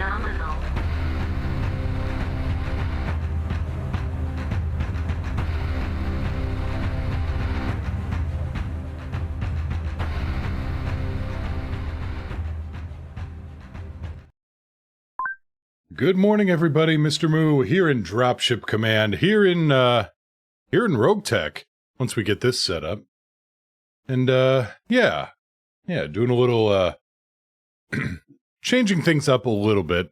Phenomenal. Good morning, everybody. Mr. Moo here in Dropship Command, here in Rogue Tech. Once we get this set up, and yeah, doing a little changing things up a little bit.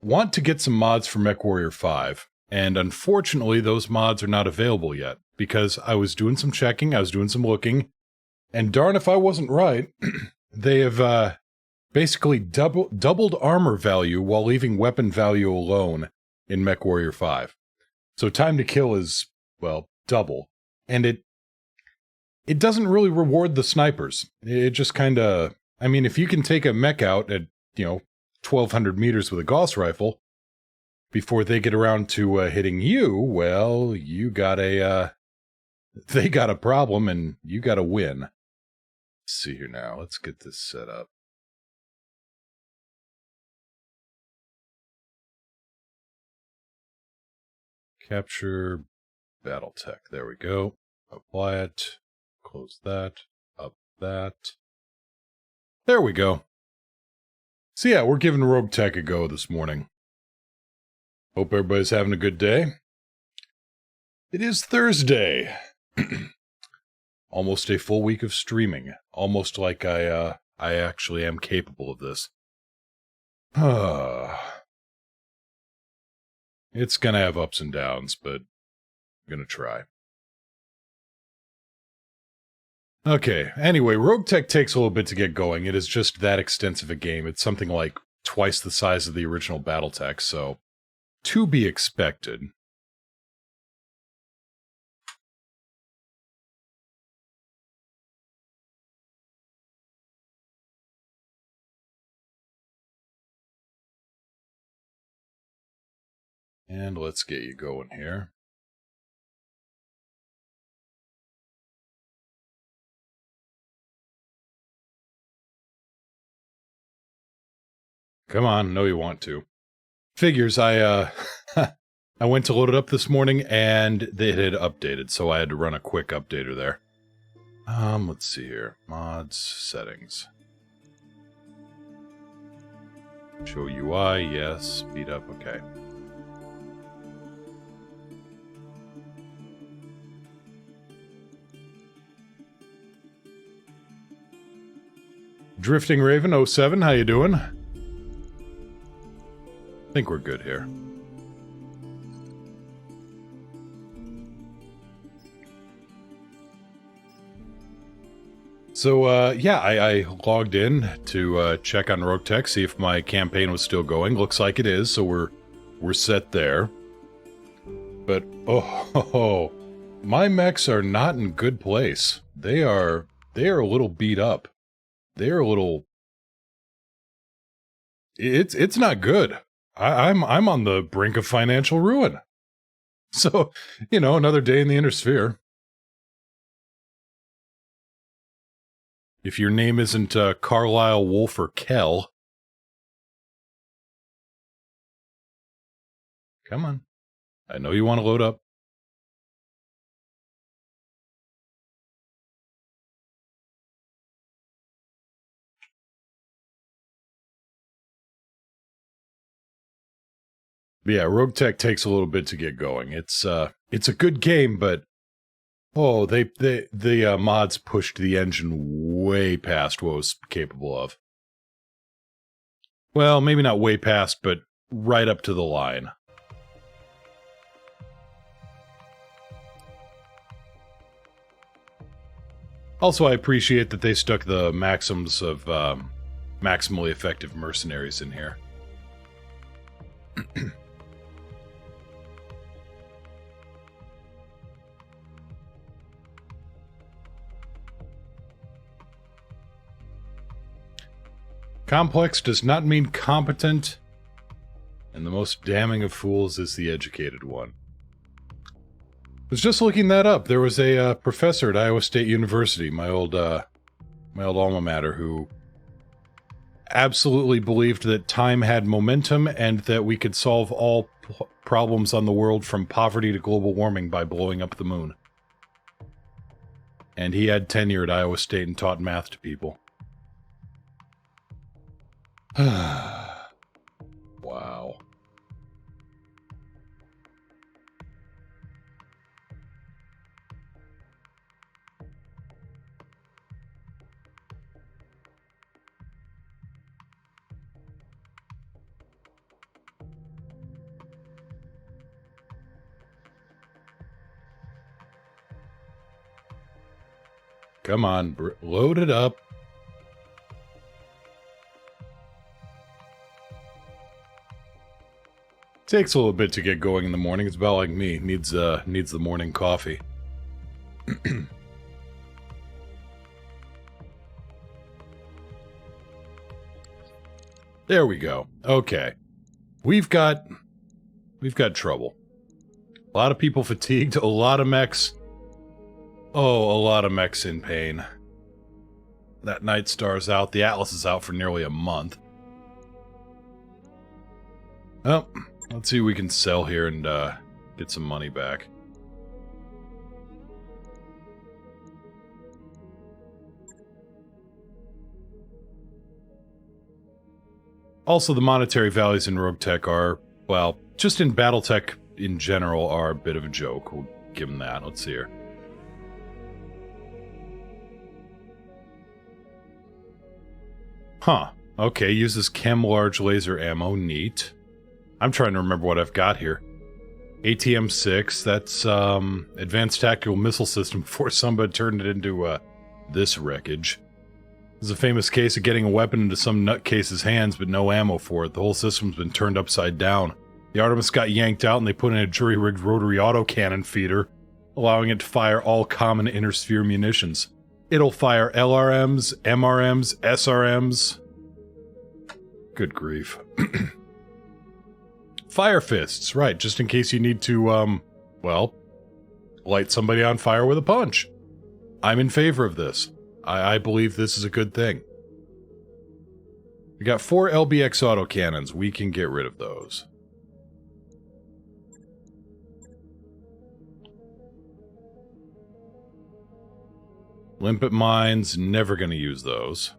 Want to get some mods for MechWarrior 5, and unfortunately, those mods are not available yet because I was doing some checking, I was doing some looking, and darn if I wasn't right, they have basically doubled armor value while leaving weapon value alone in MechWarrior 5. So time to kill is, well, double. And it doesn't really reward the snipers. It just kind of... I mean, if you can take a mech out at, 1,200 meters with a Gauss rifle before they get around to hitting you, well, you got a... they got a problem and you got to win. Let's see here now. Let's get this set up. Capture Battletech. There we go. Apply it. Close that. Up that. There we go. So yeah, we're giving Rogue Tech a go this morning. Hope everybody's having a good day. It is Thursday. Almost a full week of streaming. Almost like I actually am capable of this. It's gonna have ups and downs, but I'm gonna try. Okay, anyway, Rogue Tech takes a little bit to get going. It is just that extensive a game. It's something like twice the size of the original Battletech, so to be expected. And let's get you going here. Come on, know you want to. Figures, I went to load it up this morning and it had updated, so I had to run a quick updater there. Let's see here. Mods, settings. Show UI, yes. Speed up, okay. Drifting Raven 07, how you doing? I think we're good here. So, yeah, I logged in to check on Rogue Tech, see if my campaign was still going. Looks like it is, so we're set there. But, oh, my mechs are not in good place. They are a little beat up. They're a little... It's not good. I'm on the brink of financial ruin. So, another day in the Inner Sphere. If your name isn't Carlisle, Wolf, or Kell. Come on. I know you want to load up. But yeah, Rogue Tech takes a little bit to get going. It's a good game, but oh, the mods pushed the engine way past what it was capable of. Well, maybe not way past, but right up to the line. Also, I appreciate that they stuck the maxims of maximally effective mercenaries in here. Complex does not mean competent, and the most damning of fools is the educated one. I was just looking that up. There was a professor at Iowa State University, my old alma mater, who absolutely believed that time had momentum and that we could solve all problems on the world from poverty to global warming by blowing up the moon. And he had tenure at Iowa State and taught math to people. Wow. Come on, load it up. Takes a little bit to get going in the morning. It's about like me. Needs the morning coffee. There we go. Okay. We've got trouble. A lot of people fatigued, a lot of mechs. Oh, a lot of mechs in pain. That Night Star's out. The Atlas is out for nearly a month. Well, let's see what we can sell here and get some money back. Also, the monetary values in Rogue Tech are, well, just in Battletech in general are a bit of a joke. We'll give them that. Let's see here. Huh. Okay, uses chem large laser ammo. Neat. I'm trying to remember what I've got here. ATM-6, that's, Advanced Tactical Missile System before somebody turned it into, this wreckage. This is a famous case of getting a weapon into some nutcase's hands, but no ammo for it. The whole system's been turned upside down. The Artemis got yanked out and they put in a jury-rigged rotary autocannon feeder, allowing it to fire all common inner-sphere munitions. It'll fire LRMs, MRMs, SRMs. Good grief. Fire fists, right, just in case you need to, well, light somebody on fire with a punch. I'm in favor of this. I believe this is a good thing. We got 4 LBX autocannons. We can get rid of those. Limpet mines, never gonna use those.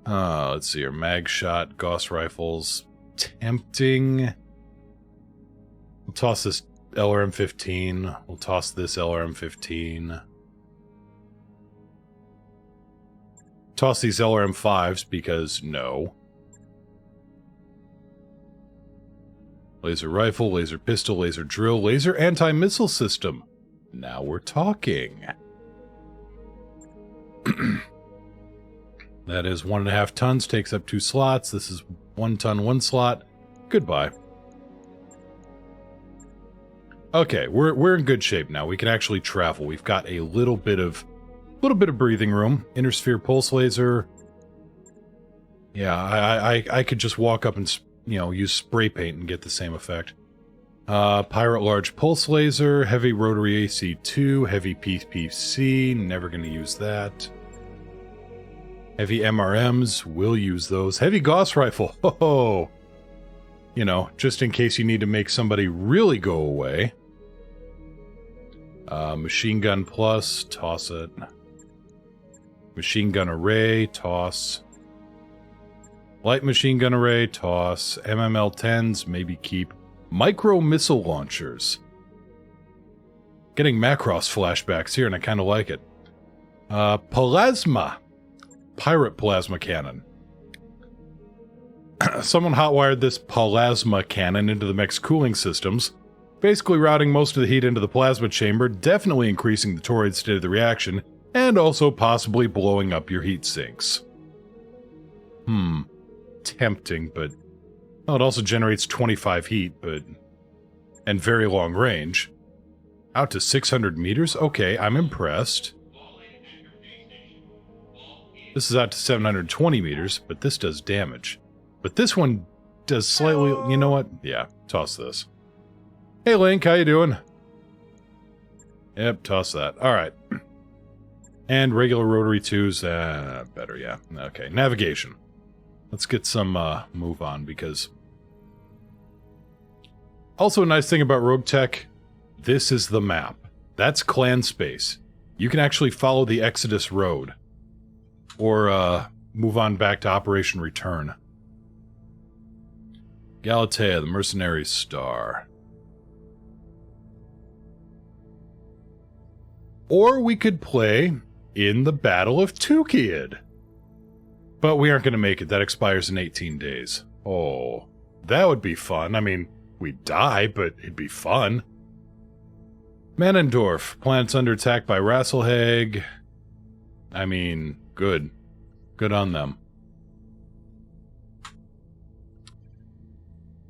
Let's see here. Mag shot, Gauss rifles. Tempting. We'll toss this LRM-15. We'll toss this LRM-15. Toss these LRM-5s because no. Laser rifle, laser pistol, laser drill, laser anti-missile system. Now we're talking. That is 1.5 tons, takes up 2 slots. This is 1 ton, 1 slot. Goodbye. Okay, we're in good shape now. We can actually travel. We've got a little bit of breathing room. Inner sphere pulse laser. Yeah, I could just walk up and, you know, use spray paint and get the same effect. Pirate large pulse laser, heavy rotary AC2, heavy PPC. Never going to use that. Heavy MRMs, we'll use those. Heavy Gauss rifle, ho-ho! You know, just in case you need to make somebody really go away. Machine gun plus, toss it. Machine gun array, toss. Light machine gun array, toss. MML-10s, maybe keep. Micro missile launchers. Getting Macross flashbacks here, and I kind of like it. Plasma. Pirate plasma cannon. Someone hotwired this plasma cannon into the mech's cooling systems, basically routing most of the heat into the plasma chamber, definitely increasing the torrid state of the reaction, and also possibly blowing up your heat sinks. Tempting, but... well, it also generates 25 heat, but... and very long range. Out to 600 meters? Okay, I'm impressed. This is out to 720 meters, but this does damage. But this one does slightly... you know what? Yeah, toss this. Hey Link, how you doing? Yep, toss that. Alright. And regular rotary 2s, better, yeah. Okay, navigation. Let's get some move on, because... Also, a nice thing about Rogue Tech, this is the map. That's clan space. You can actually follow the Exodus Road. Or, move on back to Operation Return. Galatea, the Mercenary Star. Or we could play in the Battle of Tukid. But we aren't going to make it. That expires in 18 days. Oh, that would be fun. I mean, we'd die, but it'd be fun. Manendorf. Planet's under attack by Rasselhag. I mean, good. Good on them.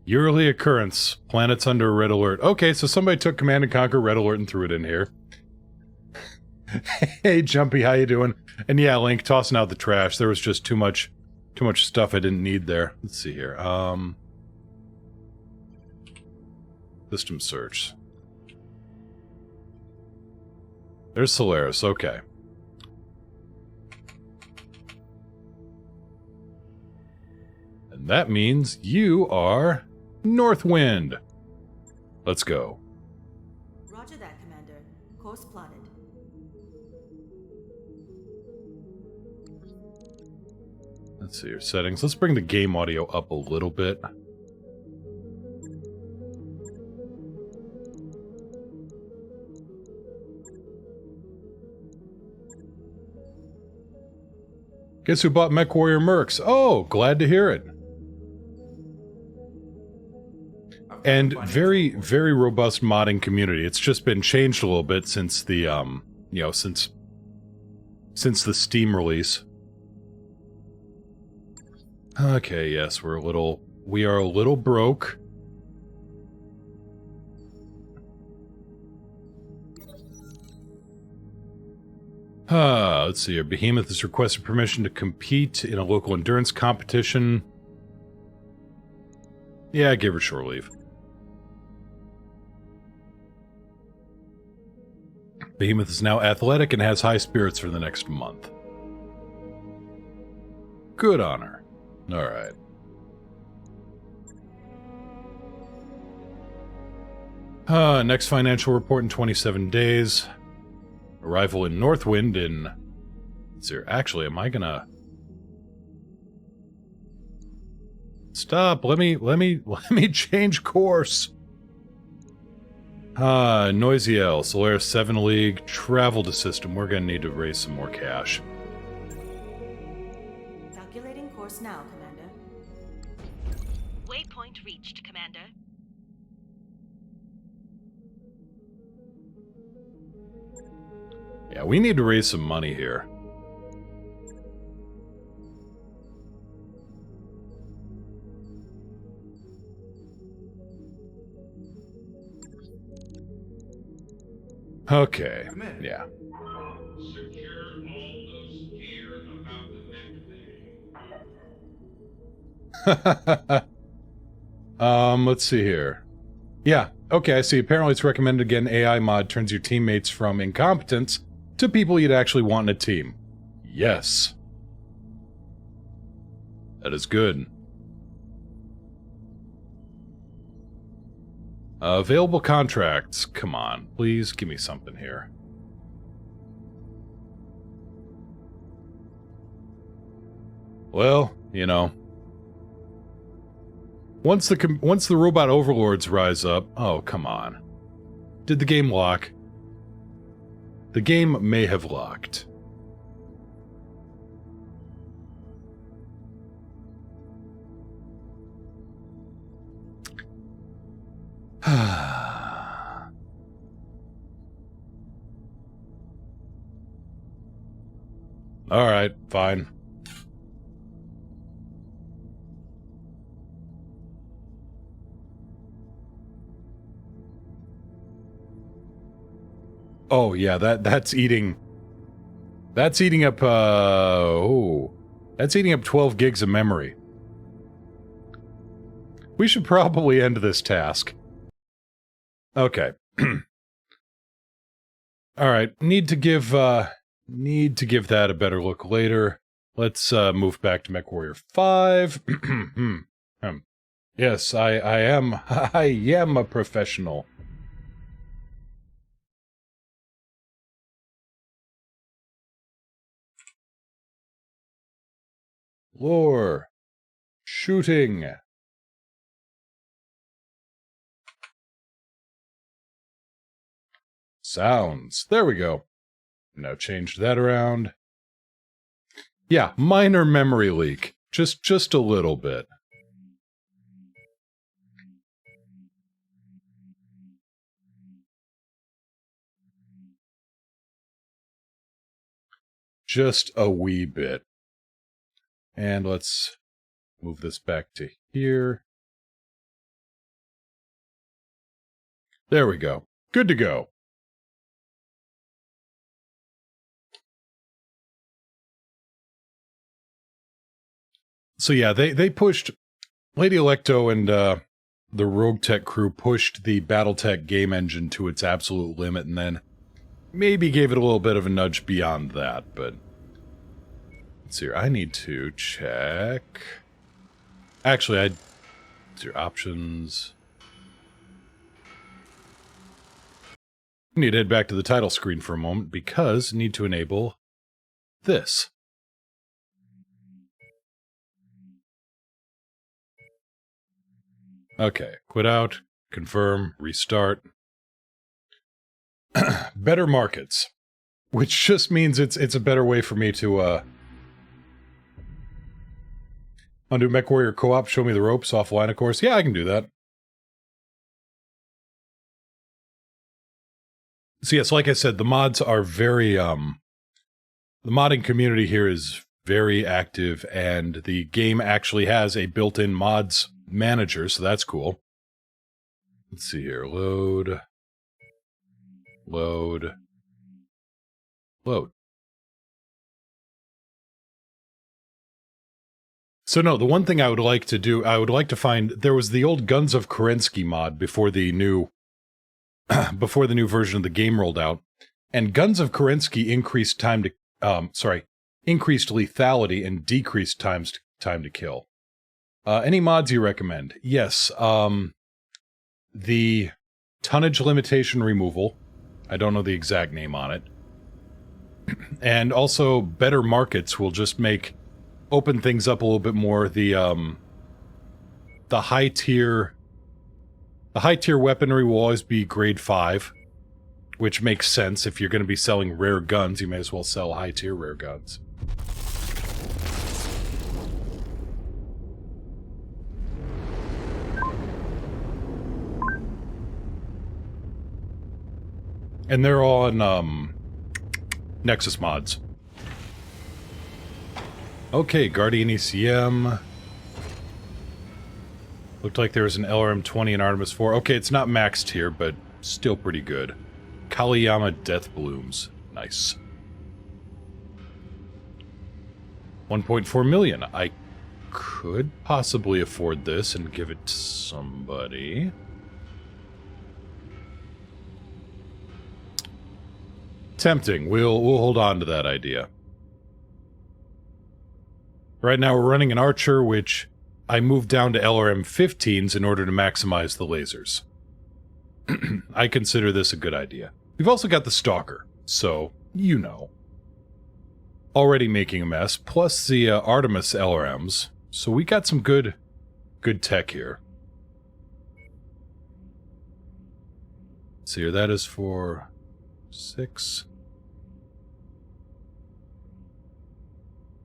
Yearly occurrence. Planet's under red alert. Okay, so somebody took Command & Conquer Red Alert and threw it in here. Hey, Jumpy, how you doing? And yeah, Link, tossing out the trash. There was just too much stuff I didn't need there. Let's see here. System search. There's Solaris, okay. And that means you are Northwind. Let's go. Roger that, Commander. Course plotted. Let's see your settings. Let's bring the game audio up a little bit. Guess who bought MechWarrior Mercs? Oh, glad to hear it. And very, very robust modding community. It's just been changed a little bit since the, you know, since the Steam release. Okay, yes, we are a little broke. Let's see here. Behemoth has requested permission to compete in a local endurance competition. Yeah, give her shore leave. Behemoth is now athletic and has high spirits for the next month. Good on her. Alright. Next financial report in 27 days. Arrival in Northwind in... Let's see here. Actually, am I gonna... Stop! Let me change course! Noisiel, Solaris 7 League, travel to system. We're gonna need to raise some more cash. Calculating course now, Commander. Waypoint reached, Commander. Yeah, we need to raise some money here. Okay, yeah. Let's see here. Yeah, okay, I see. Apparently it's recommended again. AI mod turns your teammates from incompetents to people you'd actually want in a team. Yes. That is good. Available contracts. Come on, please give me something here. Well, you know. Once the robot overlords rise up... Oh, come on. Did the game lock? The game may have locked. Alright, fine. Oh yeah, that's eating up that's eating up 12 gigs of memory. We should probably end this task. Okay. Alright, need to give Need to give that a better look later. Let's move back to MechWarrior 5. Yes, I am I am a professional. Lore. Shooting. Sounds. There we go. Now change that around. Yeah, minor memory leak. Just a little bit. Just a wee bit. And let's move this back to here. There we go. Good to go. So yeah, they pushed... Lady Electo and the Rogue Tech crew pushed the Battletech game engine to its absolute limit, and then maybe gave it a little bit of a nudge beyond that, but... Let's see here, I need to check... Actually, let's see, options... I need to head back to the title screen for a moment, because I need to enable this. Okay, quit out, confirm, restart. Better markets. Which just means it's a better way for me to, undo MechWarrior Co-op, show me the ropes offline, of course. Yeah, I can do that. So yes, like I said, the mods are very, the modding community here is very active, and the game actually has a built-in mods manager, so that's cool. Let's see here, load. So no, the one thing I would like to do, I would like to find, there was the old Guns of Kerensky mod before the new version of the game rolled out, and Guns of Kerensky increased increased lethality and decreased time to kill. Any mods you recommend? Yes, the tonnage limitation removal. I don't know the exact name on it. And also, better markets will just open things up a little bit more. The high tier weaponry will always be grade 5, which makes sense. If you're going to be selling rare guns, you may as well sell high tier rare guns. And they're all on, Nexus mods. Okay, Guardian ECM. Looked like there was an LRM-20 and Artemis 4. Okay, it's not maxed here, but still pretty good. Kaliyama Death Blooms. Nice. 1.4 million. I could possibly afford this and give it to somebody. Tempting. We'll hold on to that idea. Right now we're running an Archer, which I moved down to LRM-15s in order to maximize the lasers. I consider this a good idea. We've also got the Stalker, so, you know. Already making a mess, plus the Artemis LRMs, so we got some good tech here. Let's see here, that is for 6.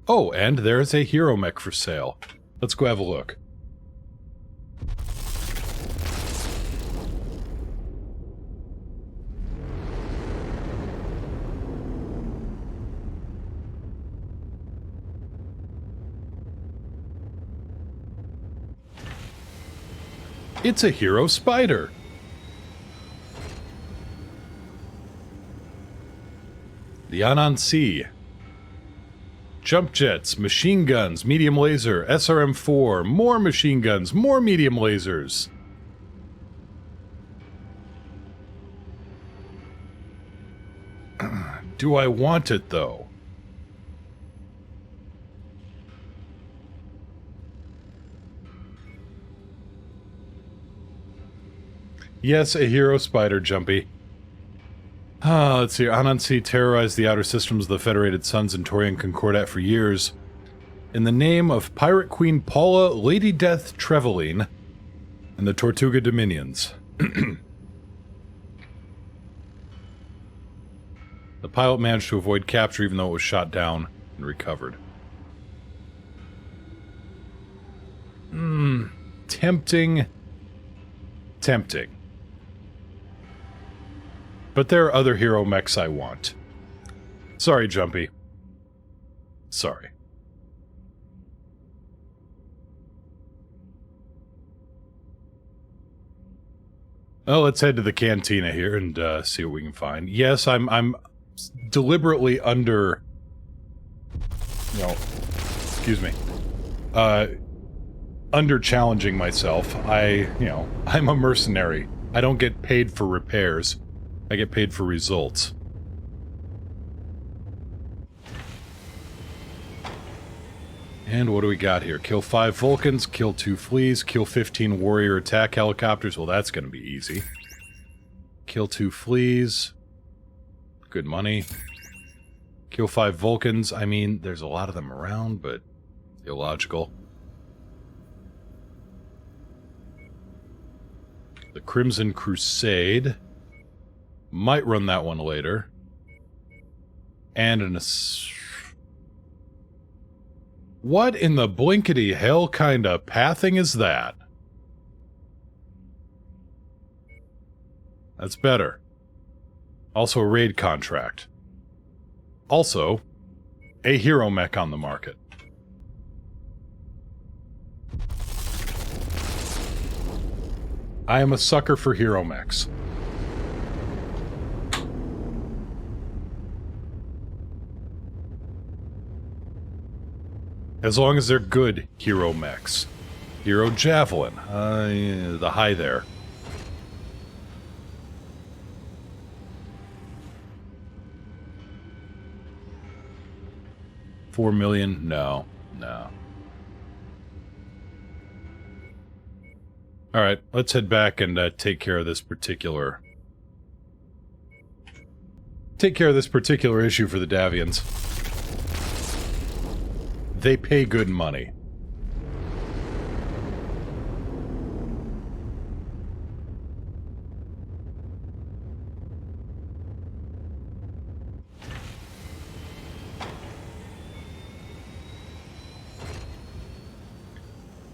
Oh, and there's a hero mech for sale. Let's go have a look. It's a hero spider. The Anansi. Jump jets, machine guns, medium laser, SRM-4, more machine guns, more medium lasers. Do I want it, though? Yes, a hero spider, Jumpy. Let's see. Anansi terrorized the outer systems of the Federated Suns and Torian Concordat for years. In the name of Pirate Queen Paula, Lady Death Treveline, and the Tortuga Dominions. The pilot managed to avoid capture even though it was shot down and recovered. Tempting. Tempting. But there are other hero mechs I want. Sorry, Jumpy. Sorry. Well, let's head to the cantina here and see what we can find. Yes, I'm deliberately under... No. Excuse me. Under-challenging myself. I'm a mercenary. I don't get paid for repairs. I get paid for results. And what do we got here? Kill 5 Vulcans, kill 2 fleas, kill 15 warrior attack helicopters. Well, that's going to be easy. Kill 2 fleas. Good money. Kill 5 Vulcans. I mean, there's a lot of them around, but illogical. The Crimson Crusade. Might run that one later. And an... What in the blinkety hell kind of pathing is that? That's better. Also a raid contract. Also, a hero mech on the market. I am a sucker for hero mechs. As long as they're good hero mechs. Hero Javelin. The high there. $4 million? No. No. Alright, let's head back and take care of this particular... Take care of this particular issue for the Davians. They pay good money.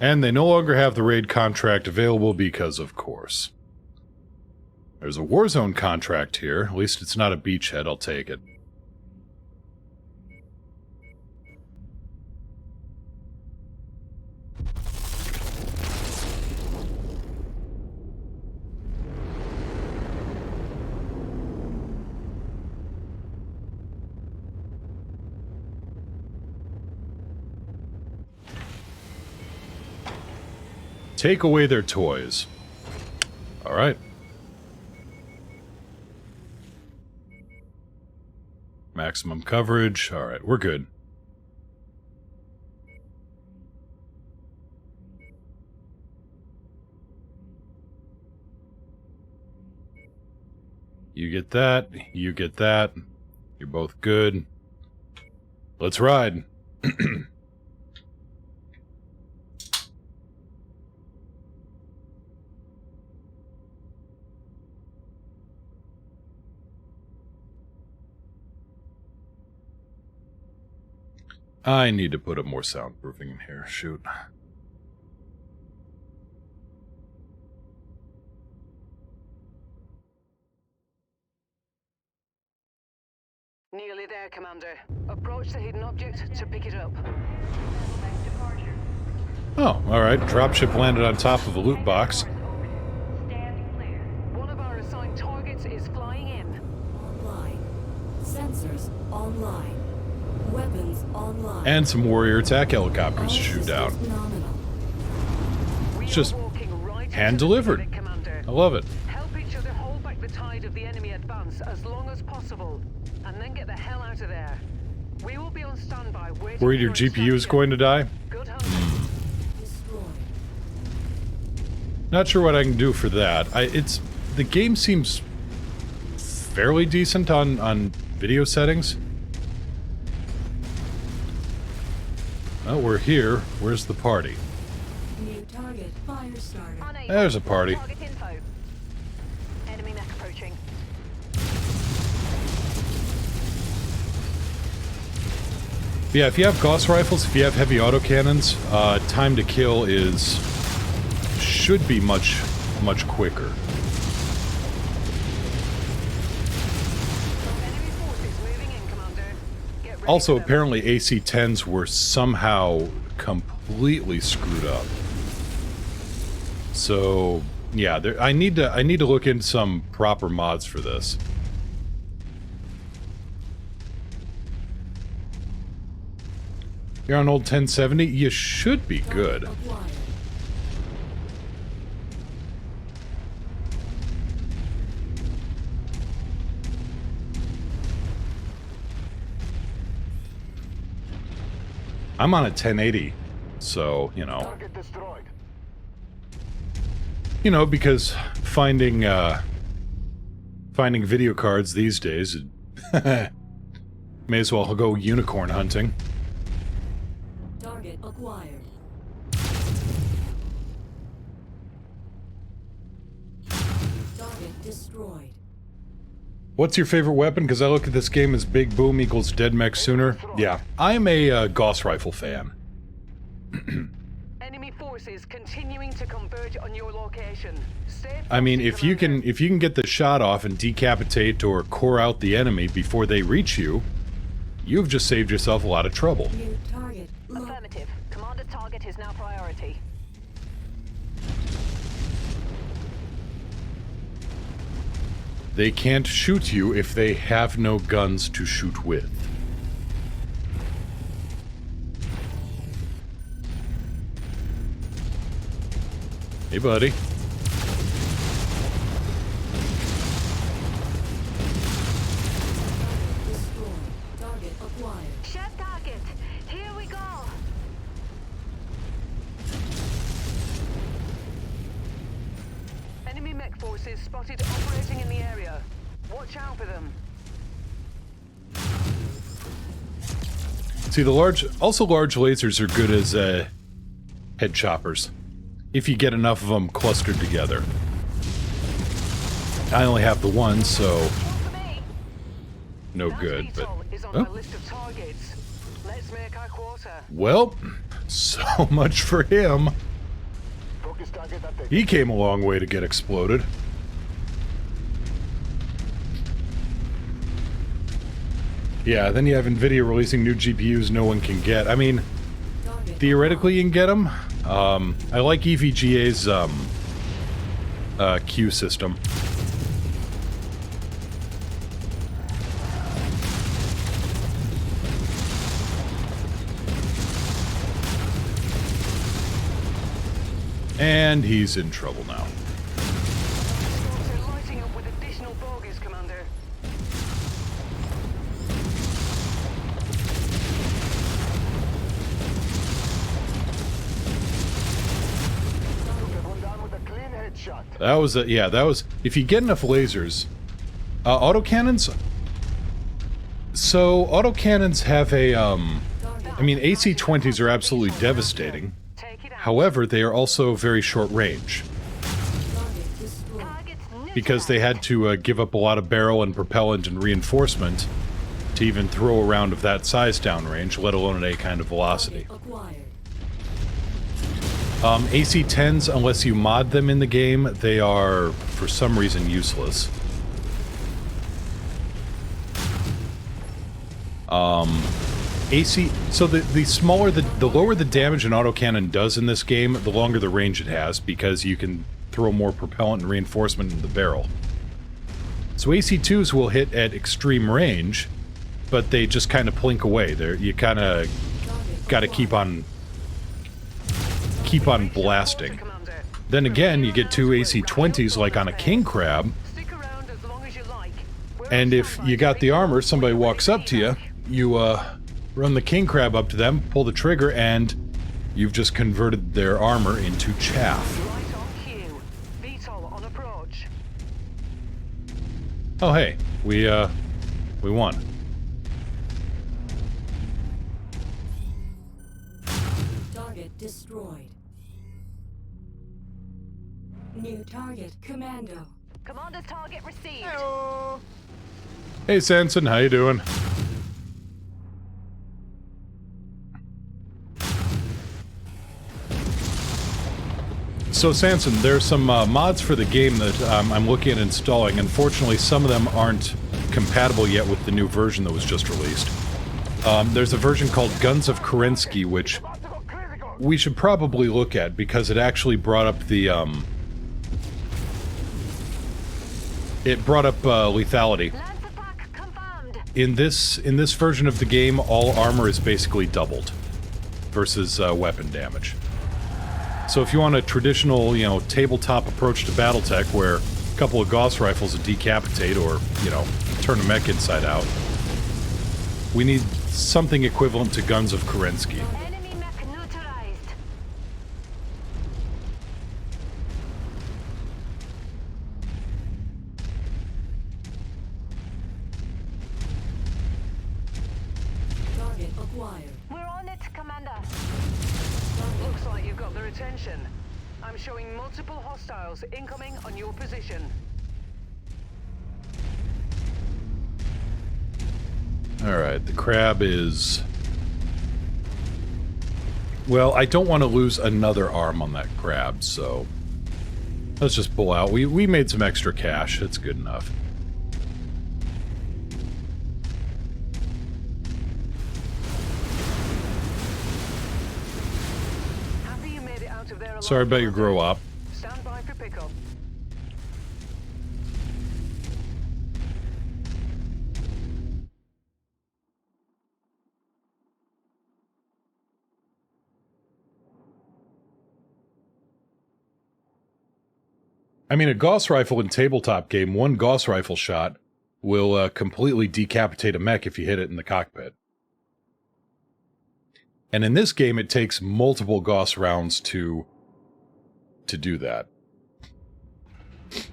And they no longer have the raid contract available because, of course. There's a Warzone contract here. At least it's not a beachhead, I'll take it. Take away their toys. Alright. Maximum coverage. Alright, we're good. You get that. You get that. You're both good. Let's ride. I need to put up more soundproofing in here. Shoot. Nearly there, Commander. Approach the hidden object to pick it up. Oh, alright. Dropship landed on top of a loot box. One of our assigned targets is flying in. Online. Sensors online. Weapons online. And some warrior attack helicopters to shoot down. It's just hand-delivered. I love it. Help each other hold back the tide of the enemy advance as long as possible. And then Then get the hell out of there. We will be on standby waiting. Worried your for your GPU is instruction. going to die? Good hunting. Destroyed. Not sure what I can do for that. The game seems fairly decent on video settings. Well, we're here. Where's the party? New target. Fire starter. Unable. There's a party. Target info. Enemy mech approaching. Yeah, if you have Gauss rifles, if you have heavy autocannons, time to kill should be much quicker. Enemy forces moving in, Commander. Get ready Also, for them. apparently AC-10s were somehow completely screwed up. So, yeah, I need to look into some proper mods for this. You're on old 1070? You should be good. Acquired. I'm on a 1080, so, you know. Target destroyed. You know, because finding video cards these days, may as well go unicorn hunting. Target acquired. Target destroyed. What's your favorite weapon? Because I look at this game as Big Boom equals Dead Mech Sooner. Yeah, I'm a Gauss Rifle fan. Enemy forces continuing to converge on your location. Stay I mean, focused, if you Commander. can get the shot off and decapitate or core out the enemy before they reach you, you've just saved yourself a lot of trouble. New target. Affirmative. Commander target is now priority. They can't shoot you if they have no guns to shoot with. Hey, buddy. Destroyed. Target acquired. Shut target. Here we go. Enemy mech forces spotted operating in the area. Watch out for them. See, large lasers are good as head choppers, if you get enough of them clustered together. I only have the one, so Kill for me. no That good. But VTOL is on oh, my list of targets. Let's make our quarter. well, so much for him. Focus target update. He came a long way to get exploded. Yeah, then you have NVIDIA releasing new GPUs no one can get. I mean, Target theoretically you can get them. I like EVGA's Q system. And he's in trouble now. Scopes are lighting up with additional bogies, Commander. Took one down with a clean headshot. That was that was, if you get enough lasers, autocannons. So autocannons have a I mean AC-20s are absolutely devastating. Take it out. However, they are also very short range target destroyed. Targets because they had to give up a lot of barrel and propellant and reinforcement to even throw a round of that size downrange, let alone at a kind of velocity. Acquired. AC-10s, unless you mod them in the game, they are, for some reason, useless. So the smaller, the lower the damage an autocannon does in this game, the longer the range it has, because you can throw more propellant and reinforcement in the barrel. So AC-2s will hit at extreme range, but they just kind of plink away. You kind of got to keep on blasting. Commander. Then again, you get two AC-20s like on a king crab, Stick around as long as you like. We're And if you got the armor, somebody walks up to you, you run the king crab up to them, pull the trigger, and you've just converted their armor into chaff. Right on cue. VTOL on approach. Oh hey, we won. Target destroyed. New target, Commando. Commander's target received. Hey Sanson, how you doing? So Sanson, there's some mods for the game that I'm looking at installing. Unfortunately, some of them aren't compatible yet with the new version that was just released. There's a version called Guns of Kerensky, which we should probably look at because it actually brought up the lethality. Lance attack confirmed. In this version of the game, all armor is basically doubled versus weapon damage. So if you want a traditional, you know, tabletop approach to BattleTech where a couple of Gauss rifles will decapitate or, you know, turn a mech inside out, we need something equivalent to Guns of Kerensky. Enemy mech neutralized. Target acquired. We're on it, Commander. Looks like you've got their attention. I'm showing multiple hostiles incoming on your position. Alright, the crab is... Well, I don't want to lose another arm on that crab, so... Let's just pull out. We made some extra cash. It's good enough. Happy you made it out of there alive, Sorry about your Commander. grow up. Stand by for pickup. I mean, a Gauss rifle in tabletop game, one Gauss rifle shot will completely decapitate a mech if you hit it in the cockpit. And in this game, it takes multiple Gauss rounds to do that. As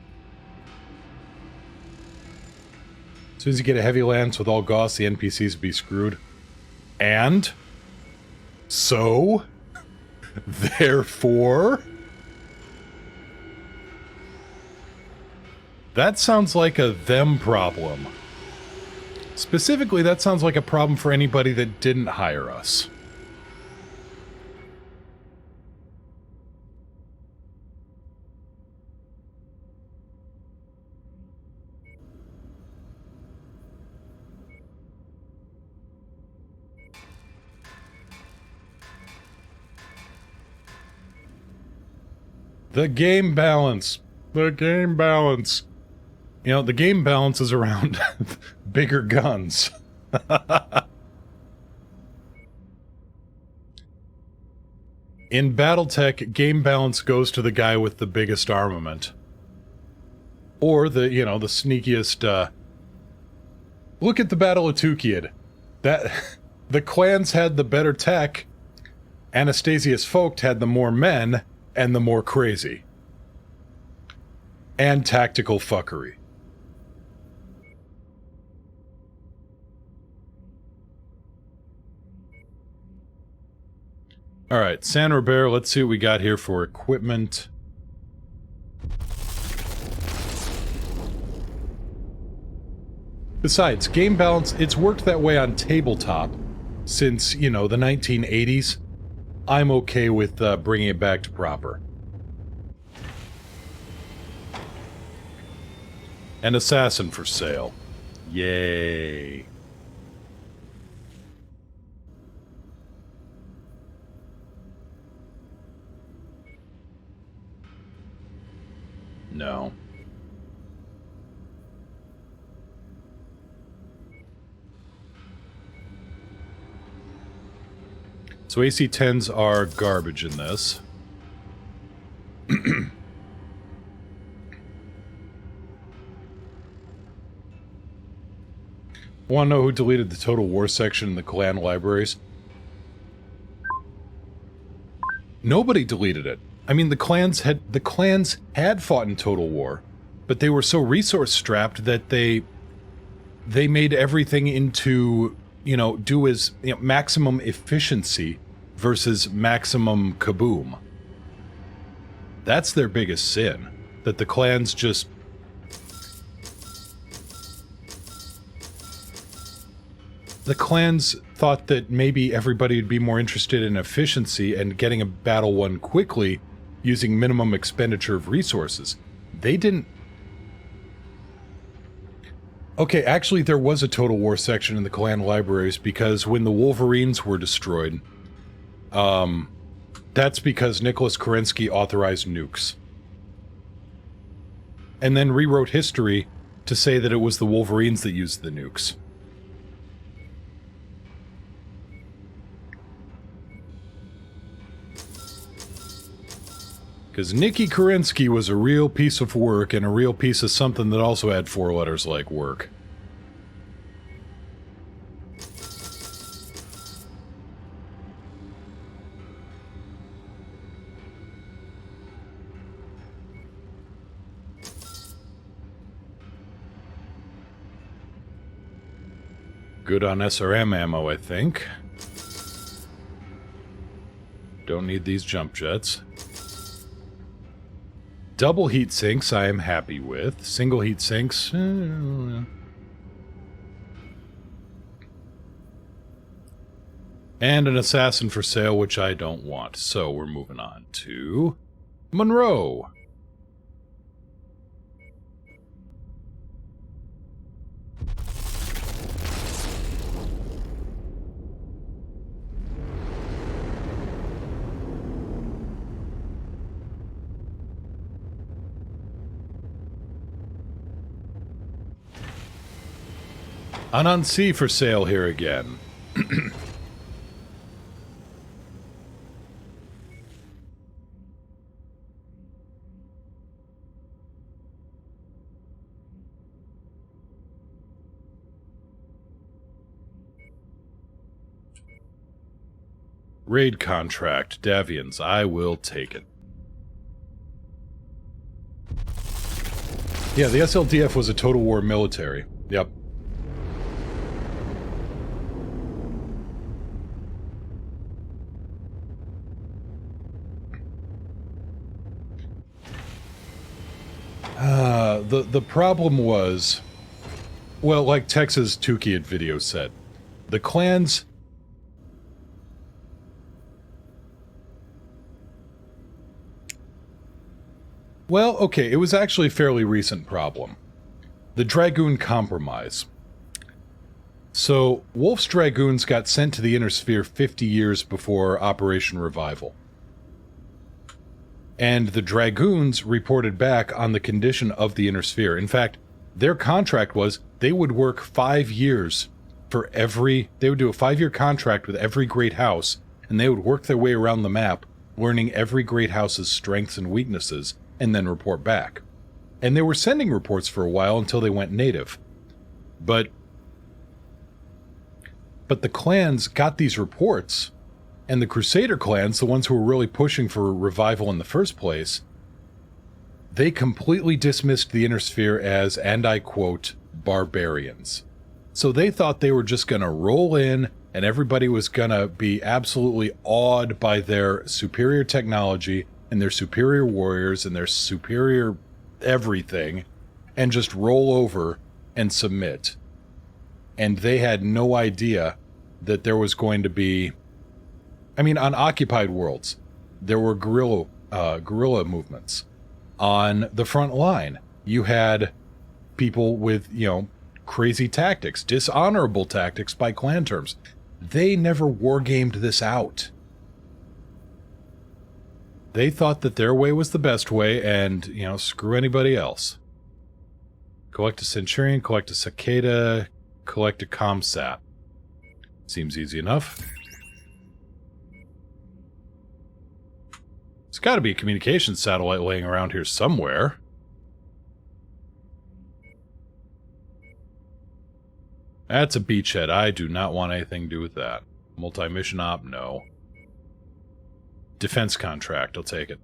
soon as you get a heavy lance with all Gauss, the NPCs will be screwed. And... so... therefore... That sounds like a them problem. Specifically, that sounds like a problem for anybody that didn't hire us. The game balance. The game balance. You know, the game balance is around bigger guns. In BattleTech, game balance goes to the guy with the biggest armament. Or the, you know, the sneakiest, Look at the Battle of Tukid. The clans had the better tech. Anastasius Vogt had the more men and the more crazy. And tactical fuckery. Alright, San Robert, let's see what we got here for equipment. Besides, game balance, it's worked that way on tabletop since, you know, the 1980s. I'm okay with bringing it back to proper. An assassin for sale. Yay. No. So AC-10s are garbage in this. Want to know who deleted the Total War section in the clan libraries? Nobody deleted it. I mean, the clans had fought in Total War, but they were so resource strapped that they made everything into, you know, maximum efficiency versus maximum kaboom. That's their biggest sin. That the clans just... The clans thought that maybe everybody would be more interested in efficiency and getting a battle won quickly using minimum expenditure of resources. They didn't... Okay, actually there was a Total War section in the clan libraries because when the Wolverines were destroyed, that's because Nicholas Kerensky authorized nukes. And then rewrote history to say that it was the Wolverines that used the nukes. Because Nicky Kerensky was a real piece of work and a real piece of something that also had 4 letters like work. Good on SRM ammo, I think. Don't need these jump jets. Double heat sinks I am happy with. Single heat sinks... And an assassin for sale, which I don't want. So we're moving on to... Monroe. Anansi for sale here again. Raid contract, Davians. I will take it. Yeah, the SLDF was a Total War military. Yep. The problem was, well, like Texas Tukey at video said, the clans... Well, okay, it was actually a fairly recent problem. The Dragoon Compromise. So, Wolf's Dragoons got sent to the Inner Sphere 50 years before Operation Revival. And the Dragoons reported back on the condition of the Inner Sphere. In fact, their contract was they would work 5 years for every... They would do a 5-year contract with every great house, and they would work their way around the map, learning every great house's strengths and weaknesses, and then report back. And they were sending reports for a while until they went native. But the clans got these reports... And the Crusader clans, the ones who were really pushing for revival in the first place, they completely dismissed the Inner Sphere as, and I quote, barbarians. So they thought they were just going to roll in and everybody was going to be absolutely awed by their superior technology and their superior warriors and their superior everything and just roll over and submit. And they had no idea that there was going to be... I mean, on occupied worlds, there were guerrilla movements. On the front line, you had people with, you know, crazy tactics, dishonorable tactics by clan terms. They never wargamed this out. They thought that their way was the best way, and, you know, screw anybody else. Collect a Centurion, collect a Cicada, collect a Comsat. Seems easy enough. There's got to be a communications satellite laying around here somewhere. That's a beachhead. I do not want anything to do with that. Multi-mission op? No. Defense contract. I'll take it.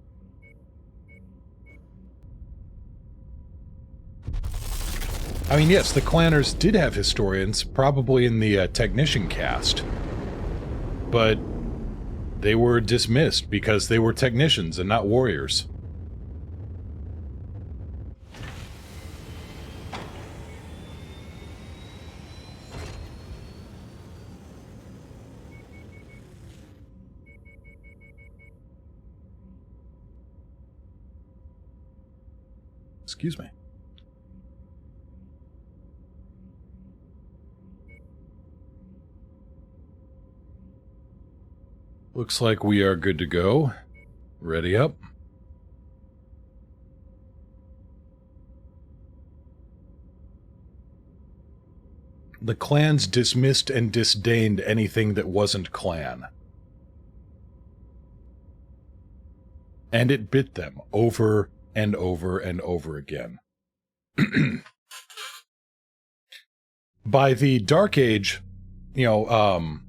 I mean, yes, the Clanners did have historians, probably in the technician cast. But they were dismissed because they were technicians and not warriors. Excuse me. Looks like we are good to go. Ready up. The clans dismissed and disdained anything that wasn't clan. And it bit them over and over and over again. By the Dark Age, you know,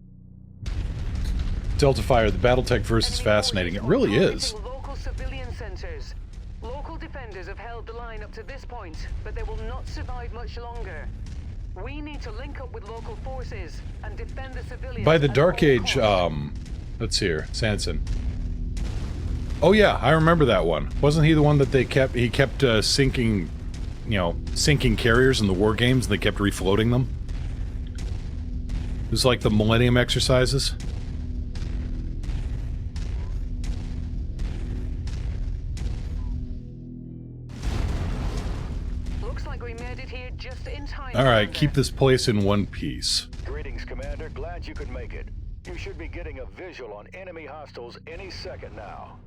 Delta Fire, the Battletech verse is fascinating. It really is. Local civilian centers. Local defenders have held the line up to this point, but they will not survive much longer. We need to link up with local forces and defend the civilians. By the Dark Age, let's see here, Sanson. Oh yeah, I remember that one. Wasn't he the one that they kept, he kept sinking, you know, sinking carriers in the war games, and they kept refloating them? It was like the Millennium Exercises. Looks like we made it here just in time. Alright, keep this place in one piece. Greetings, Commander. Glad you could make it. You should be getting a visual on enemy hostiles any second now.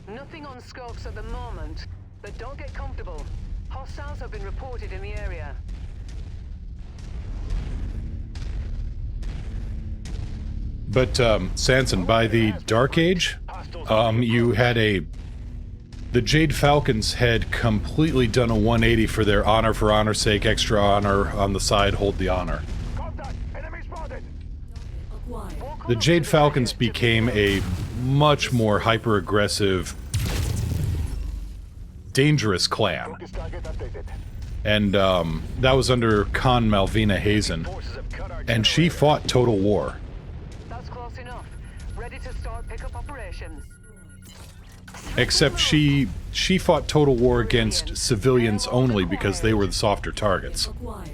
Nothing on scopes at the moment, but don't get comfortable. Hostiles have been reported in the area. But, Sanson, by the Dark Age, you had the Jade Falcons had completely done a 180 for their honor for honor's sake, extra honor on the side, hold the honor. Contact! Enemy spotted! Acquired. The Jade Falcons became a much more hyper-aggressive, dangerous clan. Focus target updated. And, that was under Khan Malvina Hazen. Forces have cut our And she fought Total War. That's close enough. Ready to start pickup operations. Except she fought Total War against civilians only because they were the softer targets. Acquired.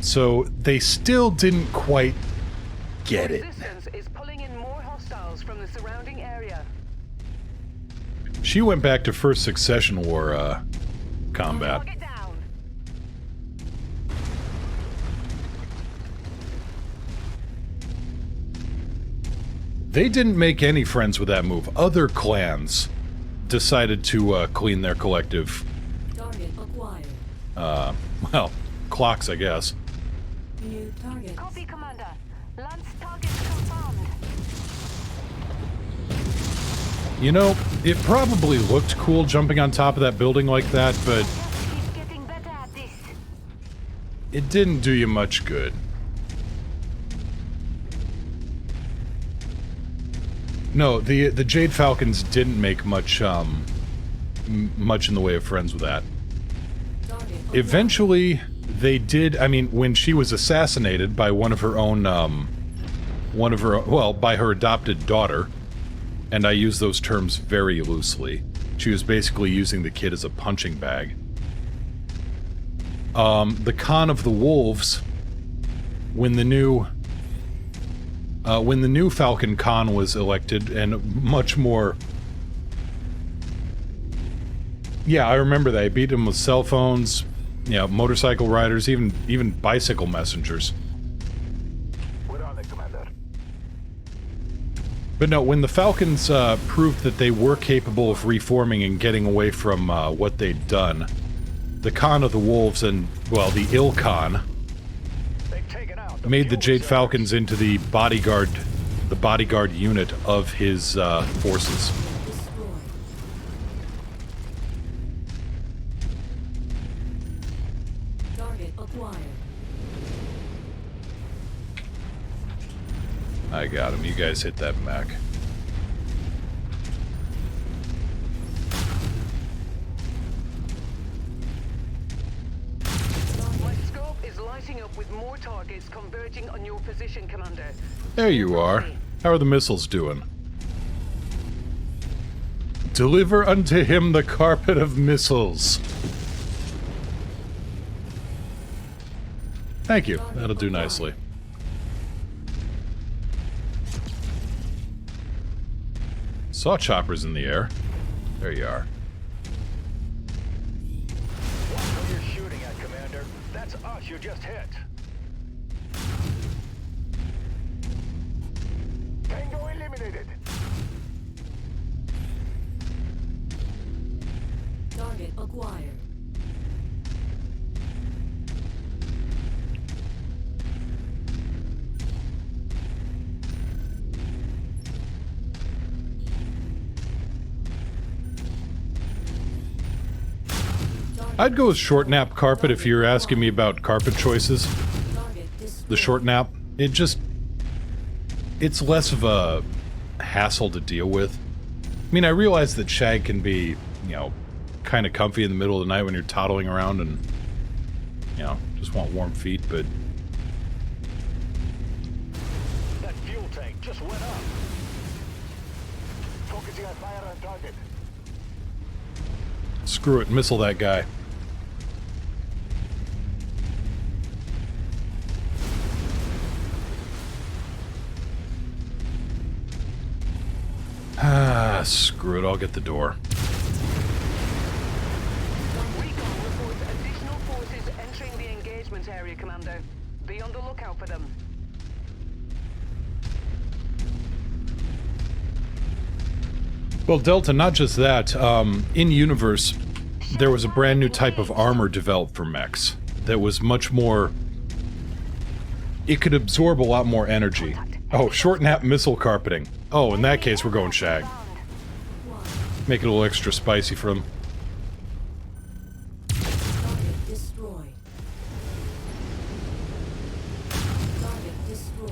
So they still didn't quite get it. Resistance is pulling in more hostiles from the surrounding area. She went back to First Succession War, combat. Target down. They didn't make any friends with that move. Other clans decided to, clean their collective, Target acquired. well, clocks, I guess. New target. Copy, Commander. Lance target confirmed. You know, it probably looked cool jumping on top of that building like that, but He's getting better at this. it didn't do you much good. No, the Jade Falcons didn't make much, much in the way of friends with that. Target acquired. Eventually, they did, I mean, when she was assassinated by one of her own, well, by her adopted daughter, and I use those terms very loosely. She was basically using the kid as a punching bag. The Khan of the Wolves, when the new Falcon Khan was elected, and much more... Yeah, I remember that. I beat him with cell phones, you know, motorcycle riders, even bicycle messengers. We're on it, Commander. But no, when the Falcons proved that they were capable of reforming and getting away from what they'd done, the Khan of the Wolves and, well, the Il Khan They've taken out made the fuel Jade cells. Falcons into the bodyguard unit of his forces. Destroyed. Target acquired. I got him. You guys hit that mech. My scope is lighting up with more targets converging on your position, Commander. There you are. How are the missiles doing? Deliver unto him the carpet of missiles. Thank you. That'll do nicely. Saw choppers in the air. There you are. Watch where you're shooting at, Commander. That's us you just hit. Tango eliminated. Target acquired. I'd go with short nap carpet if you're asking me about carpet choices. Target destroyed. The short nap, it's less of a hassle to deal with. I mean, I realize that shag can be, you know, kind of comfy in the middle of the night when you're toddling around and, you know, just want warm feet, but That fuel tank just went up. Focusing on fire on target. screw it, missile that guy. Ah, screw it, I'll get the door. Recon reports additional forces entering the engagement area, Commander. Be on the lookout for them. Well, Delta, not just that. In-universe, there was a brand new type of armor developed for mechs that was much more... It could absorb a lot more energy. Oh, short nap missile carpeting. Oh, in that case, we're going shag. Make it a little extra spicy for them. Target destroyed. Target destroyed.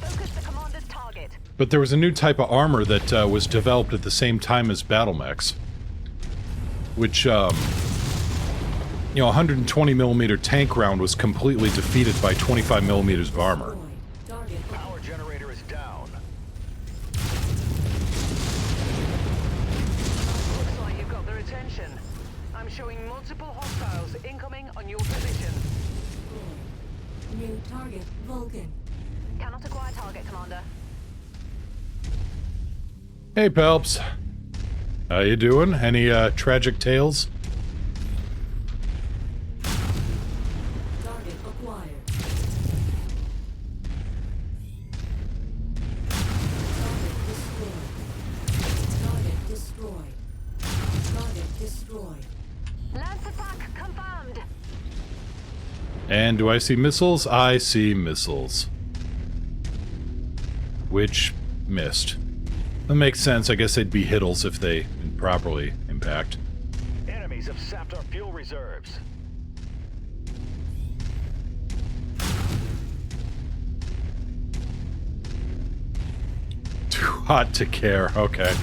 Focus the commander's target. But there was a new type of armor that was developed at the same time as battle mechs. Which, you know, a 120mm tank round was completely defeated by 25mm of armor. Target Power generator is down. Looks like you've got their attention. I'm showing multiple hostiles incoming on your position. destroyed. New target Vulcan. Cannot acquire target, Commander. Hey, Palps. How you doing? Any, tragic tales? Target acquired. Target destroyed. Target destroyed. Lance attack confirmed. And do I see missiles? I see missiles. Which missed. That makes sense. I guess they'd be hittles if they properly impact. Enemies have sapped our fuel reserves. Too hot to care. Okay.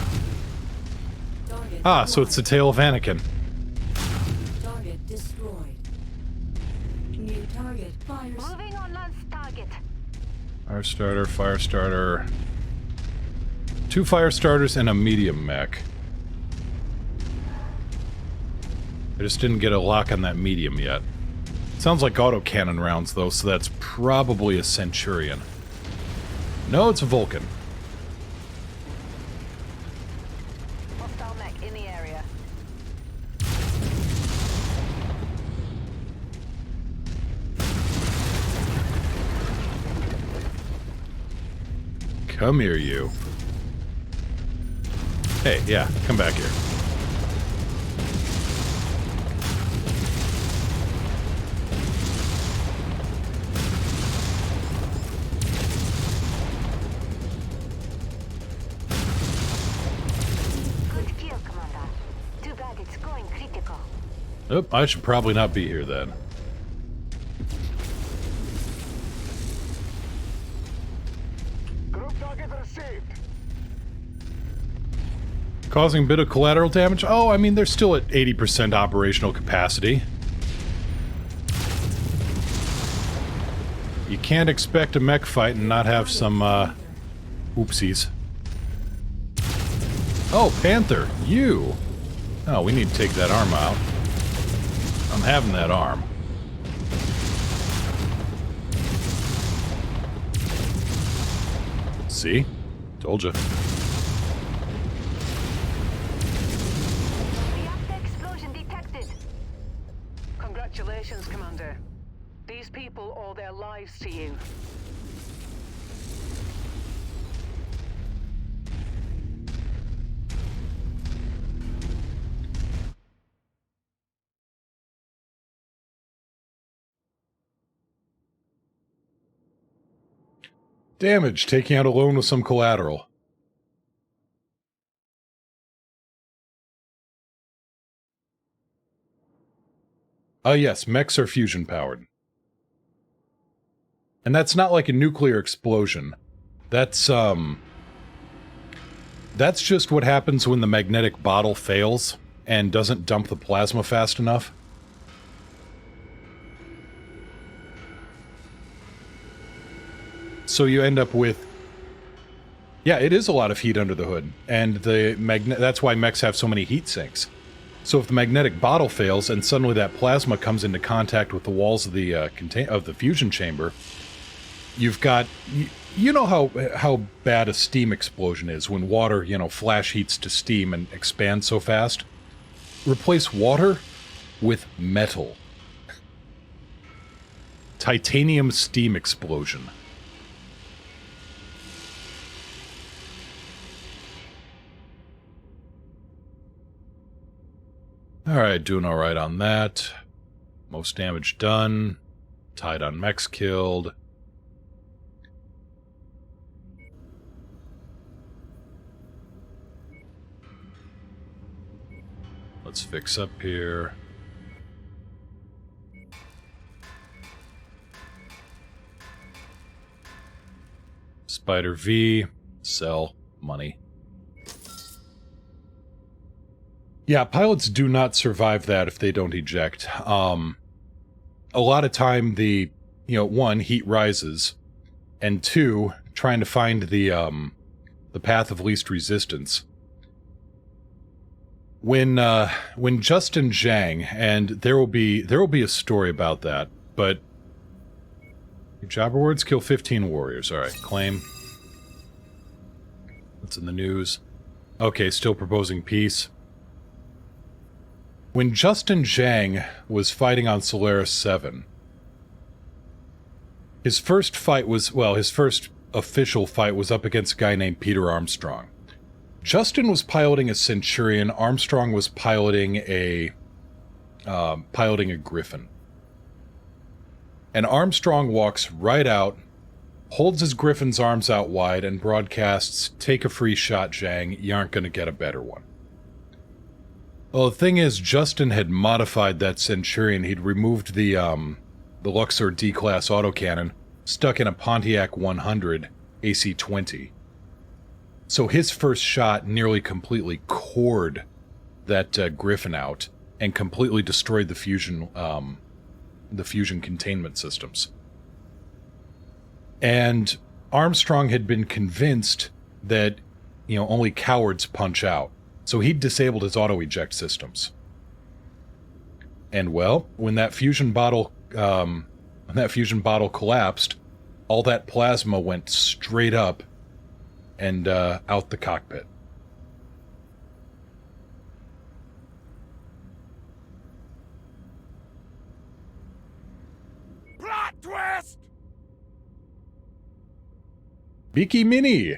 Target Ah, so it's the tail of Anakin. Target destroyed. New target fires. Moving on Lance target. Fire starter, fire starter. 2 fire starters and a medium mech. I just didn't get a lock on that medium yet. Sounds like autocannon rounds though, so that's probably a Centurion. No, it's a Vulcan. Hostile mech in the area. Come here, you. Hey, yeah, come back here. Good kill, Commander. Too bad it's going critical. Oh, I should probably not be here then. received. Causing a bit of collateral damage? Oh, I mean, they're still at 80% operational capacity. You can't expect a mech fight and not have some, oopsies. Oh, Panther, you! Oh, we need to take that arm out. I'm having that arm. See? Told you. Reactor explosion detected. Congratulations, Commander. These people owe their lives to you. Damage, taking out a loan with some collateral. Yes, mechs are fusion powered. And that's not like a nuclear explosion. That's just what happens when the magnetic bottle fails and doesn't dump the plasma fast enough. So you end up with... Yeah, it is a lot of heat under the hood, and that's why mechs have so many heat sinks. So if the magnetic bottle fails and suddenly that plasma comes into contact with the walls of the fusion chamber, you've got... You know how bad a steam explosion is when water, flash heats to steam and expands so fast? Replace water with metal. Titanium steam explosion. Alright, doing alright on that. Most damage done. Tied on mechs killed. Let's fix up here. Spider V. Sell. Money. Yeah, pilots do not survive that if they don't eject. A lot of time one, heat rises, and two, trying to find the path of least resistance. When Justin Zhang, and there will be a story about that, but job rewards, kill 15 warriors. Alright, claim. What's in the news? Okay, still proposing peace. When Justin Zhang was fighting on Solaris 7, his first official fight was up against a guy named Peter Armstrong. Justin was piloting a Centurion, Armstrong was piloting a Griffin. And Armstrong walks right out, holds his Griffin's arms out wide, and broadcasts, "Take a free shot, Zhang, you aren't gonna get a better one." Well, the thing is, Justin had modified that Centurion. He'd removed the Luxor D-Class autocannon, stuck in a Pontiac 100 AC-20. So his first shot nearly completely cored that Griffin out and completely destroyed the fusion containment systems. And Armstrong had been convinced that, only cowards punch out. So he'd disabled his auto-eject systems. And well, when that fusion bottle collapsed, all that plasma went straight up and out the cockpit. Plot twist! Beaky Mini!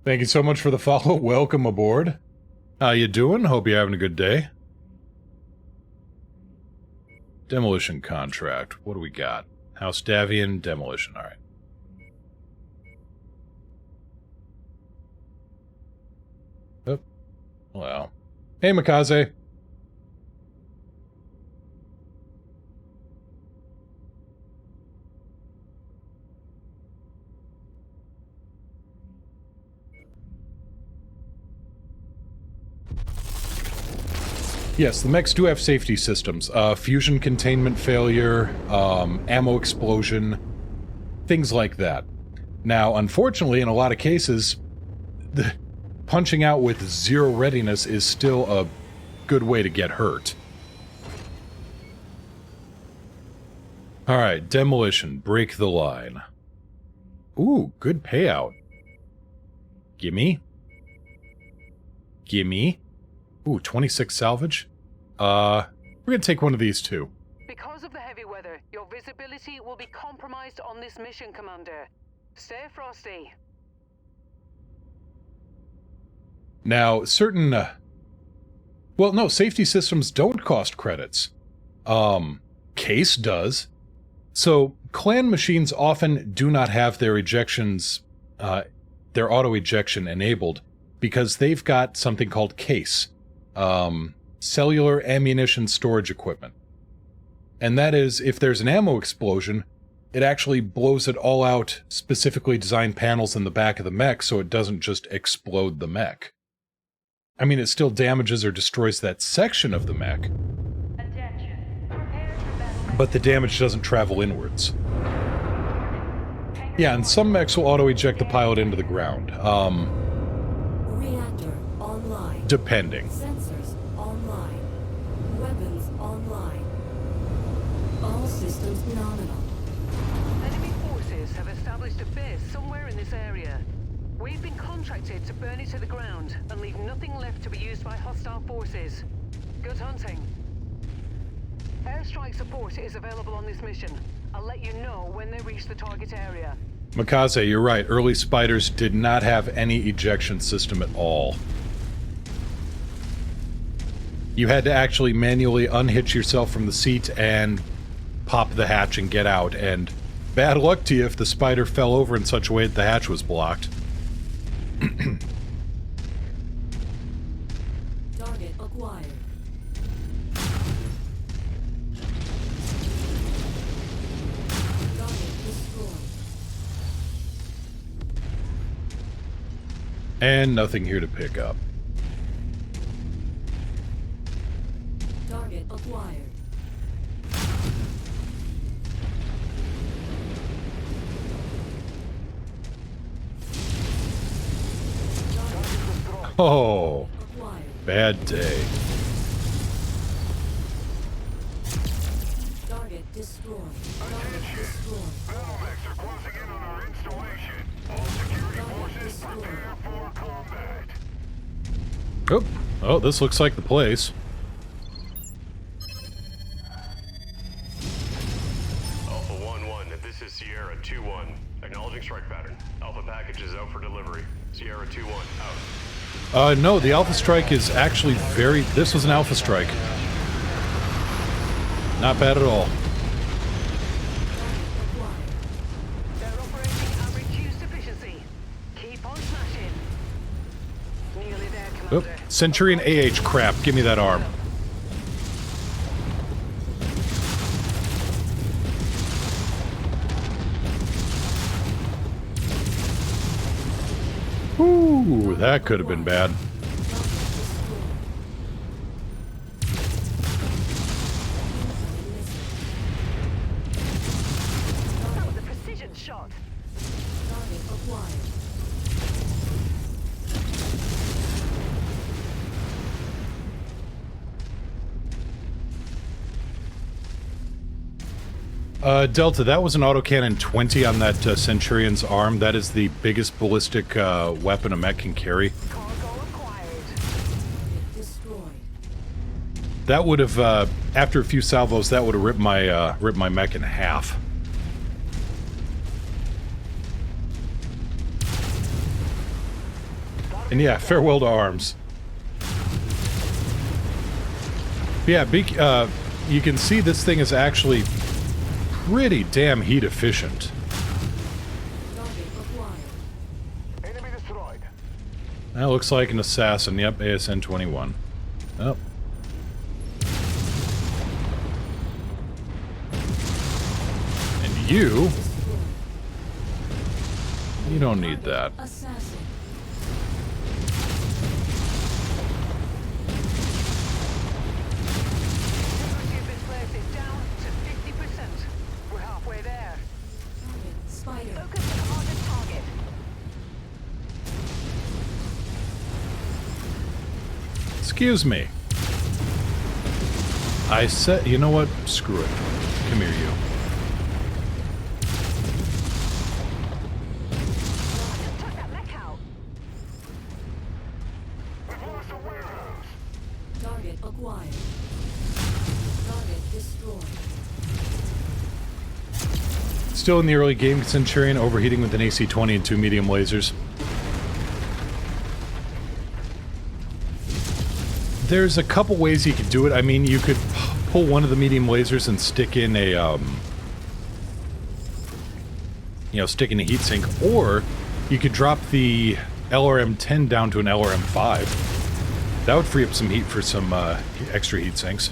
Thank you so much for the follow. Welcome aboard. How you doing? Hope you're having a good day. Demolition contract. What do we got? House Davian, demolition. Alright. Oh. Well. Hey, Mikaze. Yes, the mechs do have safety systems. Fusion containment failure, ammo explosion, things like that. Now, unfortunately, in a lot of cases, punching out with zero readiness is still a good way to get hurt. Alright, demolition. Break the line. Ooh, good payout. Gimme. Gimme. Ooh, 26 salvage. We're gonna take one of these too. Because of the heavy weather, your visibility will be compromised on this mission, Commander. Stay frosty. Now, certain, well, no, safety systems don't cost credits. Case does. So, clan machines often do not have their ejections, their auto-ejection enabled, because they've got something called case. Cellular ammunition storage equipment. And that is, if there's an ammo explosion, it actually blows it all out specifically designed panels in the back of the mech so it doesn't just explode the mech. I mean, it still damages or destroys that section of the mech, but the damage doesn't travel inwards. Yeah, and some mechs will auto-eject the pilot into the ground. Reactor online. Depending. Sensors online. Weapons online. All systems nominal. Enemy forces have established a base somewhere in this area. We've been contracted to burn it to the ground and leave nothing left to be used by hostile forces. Good hunting. Airstrike support is available on this mission. I'll let you know when they reach the target area. Makaze, you're right. Early spiders did not have any ejection system at all. You had to actually manually unhitch yourself from the seat and pop the hatch and get out, and bad luck to you if the spider fell over in such a way that the hatch was blocked. Target acquired. Target destroyed. And nothing here to pick up. Target acquired. Oh, Acquired. bad day. Target destroyed. Target destroyed. Battlemechs are closing in on our installation. All security forces prepare for combat. Oh, this looks like the place. Alpha 1-1, this is Sierra 2-1. Acknowledging strike pattern. Alpha package is out for delivery. Sierra 2-1, out. No, the Alpha Strike is actually very... This was an Alpha Strike. Not bad at all. They're operating at reduced efficiency. Keep on smashing. Nearly there, Oop. Commander. Centurion AH crap. Give me that arm. Ooh, that could have been bad. That was a precision shot. Target acquired. Delta, that was an autocannon 20 on that Centurion's arm. That is the biggest ballistic weapon a mech can carry. Cargo acquired. Target destroyed. That would have, after a few salvos, that would have ripped my mech in half. And yeah, farewell to arms. Yeah, you can see this thing is actually pretty damn heat efficient. Target acquired. Enemy destroyed. That looks like an assassin. Yep, ASN 21. Oh. And you don't need that. Assassin. halfway there. Spider. Focus the commander's target. Excuse me. I said, you know what? Screw it. Come here, you. Just took that mech out. Target acquired. Target destroyed. Still in the early game, Centurion overheating with an AC-20 and 2 medium lasers. There's a couple ways you could do it. I mean, you could pull one of the medium lasers and stick in a, stick in a heatsink, or you could drop the LRM-10 down to an LRM-5. That would free up some heat for some extra heat sinks.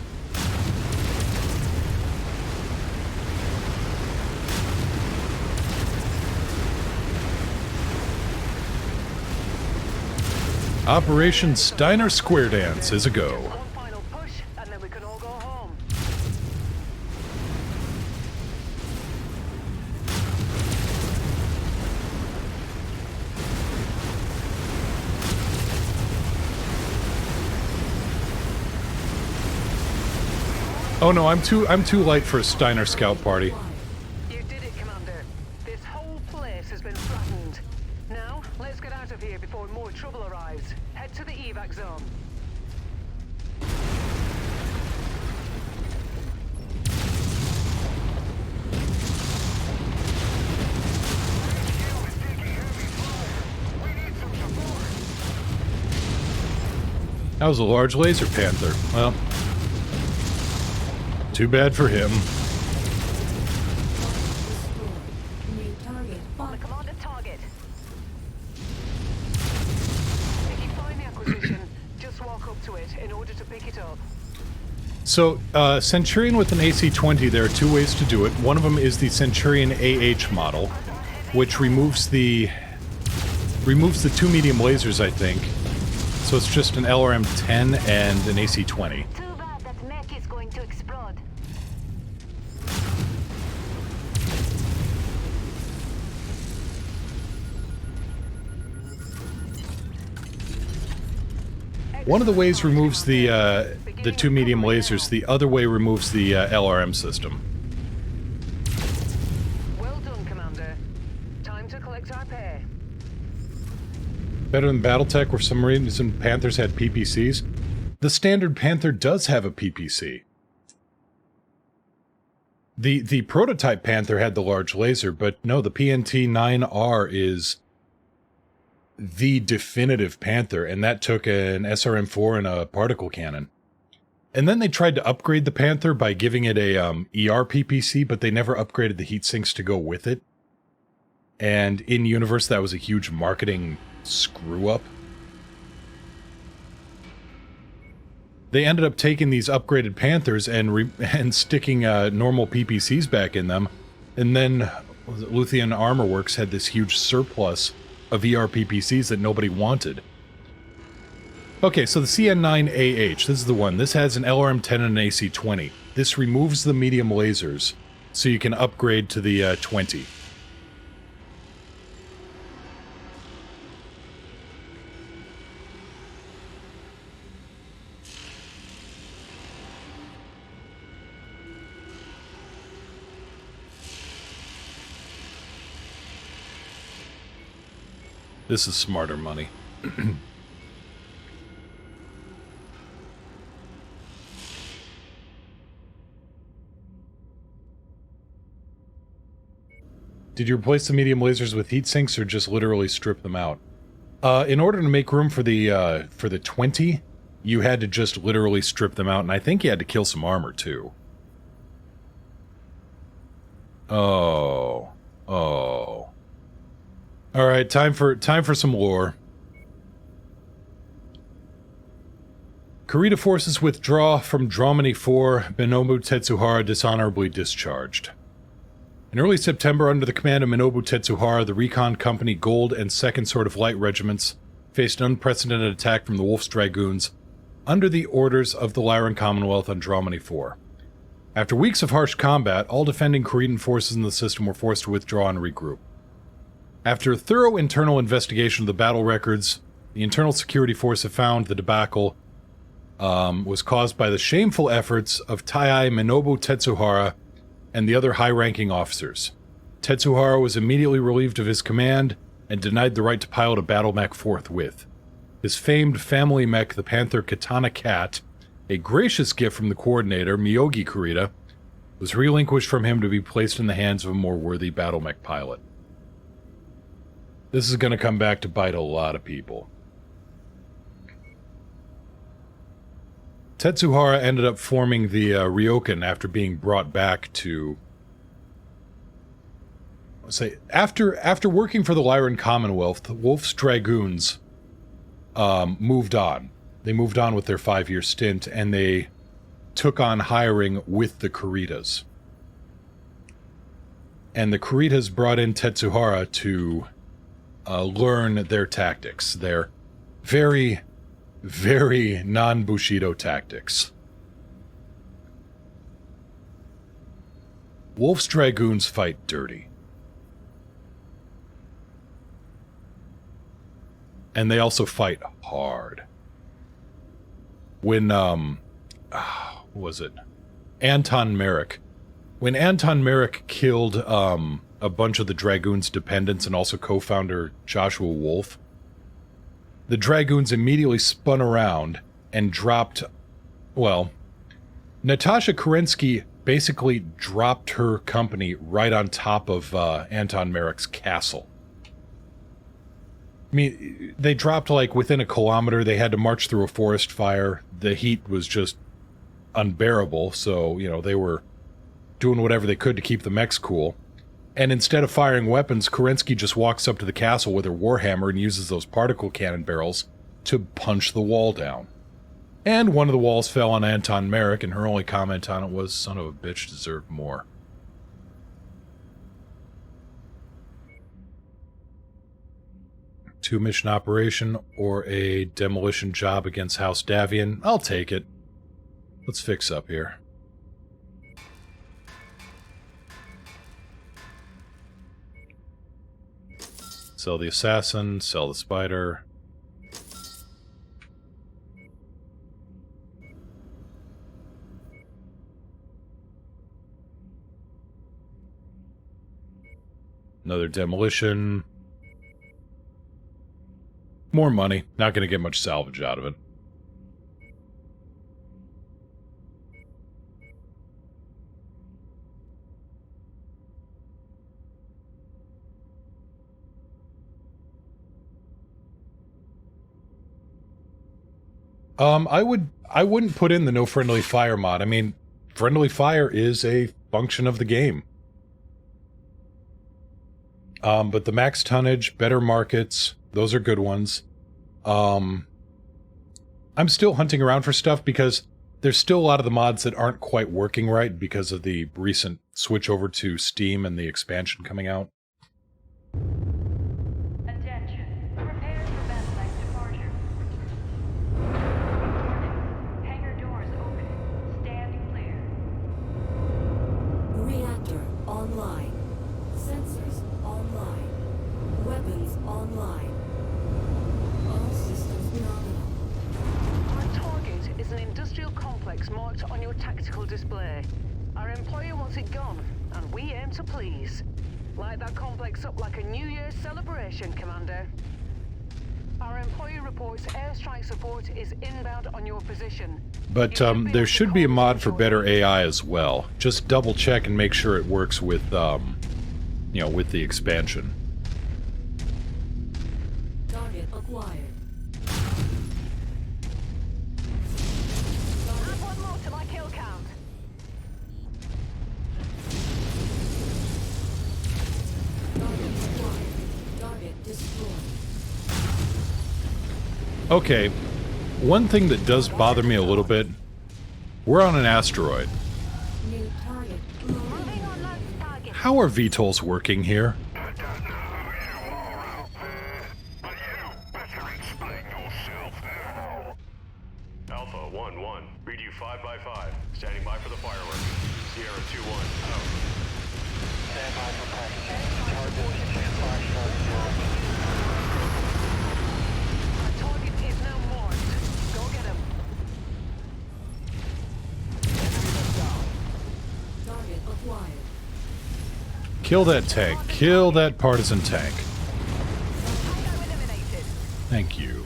Operation Steiner Square Dance is a go. One final push, and then we can all go home. Oh no, I'm too light for a Steiner scout party. You did it, Commander. This whole place has been flattened. Now, let's get out of here before more trouble arrives. Head to the evac zone. That was a large laser panther. Well, too bad for him. New target. On the commander's target. If you find the acquisition, just walk up to it in order to pick it up. So, Centurion with an AC-20, there are two ways to do it. One of them is the Centurion AH model, which removes the 2 medium lasers, I think. So it's just an LRM-10 and an AC-20. Too bad that mech is going to explode. One of the ways removes the 2 medium lasers, the other way removes the LRM system. Well done, Commander. Time to collect our pay. Better than Battletech, where some reason Panthers had PPCs. The standard Panther does have a PPC. The prototype Panther had the large laser, but no, the PNT-9R is the definitive Panther, and that took an SRM-4 and a particle cannon. And then they tried to upgrade the Panther by giving it a ER PPC, but they never upgraded the heat sinks to go with it. And in universe, that was a huge marketing screw-up. They ended up taking these upgraded Panthers and sticking normal PPCs back in them, and then Luthien Armor Works had this huge surplus of ER PPCs that nobody wanted. Okay, so the CN9AH, this is the one. This has an LRM-10 and an AC-20. This removes the medium lasers, so you can upgrade to the 20. This is smarter money. Did you replace the medium lasers with heat sinks or just literally strip them out? In order to make room for the 20, you had to just literally strip them out, and I think you had to kill some armor too. Oh. Alright, time for some lore. Kurita forces withdraw from Dramani 4, Minobu Tetsuhara dishonorably discharged. In early September, under the command of Minobu Tetsuhara, the Recon Company Gold and 2nd Sword of Light Regiments faced an unprecedented attack from the Wolf's Dragoons under the orders of the Lyran Commonwealth on Dramani 4. After weeks of harsh combat, all defending Cretan forces in the system were forced to withdraw and regroup. After a thorough internal investigation of the battle records, the Internal Security Force have found the debacle was caused by the shameful efforts of Tai Minobu Tetsuhara and the other high-ranking officers. Tetsuhara was immediately relieved of his command and denied the right to pilot a battle mech forthwith. His famed family mech, the Panther Katana Cat, a gracious gift from the coordinator, Miyogi Kurita, was relinquished from him to be placed in the hands of a more worthy battle mech pilot. This is going to come back to bite a lot of people. Tetsuhara ended up forming the Ryokan after being brought back to... After working for the Lyran Commonwealth, Wolf's Dragoons moved on. They moved on with their 5-year stint, and they took on hiring with the Kuritas. And the Kuritas brought in Tetsuhara to learn their tactics. Their very, very non-Bushido tactics. Wolf's Dragoons fight dirty. And they also fight hard. When, what was it? Anton Merrick. When Anton Merrick killed, a bunch of the Dragoons' dependents and also co-founder Joshua Wolf, the Dragoons immediately spun around and dropped, well, Natasha Kerensky basically dropped her company right on top of, Anton Merrick's castle. I mean, they dropped, like, within a kilometer. They had to march through a forest fire. The heat was just unbearable, so, you know, they were doing whatever they could to keep the mechs cool. And instead of firing weapons, Kerensky just walks up to the castle with her warhammer and uses those particle cannon barrels to punch the wall down. And one of the walls fell on Anton Merrick, and her only comment on it was, "Son of a bitch deserved more." Two-mission operation or a demolition job against House Davian. I'll take it. Let's fix up here. Sell the assassin, sell the spider. Another demolition. More money. Not going to get much salvage out of it. I wouldn't put in the no friendly fire mod. I mean, friendly fire is a function of the game. But the max tonnage, better markets, those are good ones. I'm still hunting around for stuff because there's still a lot of the mods that aren't quite working right because of the recent switch over to Steam and the expansion coming out. Attention. Prepare for battle mech departure. Warning. Hangar doors open. Stand clear. Reactor online. Sensors online. Weapons online. All systems nominal. Our target is an industrial complex marked on your tactical display. Our employer wants it gone, and we aim to please. Light that complex up like a New Year's celebration, Commander. Our employer reports airstrike support is inbound on your position. But there should be a mod for better AI as well. Just double check and make sure it works with, you know, with the expansion. Target acquired. Add one more to my kill count. Target acquired. Target destroyed. Okay, one thing that does bother me a little bit, we're on an asteroid. New target. Moving on that target. How are VTOLs working here? I don't know who you are out there, but you better explain yourself now. Alpha 1-1, reading read you 5x5. Standing by for the fireworks. Sierra 2-1, out. Stand by for packaging. Target flash target 0. Our target is now marked. Go get him. Target acquired. Kill that tank. Kill that partisan tank. Tango eliminated. Thank you.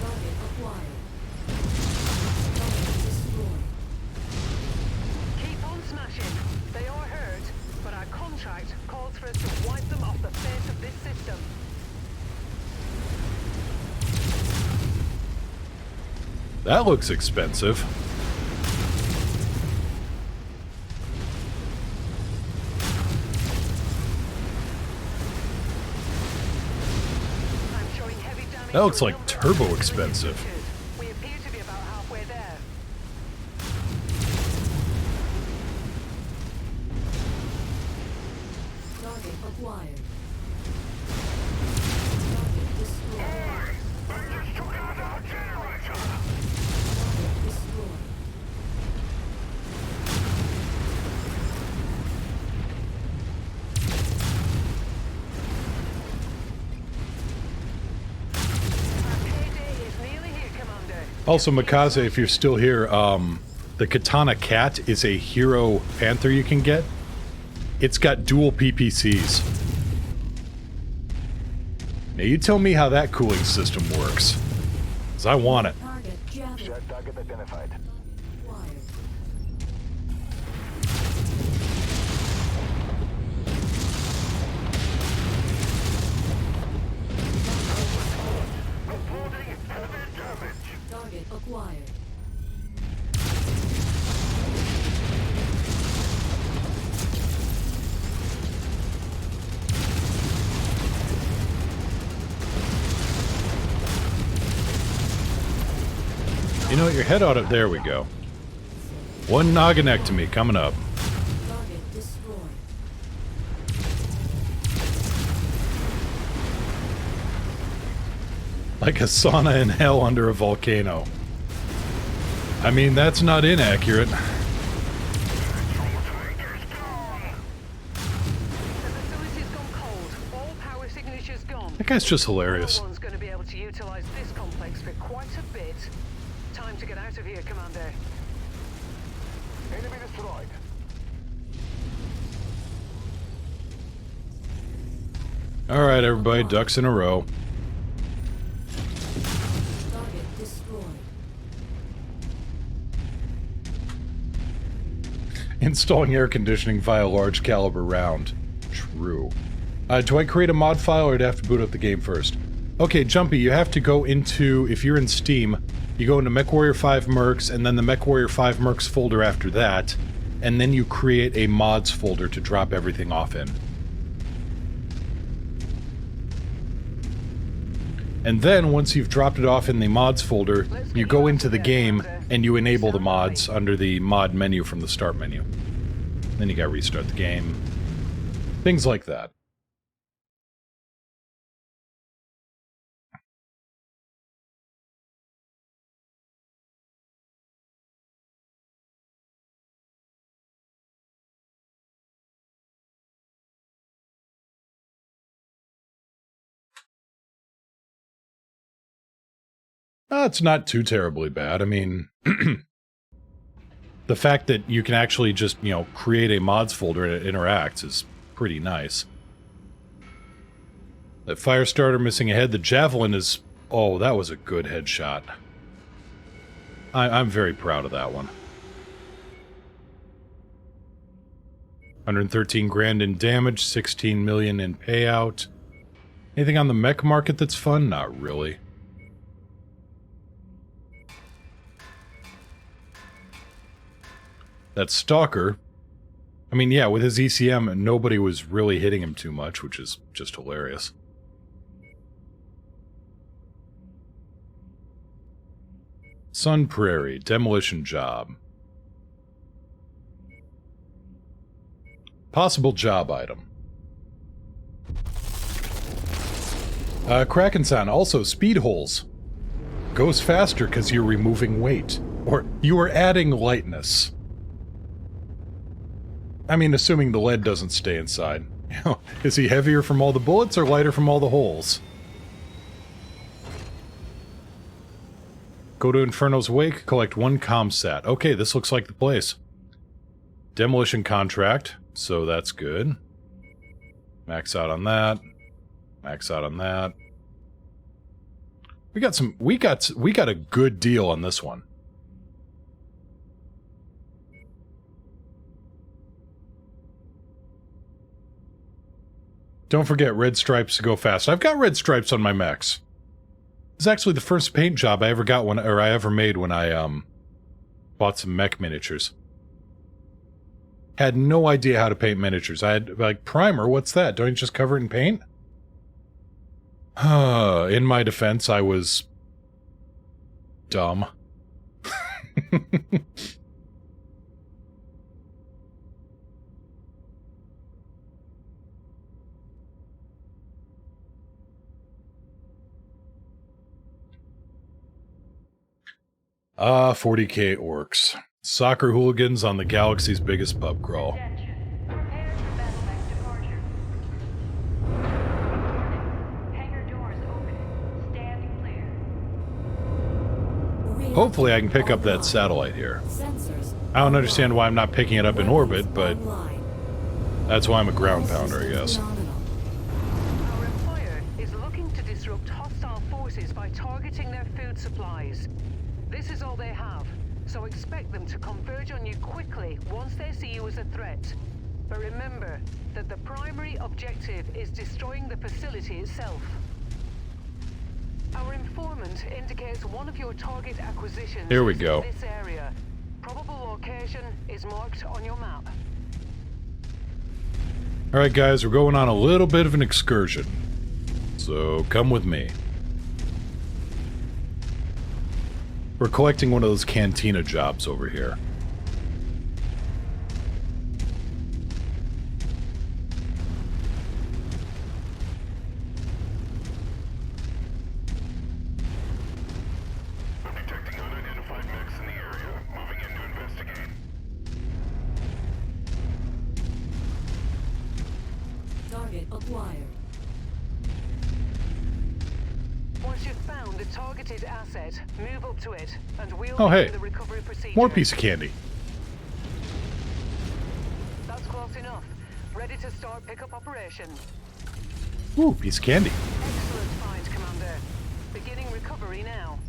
Target acquired. Target destroyed. Keep on smashing. They are hurt, but our contract calls for us to wipe them off the face of this system. That looks expensive. I'm showing heavy damage. That looks to a like number of turbo enemy expensive. structures. We appear to be about halfway there. Target acquired. Target destroyed. Target destroyed. Our payday is nearly here, Commander. Also, Mikaze, if you're still here, the Katana Cat is a hero panther you can get. It's got dual PPCs. Now you tell me how that cooling system works. 'Cause I want it. Target javelin Shared target identified. acquired. Target acquired. You know what, your head ought to... There we go. One nogginectomy coming up. Target destroyed. Like a sauna in hell under a volcano. I mean, that's not inaccurate. The facility's gone cold. All power signatures gone. That guy's just hilarious. No one's going to be able to utilize this complex for quite a bit. Time to get out of here, Commander. Enemy destroyed. Alright, everybody, ducks in a row. Target destroyed. Installing air conditioning via large caliber round. True. Do I create a mod file or do I have to boot up the game first? Okay, Jumpy, you have to go into, if you're in Steam, you go into MechWarrior 5 Mercs, and then the MechWarrior 5 Mercs folder after that, and then you create a mods folder to drop everything off in. And then, once you've dropped it off in the mods folder, you go into the game, and you enable the mods under the mod menu from the start menu. Then you gotta restart the game. Things like that. It's not too terribly bad. I mean, the fact that you can actually just, you know, create a mods folder and it interacts is pretty nice. That fire starter missing a head. The javelin is... Oh, that was a good headshot. I'm very proud of that one. 113 grand in damage, 16 million in payout. Anything on the mech market that's fun? Not really. That Stalker, I mean, yeah, with his ECM, nobody was really hitting him too much, which is just hilarious. Sun Prairie, demolition job. Possible job item. Kraken-san, also speed holes. Goes faster because you're removing weight. Or you are adding lightness. I mean, assuming the lead doesn't stay inside. Is he heavier from all the bullets or lighter from all the holes? Go to Inferno's Wake, collect 1 comsat. Okay, this looks like the place. Demolition contract, so that's good. Max out on that. Max out on that. We got a good deal on this one. Don't forget red stripes to go fast. I've got red stripes on my mechs. It's actually the first paint job I ever got I ever made when I bought some mech miniatures. Had no idea how to paint miniatures. I had like primer, what's that? Don't you just cover it in paint? In my defense, I was dumb. 40k orcs. Soccer hooligans on the galaxy's biggest pub crawl. Attention. Prepare for battle mech departure. Hangar doors open. Stand clear. Hopefully I can pick up that satellite here. Sensors. I don't understand why I'm not picking it up in orbit, but Online. that's why I'm a ground pounder, I guess. Phenomenal. Our employer is looking to disrupt hostile forces by targeting their food supplies. This is all they have, so expect them to converge on you quickly once they see you as a threat. But remember that the primary objective is destroying the facility itself. Our informant indicates one of your target acquisitions Here we is go. in this area. Probable location is marked on your map. Alright guys, we're going on a little bit of an excursion. So come with me. We're collecting one of those cantina jobs over here. Detecting unidentified mechs in the area. Moving in to investigate. Target acquired. Once you've found the targeted asset, move up to it, and we'll Oh, hey. begin the recovery procedure. More piece of candy. That's close enough. Ready to start pickup operation. Ooh, piece of candy. Excellent find, Commander. Beginning recovery now.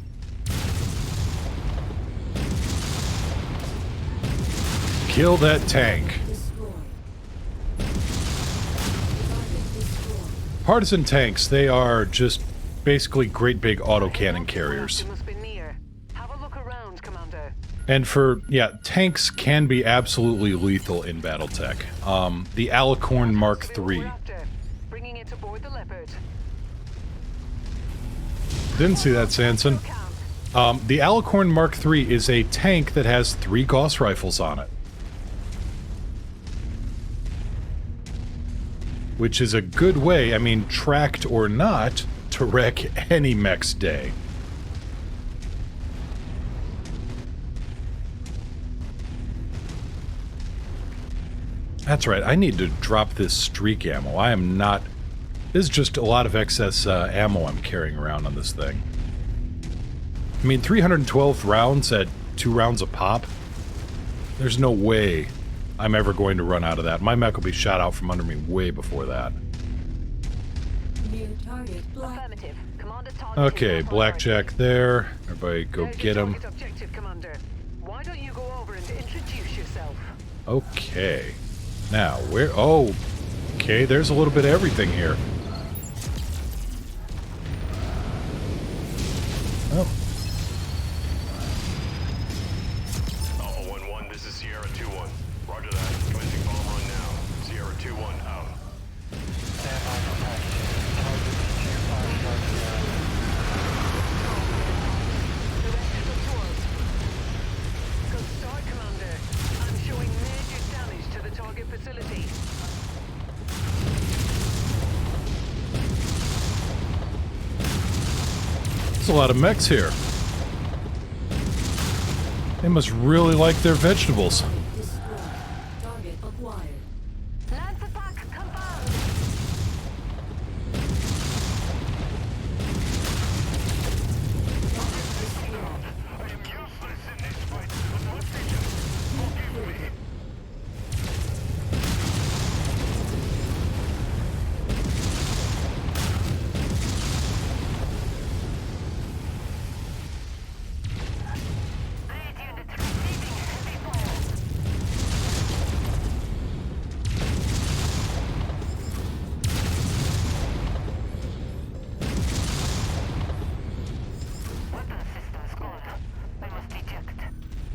Kill that tank. Destroyed. Target destroyed. Partisan tanks, they are just basically great big autocannon carriers. You must be near. Have a look around, Commander. And tanks can be absolutely lethal in Battletech. The Alicorn Mark To be what we're III. after. Bringing it aboard the Leopard. Didn't see that, Sanson. Camp. The Alicorn Mark III is a tank that has 3 Gauss rifles on it. Which is a good way, I mean, tracked or not, to wreck any mech's day. That's right, I need to drop this streak ammo. I am not... This is just a lot of excess ammo I'm carrying around on this thing. I mean, 312 rounds at 2 rounds a pop? There's no way I'm ever going to run out of that. My mech will be shot out from under me way before that. New target black. Affirmative. Commander's targeting Okay, our blackjack there. Everybody go There's get your him. target objective, Commander. Why don't you go over and introduce yourself? Okay. Now, where... Oh, okay, there's a little bit of everything here. Oh, Alpha 1-1, this is Sierra 2-1. Roger that. Commencing bomb run now. Sierra 2-1 out. Directed towards. Good start, Commander. I'm showing major damage to the target facility. There's a lot of mechs here. They must really like their vegetables. Destroyed. Target acquired. Lance attack confirmed.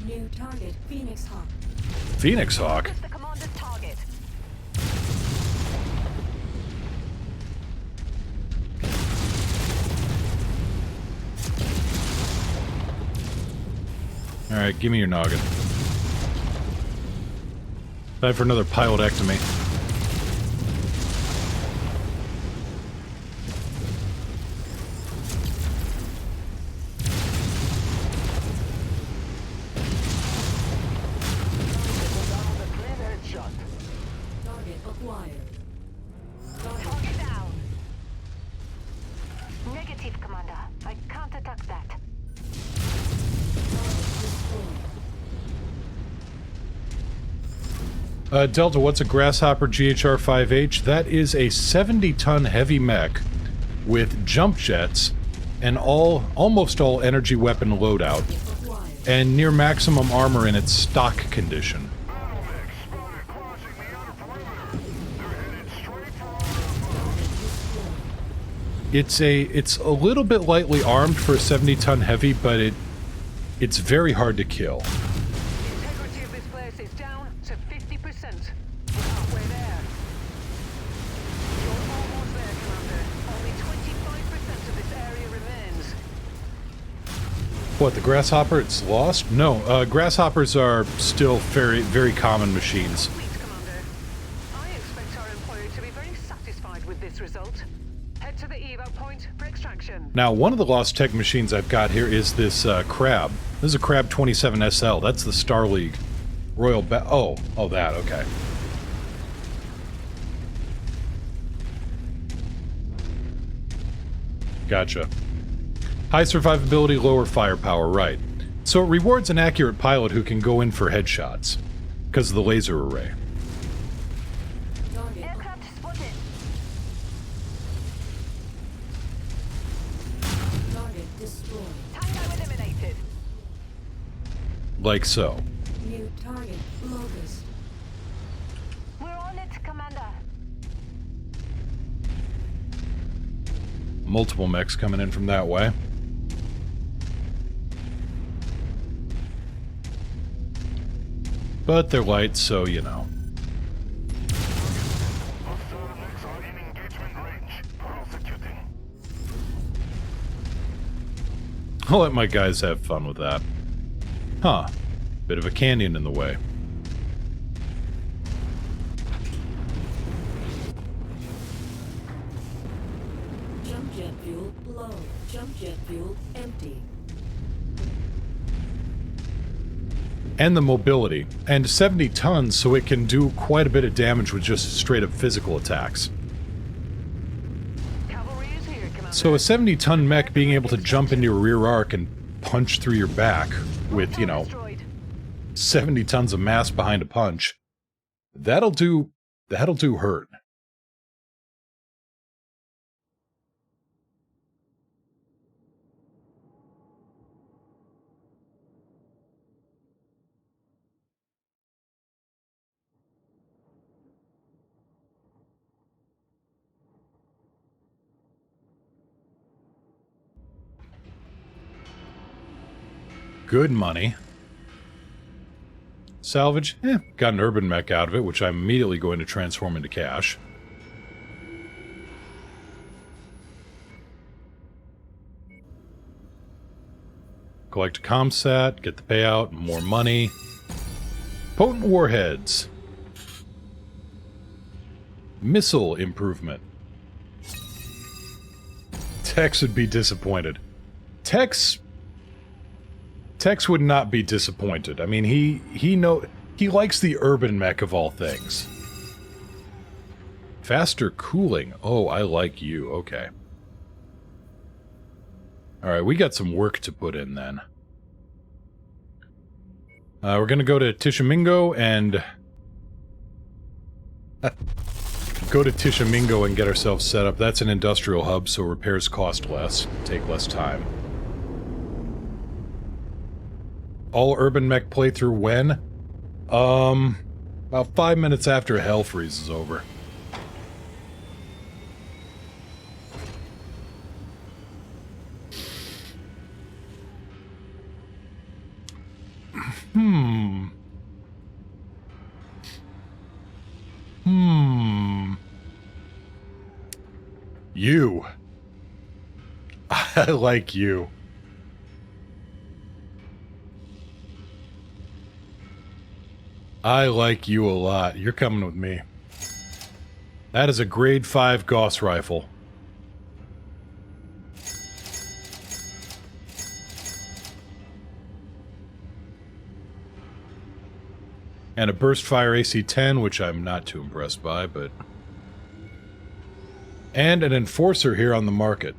New target, Phoenix Hawk. Phoenix Hawk? This is the commander's target. Alright, give me your noggin. Time for another pilotectomy. Target acquired. Target down. Negative, Commander. I can't attack that. Delta, what's a Grasshopper GHR-5H? That is a 70-ton heavy mech with jump jets and almost all energy weapon loadout, and near maximum armor in its stock condition. It's a little bit lightly armed for a 70-ton heavy, but it's very hard to kill. The integrity of this place is down to 50%. We're halfway there. You're almost there, Commander. Only 25% of this area remains. What, the Grasshopper? It's lost? No, Grasshoppers are still very common machines. Sweet, Commander. I expect our employer to be very satisfied with this result. Head to the eval point for extraction. Now, one of the Lost Tech machines I've got here is this Crab. This is a Crab 27 SL. That's the Star League Royal oh, that, okay. Gotcha. High survivability, lower firepower, right. So it rewards an accurate pilot who can go in for headshots, because of the laser array. Target. Aircraft spotted. Target destroyed. Tango eliminated. Like so. New target, Locust. We're on it, Commander. Multiple mechs coming in from that way. But they're light, so you know. I'll let my guys have fun with that. Huh. Bit of a canyon in the way. Jump jet fuel low. Jump jet fuel empty. And the mobility. And 70 tons, so it can do quite a bit of damage with just straight up physical attacks. Cavalry is here, Commander. So a 70-ton mech being able to jump into your rear arc and punch through your back with, you know, Destroyed. 70 tons of mass behind a punch, that'll do hurt. Good money. Salvage? Got an urban mech out of it, which I'm immediately going to transform into cash. Collect a comsat, get the payout, more money. Potent warheads. Missile improvement. Tex would be disappointed. Tex would not be disappointed. I mean, he likes the urban mech of all things. Faster cooling. Oh, I like you. Okay. Alright, we got some work to put in then. We're gonna go to Tishomingo and... go to Tishomingo and get ourselves set up. That's an industrial hub, so repairs cost less, take less time. All urban mech playthrough when? About 5 minutes after hell freeze is over. You. I like you. I like you a lot. You're coming with me. That is a grade 5 Gauss rifle. And a burst fire AC-10, which I'm not too impressed by, but... And an enforcer here on the market.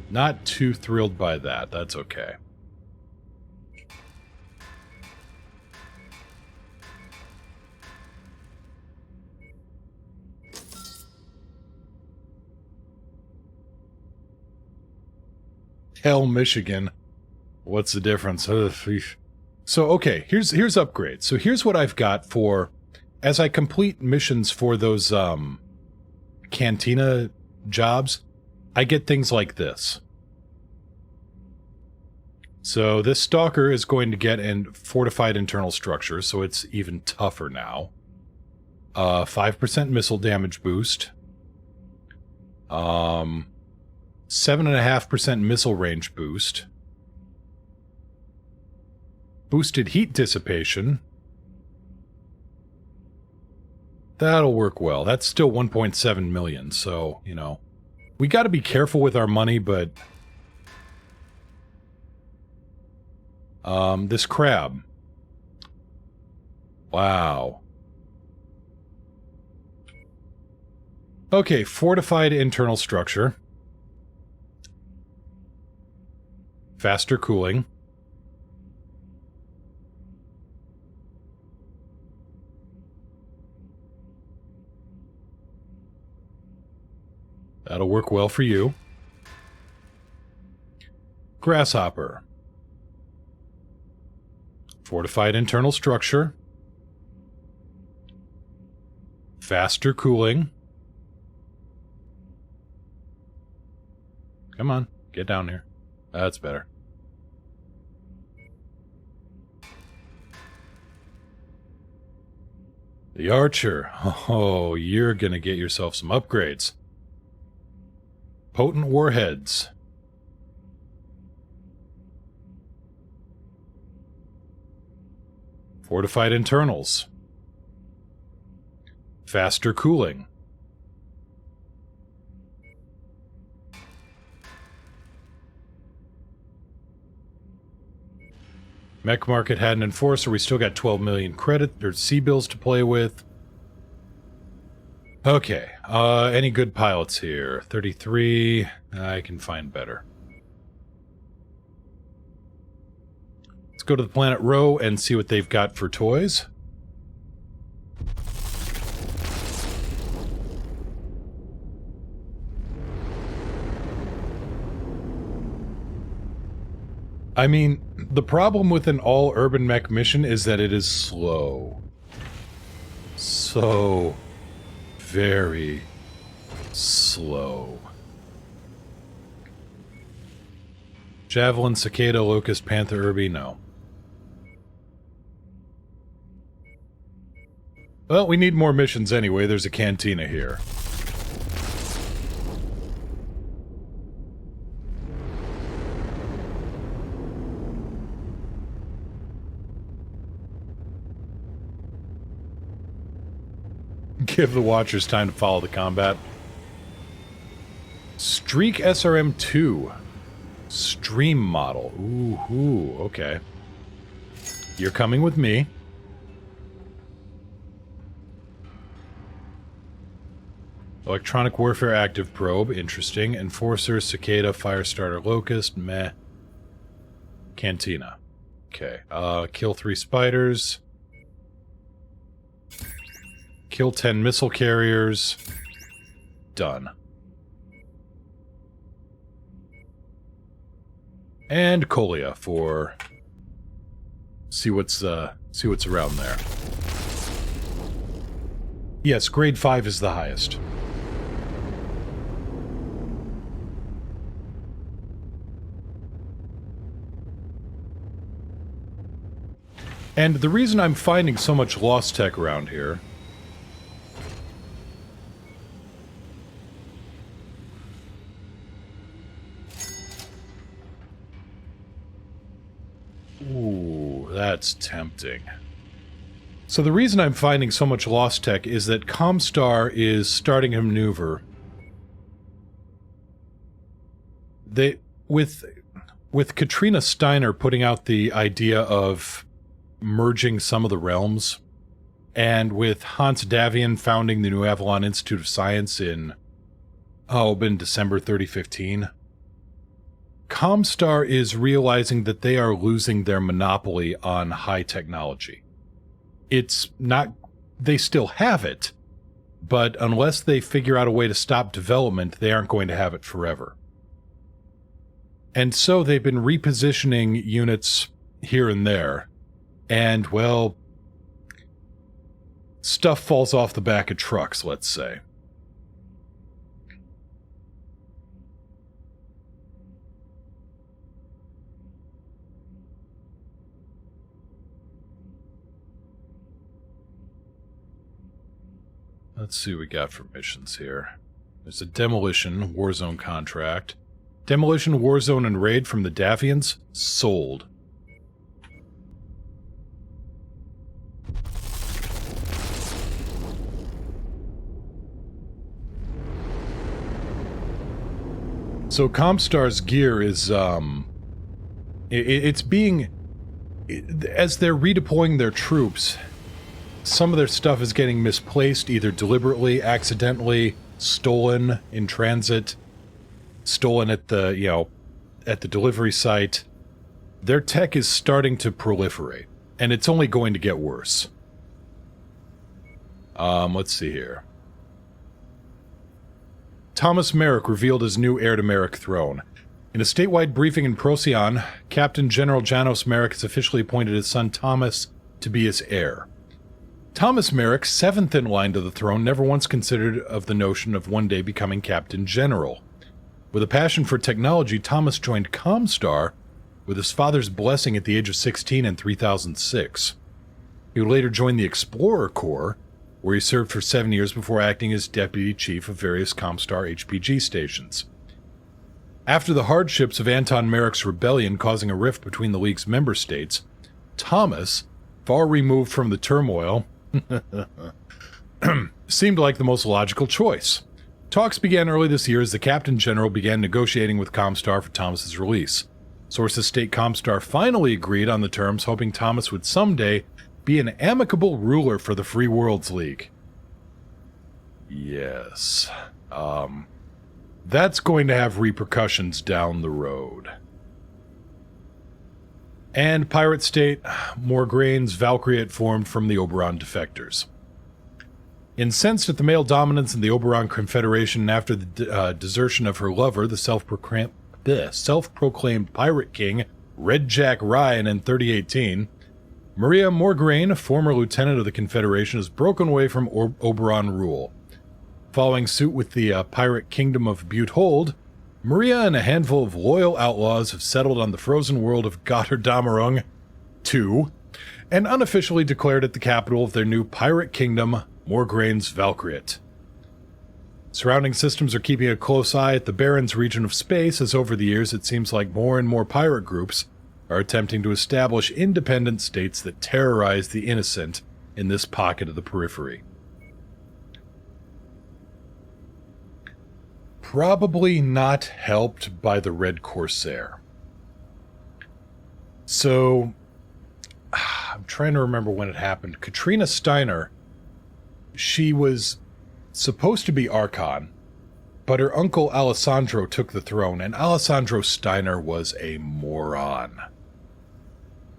Not too thrilled by that. That's okay. Hell, Michigan. What's the difference? So, okay, here's upgrades. So here's what I've got for... As I complete missions for those, cantina jobs, I get things like this. So this stalker is going to get a fortified internal structure, so it's even tougher now. 5% missile damage boost. 7.5% missile range boost. Boosted heat dissipation. That'll work well. That's still 1.7 million, so, you know. We gotta be careful with our money, but... this crab. Wow. Okay, fortified internal structure. Faster cooling. That'll work well for you. Grasshopper. Fortified internal structure. Faster cooling. Come on, get down here. That's better. The Archer. Oh, you're gonna get yourself some upgrades. Potent warheads. Fortified internals. Faster cooling. Mech Market had an enforcer. We still got 12 million credit or C-bills to play with. Okay, any good pilots here? 33. I can find better. Let's go to the planet Rho and see what they've got for toys. I mean, the problem with an all-urban mech mission is that it is slow. So... very slow. Javelin, Cicada, Locust, Panther, Irby, no. Well, we need more missions anyway. There's a cantina here. Give the Watchers time to follow the combat. Streak SRM-2. Stream model. Ooh, okay. You're coming with me. Electronic Warfare Active Probe, interesting. Enforcer, Cicada, Firestarter, Locust, meh. Cantina. Okay, kill 3 spiders. Kill 10 missile carriers. Done. And Colia for... see what's around there. Yes, grade 5 is the highest. And the reason I'm finding so much lost tech around here... Ooh, that's tempting. So the reason I'm finding so much lost tech is that Comstar is starting a maneuver. With Katrina Steiner putting out the idea of merging some of the realms, and with Hans Davian founding the New Avalon Institute of Science in December 2015, Comstar is realizing that they are losing their monopoly on high technology. It's not... they still have it, but unless they figure out a way to stop development, they aren't going to have it forever. And so they've been repositioning units here and there, and, well, stuff falls off the back of trucks, let's say. Let's see what we got for missions here. There's a Demolition Warzone contract. Demolition, Warzone, and Raid from the Davians? Sold. So Comstar's gear is, it's being... as they're redeploying their troops, some of their stuff is getting misplaced, either deliberately, accidentally, stolen in transit, stolen at the, at the delivery site. Their tech is starting to proliferate, and it's only going to get worse. Let's see here. Thomas Merrick revealed his new heir to Merrick throne. In a statewide briefing in Procyon, Captain General Janos Merrick has officially appointed his son Thomas to be his heir. Thomas Merrick, 7th in line to the throne, never once considered of the notion of one day becoming Captain General. With a passion for technology, Thomas joined Comstar with his father's blessing at the age of 16 in 3006. He would later join the Explorer Corps, where he served for 7 years before acting as deputy chief of various Comstar HPG stations. After the hardships of Anton Merrick's rebellion causing a rift between the League's member states, Thomas, far removed from the turmoil, seemed like the most logical choice. Talks began early this year as the Captain General began negotiating with Comstar for Thomas's release. Sources state Comstar finally agreed on the terms, hoping Thomas would someday be an amicable ruler for the Free Worlds League. Yes. That's going to have repercussions down the road. And Pirate State, Morgraine's Valkyriate formed from the Oberon defectors. Incensed at the male dominance in the Oberon Confederation after the desertion of her lover, the self-proclaimed Pirate King, Red Jack Ryan, in 3018, Maria Morgraine, former lieutenant of the Confederation, has broken away from Oberon rule. Following suit with the pirate kingdom of Butte Hold, Maria and a handful of loyal outlaws have settled on the frozen world of Gotterdamerung II, and unofficially declared it the capital of their new pirate kingdom, Morgraine's Valkyriate. Surrounding systems are keeping a close eye at the Barrens region of space, as over the years it seems like more and more pirate groups are attempting to establish independent states that terrorize the innocent in this pocket of the periphery. probably not helped by the Red Corsair. So, I'm trying to remember when it happened. Katrina Steiner, she was supposed to be Archon, but her uncle Alessandro took the throne, and Alessandro Steiner was a moron.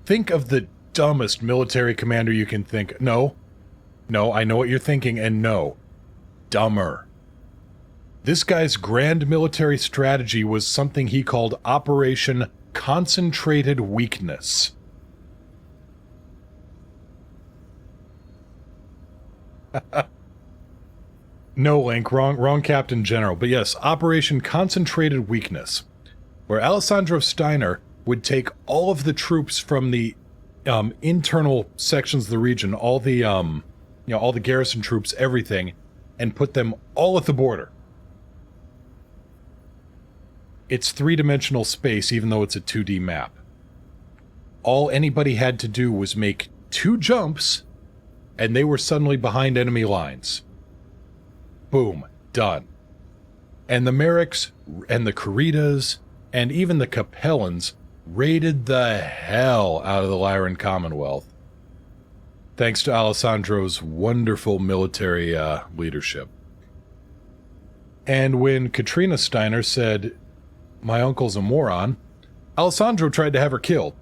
Think of the dumbest military commander you can think. No, I know what you're thinking, and no, dumber. This guy's grand military strategy was something he called Operation Concentrated Weakness. No, Link, wrong Captain General. But yes, Operation Concentrated Weakness, where Alessandro Steiner would take all of the troops from the internal sections of the region, all the all the garrison troops, everything, and put them all at the border. It's three-dimensional space, even though it's a 2D map. All anybody had to do was make 2 jumps, and they were suddenly behind enemy lines. Boom. Done. And the Merricks, and the Kuritas, and even the Capellans raided the hell out of the Lyran Commonwealth, thanks to Alessandro's wonderful military leadership. And when Katrina Steiner said, "My uncle's a moron," Alessandro tried to have her killed.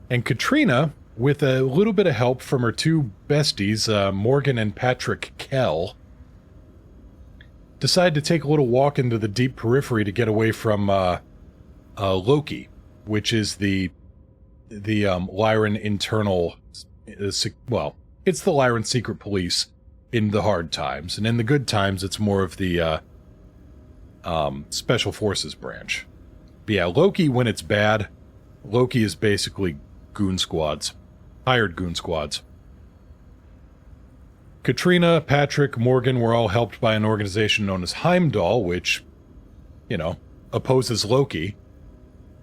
And Katrina, with a little bit of help from her 2 besties, Morgan and Patrick Kell, decided to take a little walk into the deep periphery to get away from Loki, which is the Lyran internal, it's the Lyran secret police in the hard times, and in the good times it's more of the Special Forces branch. But yeah, Loki, when it's bad, Loki is basically goon squads. Hired goon squads. Katrina, Patrick, Morgan were all helped by an organization known as Heimdall, which, opposes Loki.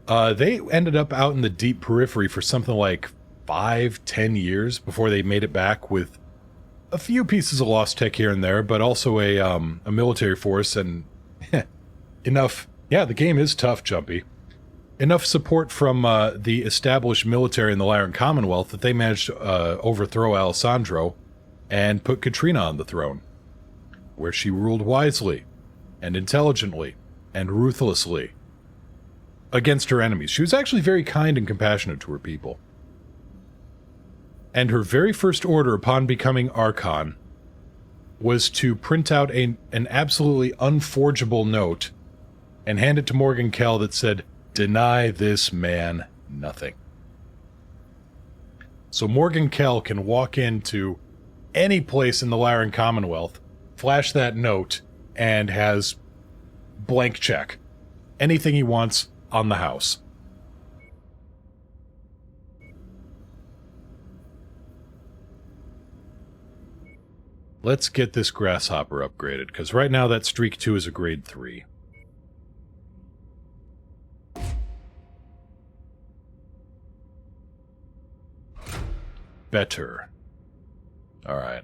They ended up out in the deep periphery for something like 5-10 years before they made it back with a few pieces of lost tech here and there, but also a military force and enough. Yeah, the game is tough, Jumpy. Enough support from the established military in the Lyran Commonwealth that they managed to overthrow Alessandro and put Katrina on the throne, where she ruled wisely and intelligently and ruthlessly against her enemies. She was actually very kind and compassionate to her people. And her very first order upon becoming Archon was to print out an absolutely unforgeable note and hand it to Morgan Kell that said, "Deny this man nothing." So Morgan Kell can walk into any place in the Lyran Commonwealth, flash that note, and has blank check. Anything he wants on the house. Let's get this Grasshopper upgraded, because right now that Streak 2 is a grade 3. Better. Alright.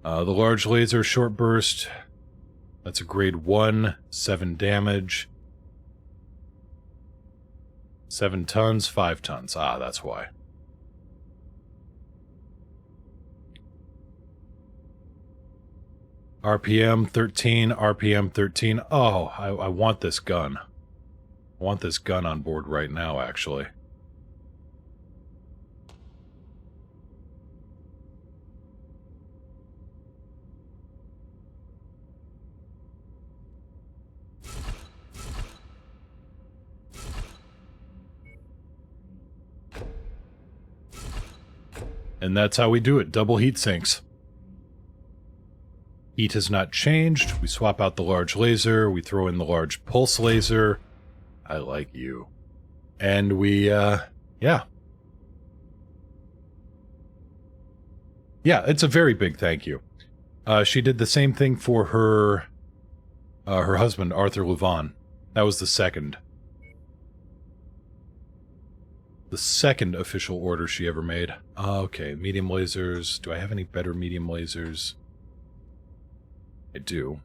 The large laser short burst. That's a grade 1, 7 damage. 7 tons, 5 tons. Ah, that's why. RPM 13, RPM 13. Oh, I want this gun. I want this gun on board right now, actually. And that's how we do it. Double heat sinks. Heat has not changed. We swap out the large laser. We throw in the large pulse laser. I like you. And we, yeah. Yeah, it's a very big thank you. She did the same thing for her husband, Arthur Levon. That was the second official order she ever made. Okay, medium lasers. Do I have any better medium lasers? I do.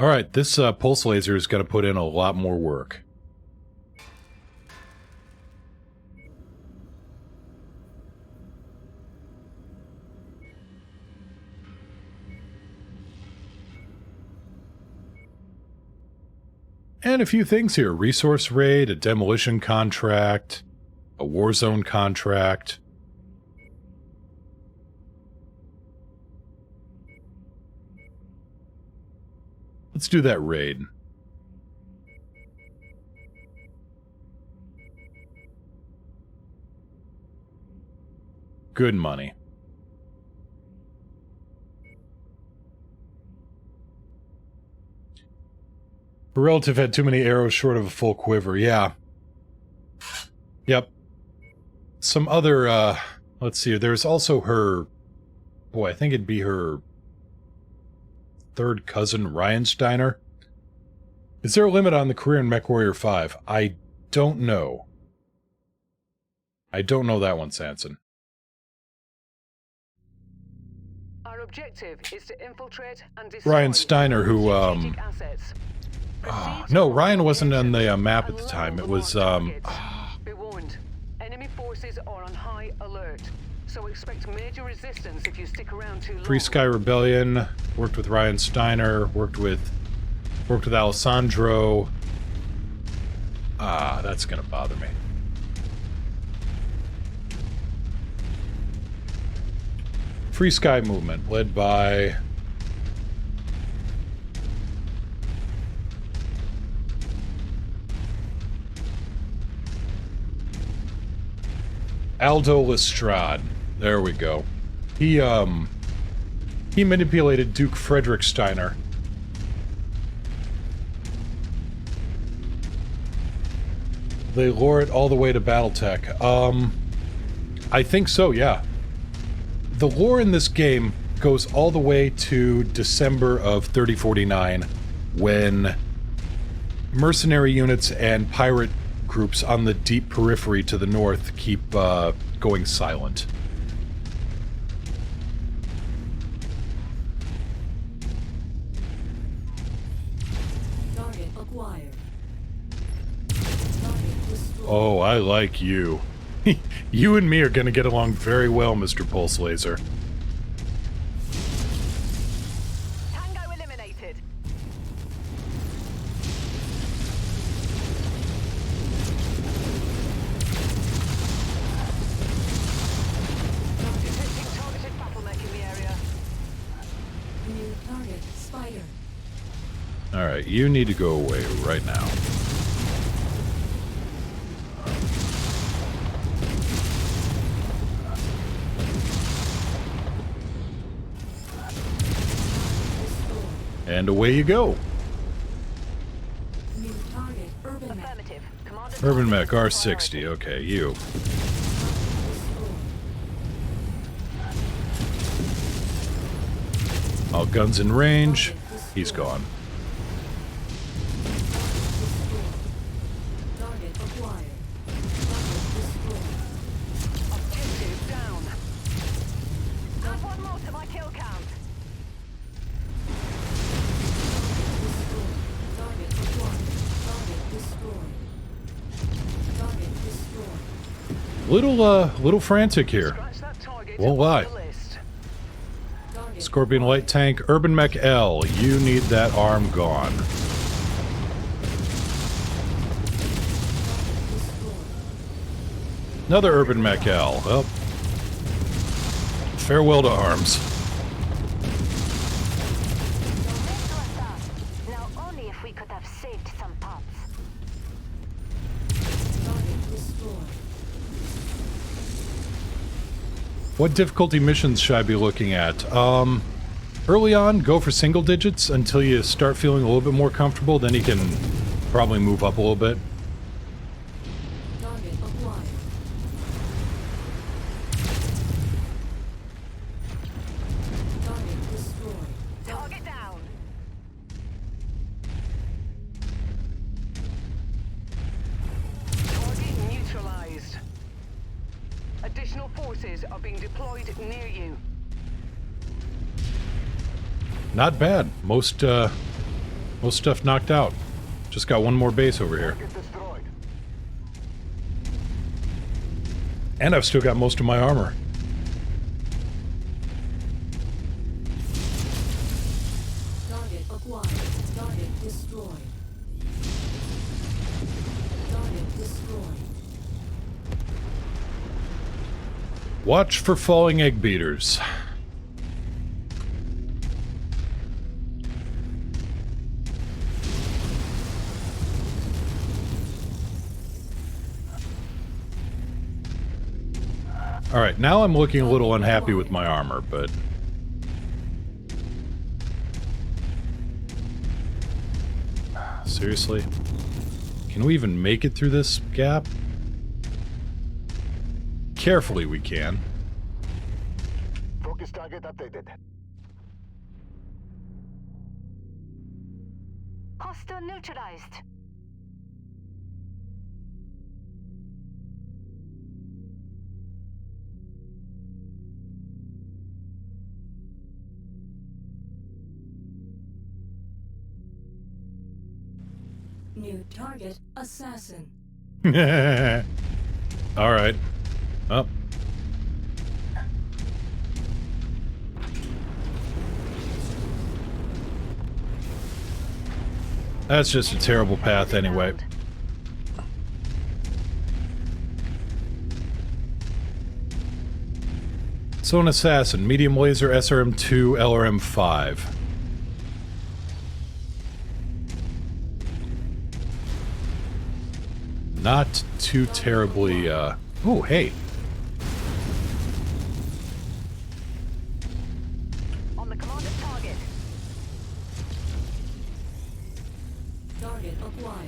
Alright, this pulse laser is going to put in a lot more work. And a few things here. Resource raid, a demolition contract, a war zone contract. Let's do that raid. Good money. A relative had too many arrows short of a full quiver. Yeah. Yep. Some other, let's see. There's also her... Boy, I think it'd be her third cousin, Ryan Steiner. Is there a limit on the career in MechWarrior 5? I don't know. I don't know that one, Sanson. Our objective is to infiltrate and destroy Ryan Steiner, who, strategic assets. no, Ryan wasn't on the map at the time. It was, Be warned, enemy forces are on high alert, so expect major resistance if you stick around too long. Free Sky Rebellion, worked with Ryan Steiner, worked with Alessandro. That's gonna bother me. Free Sky Movement, led by... Aldo Lestrade. There we go. He manipulated Duke Frederick Steiner. They lure it all the way to Battletech. I think so, yeah. The lore in this game goes all the way to December of 3049, when mercenary units and pirate groups on the deep periphery to the north keep going silent. Target acquired. Target destroyed. Oh, I like you. You and me are going to get along very well, Mr. Pulse Laser. Tango eliminated. Detecting targeted battle mech in the area. New target spider. Alright, you need to go away right now. And away you go. New target urban mech. Affirmative. Commander Urban Mech R60. Okay, you. All guns in range. He's gone. Target acquired. Target destroyed. objective down. Add one more to my kill count. Target acquired. Target destroyed. Target destroyed. Little frantic here. Scratch that target Won't off lie. the list. Target Scorpion Light Tank, Urban Mech L. You need that arm gone. Another Urban Mech L. Well, farewell to arms. Now only if we could have saved some parts. target destroyed. What difficulty missions should I be looking at? Early on, go for single digits until you start feeling a little bit more comfortable. Then you can probably move up a little bit. Target acquired. Target destroyed. Target down. Target neutralized. Additional forces are being deployed near you. Not bad. Most Most stuff knocked out. Just got one more base over here. Target destroyed. And I've still got most of my armor. Target acquired. Target destroyed. Target destroyed. Watch for falling egg beaters. Alright, now I'm looking a little unhappy with my armor, but... Seriously? Can we even make it through this gap? Carefully we can. Focus target updated. Hostile neutralized. New target assassin. Alright. Up. That's just a terrible path anyway. So an assassin, medium laser SRM2, LRM5. Not too terribly, oh, hey. On the commander's target. Target acquired.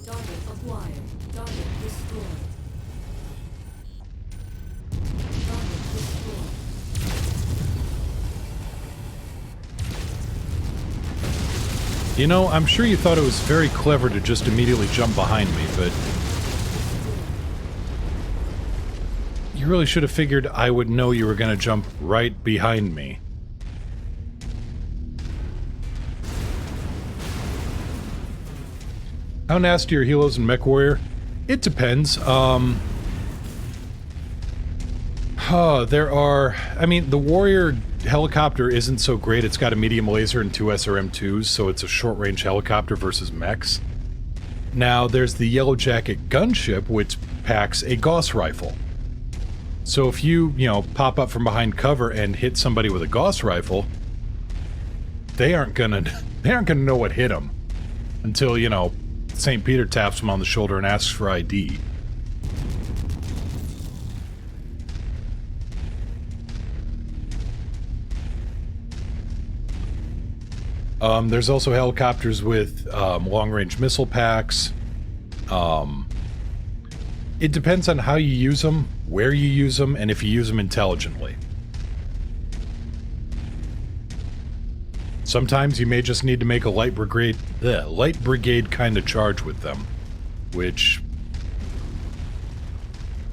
Target acquired. Target destroyed. Target destroyed. You know, I'm sure you thought it was very clever to just immediately jump behind me, but... You really should have figured I would know you were gonna jump right behind me. How nasty are helos in MechWarrior? It depends. There are... I mean, the Warrior helicopter isn't so great. It's got a medium laser and 2 SRM-2s, so it's a short-range helicopter versus mechs. Now, there's the Yellow Jacket gunship, which packs a Gauss rifle. So if you know, pop up from behind cover and hit somebody with a Gauss rifle, they aren't gonna know what hit them until, you know, St. Peter taps them on the shoulder and asks for ID. There's also helicopters with long-range missile packs. It depends on how you use them, where you use them, and if you use them intelligently. Sometimes you may just need to make a light brigade kind of charge with them, which...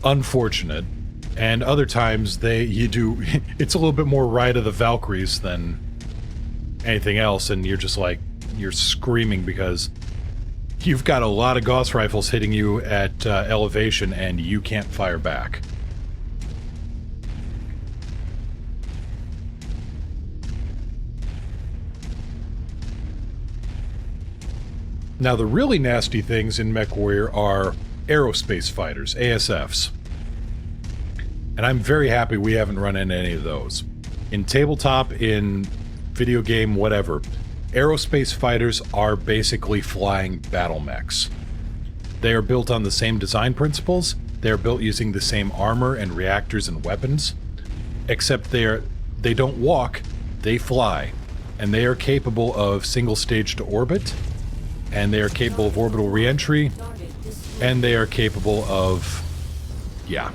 unfortunate. And other times it's a little bit more Ride of the Valkyries than anything else, and you're just like, you're screaming because you've got a lot of Gauss rifles hitting you at elevation and you can't fire back. Now the really nasty things in MechWarrior are aerospace fighters, ASFs. And I'm very happy we haven't run into any of those. In tabletop, in video game, whatever, aerospace fighters are basically flying battle mechs. They are built on the same design principles, they are built using the same armor and reactors and weapons, except they don't walk, they fly. And they are capable of single stage to orbit, and they are capable of orbital re-entry, and they are capable of... yeah.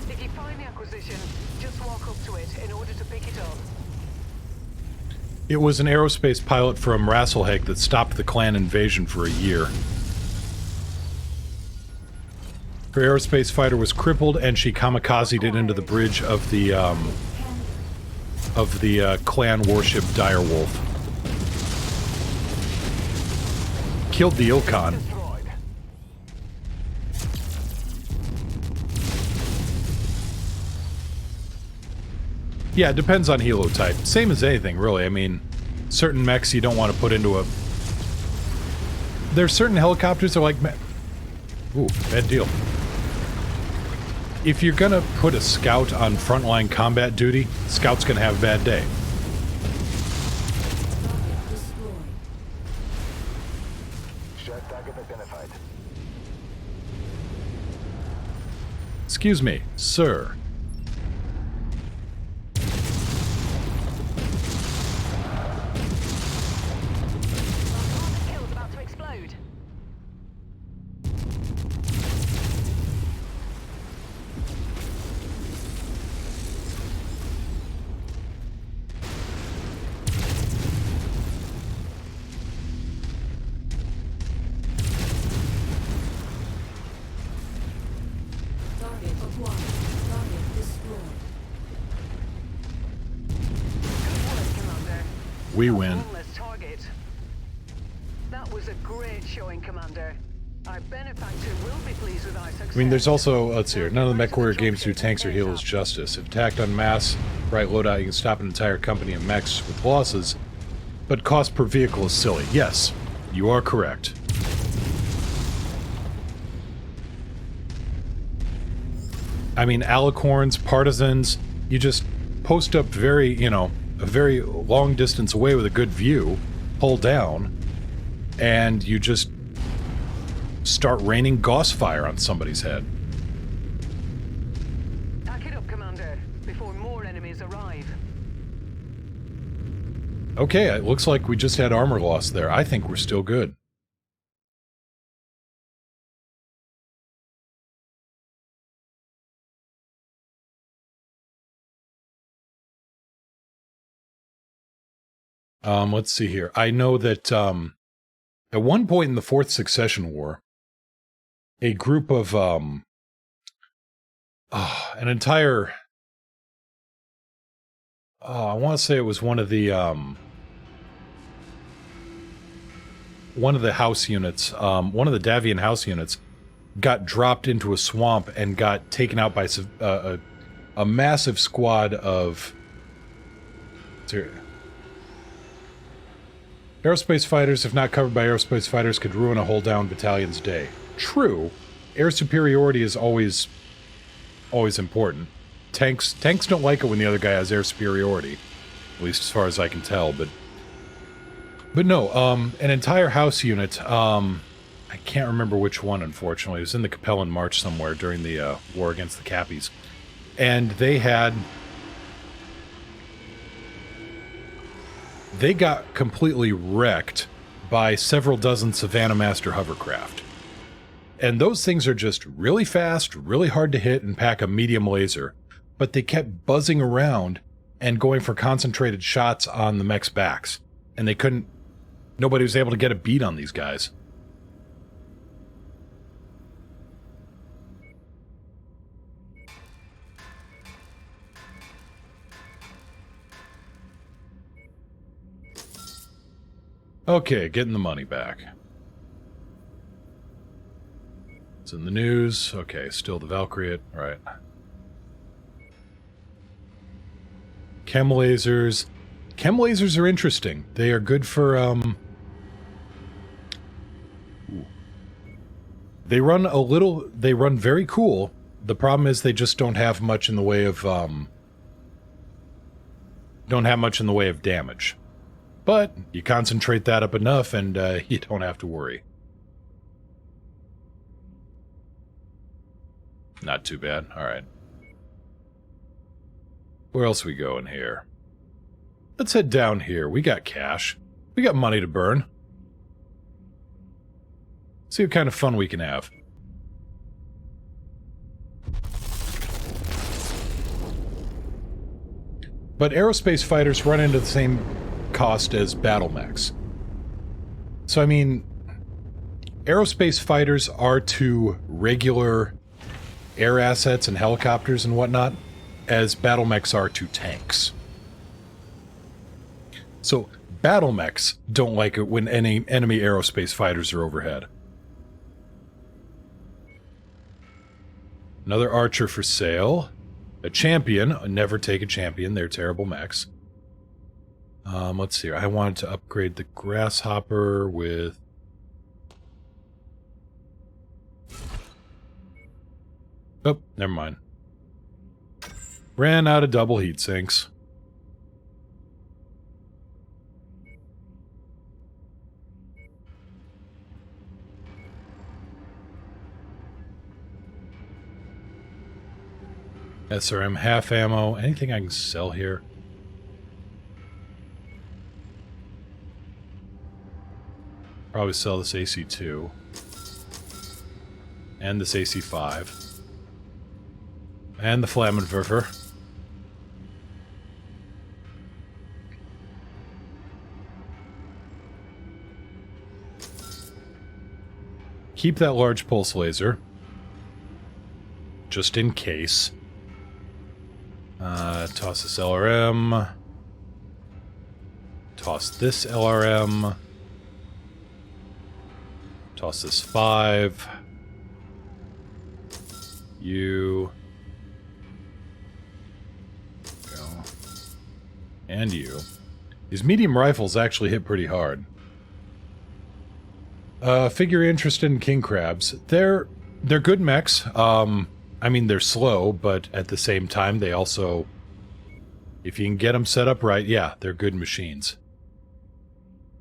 If you find the acquisition, just walk up to it in order to pick it up. It was an aerospace pilot from Rasselhag that stopped the clan invasion for a year. Her aerospace fighter was crippled, and she kamikazed it into the bridge of the clan warship Direwolf. Killed the Ilkhan. Yeah, it depends on helo type. Same as anything, really. I mean, certain mechs you don't want to put into a... There's certain helicopters that are like... Ooh, bad deal. If you're gonna put a scout on frontline combat duty, scout's gonna have a bad day. Excuse me, sir. We win. That was a great showing, Commander. Our benefactor will be pleased with our success. I mean, there's also, let's see here, none of the MechWarrior games do tanks or heroes justice. If attacked en masse, right loadout, you can stop an entire company of mechs with losses, but cost per vehicle is silly. Yes, you are correct. I mean, alicorns, partisans, you just post up very, you know, a very long distance away with a good view, pull down, and you just start raining gauss fire on somebody's head. Pack it up, Commander, before more enemies arrive. Okay, it looks like we just had armor loss there. I think we're still good. Let's see here. I know that, at one point in the Fourth Succession War, a group of, an entire, I want to say it was one of the house units, one of the Davian house units, got dropped into a swamp and got taken out by a massive squad of... Aerospace fighters, if not covered by aerospace fighters, could ruin a whole down battalion's day. True. Air superiority is always important. Tanks don't like it when the other guy has air superiority. At least as far as I can tell, but no, an entire house unit, I can't remember which one, unfortunately. It was in the Capellan March somewhere during the war against the Cappies. And they got completely wrecked by several dozen Savannah Master hovercraft. And those things are just really fast, really hard to hit, and pack a medium laser. But they kept buzzing around and going for concentrated shots on the mech's backs. And nobody was able to get a beat on these guys. Okay, getting the money back. It's in the news. Okay, still the Valkyrie. Right. Chem lasers. Chem lasers are interesting. They are good for, They run very cool. The problem is they just don't have much in the way of, damage. But you concentrate that up enough and you don't have to worry. Not too bad. Alright. Where else we going here? Let's head down here. We got cash. We got money to burn. See what kind of fun we can have. But aerospace fighters run into the same cost as battle mechs. So, I mean, aerospace fighters are to regular air assets and helicopters and whatnot, as battle mechs are to tanks. So, battle mechs don't like it when any enemy aerospace fighters are overhead. Another archer for sale. A champion. Never take a champion. They're terrible mechs. Let's see. I wanted to upgrade the grasshopper with... Oh, never mind. Ran out of double heat sinks. SRM half ammo. Anything I can sell here? Probably sell this AC2. And this AC5. And the Flammenwerfer. Keep that large pulse laser. Just in case. Toss this LRM. Toss this LRM. Toss this 5. You. Go. And you. These medium rifles actually hit pretty hard. Figure interested in king crabs. They're good mechs. I mean, they're slow, but at the same time, they also... If you can get them set up right, yeah, they're good machines.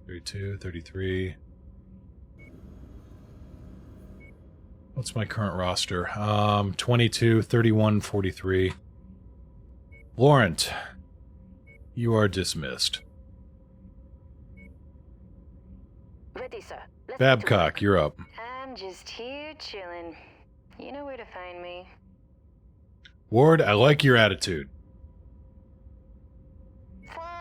32, 33... What's my current roster? 22, 31, 43. Laurent, you are dismissed. Ready, sir. Let's Babcock, you're up. I'm just here chilling. You know where to find me. Ward, I like your attitude.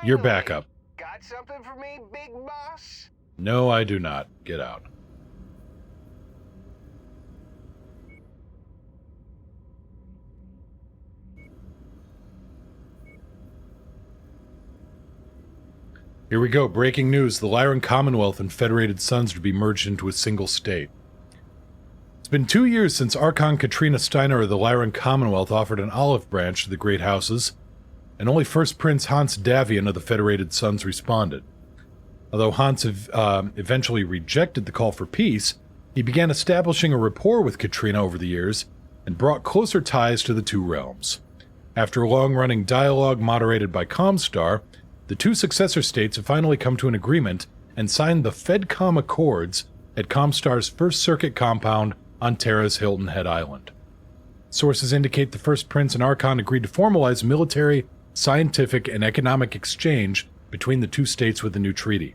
You're back up. Got something for me, big boss? No, I do not. Get out. Here we go. Breaking news. The Lyran Commonwealth and Federated Suns to be merged into a single state. It's been 2 years since Archon Katrina Steiner of the Lyran Commonwealth offered an olive branch to the Great Houses, and only First Prince Hans Davian of the Federated Suns responded. Although Hans eventually rejected the call for peace, he began establishing a rapport with Katrina over the years and brought closer ties to the two realms. After a long-running dialogue moderated by Comstar, the two successor states have finally come to an agreement and signed the FedCom Accords at Comstar's First Circuit compound on Terra's Hilton Head Island. Sources indicate the First Prince and Archon agreed to formalize military, scientific, and economic exchange between the two states with the new treaty.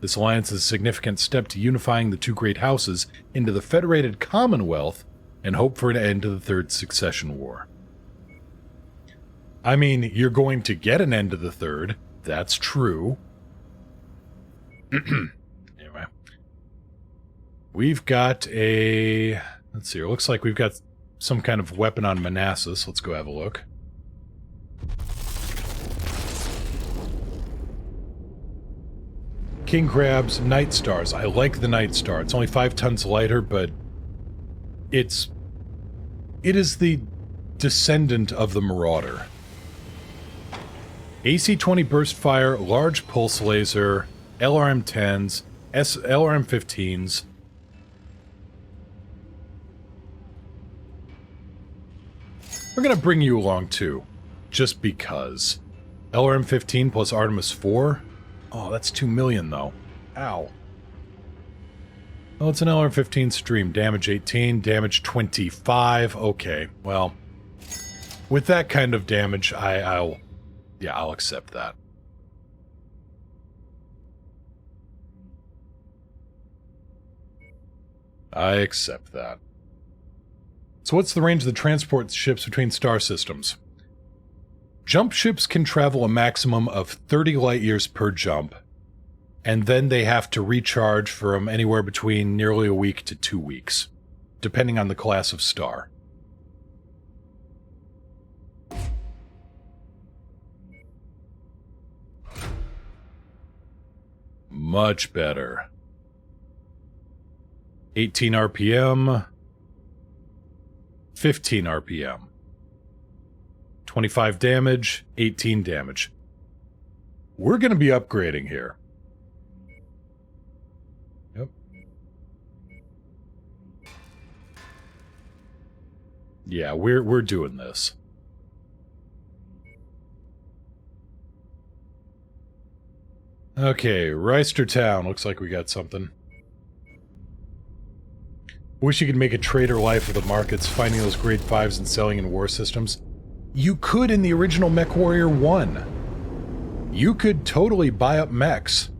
This alliance is a significant step to unifying the two great houses into the Federated Commonwealth and hope for an end to the Third Succession War. I mean, you're going to get an end to the Third. That's true. Anyway. We've got a... Let's see, it looks like we've got some kind of weapon on Manassas. Let's go have a look. King Crabs, Night Stars. I like the Night Star. It's only 5 tons lighter, but it is the descendant of the Marauder. AC-20 burst fire, large pulse laser, LRM-10s, LRM-15s. We're gonna bring you along too, just because. LRM-15 plus Artemis 4? Oh, that's 2 million though. Ow. Well, it's an LRM-15 stream. Damage 18, damage 25. Okay, well, with that kind of damage, I'll accept that. I accept that. So what's the range of the transport ships between star systems? Jump ships can travel a maximum of 30 light years per jump, and then they have to recharge from anywhere between nearly a week to 2 weeks, depending on the class of star. Much better. 18 RPM, 15 RPM, 25 damage, 18 damage. We're going to be upgrading here. Yep. Yeah, we're doing this. Okay, Reister Town. Looks like we got something. Wish you could make a trader life of the markets, finding those grade 5s and selling in war systems. You could in the original MechWarrior 1. You could totally buy up mechs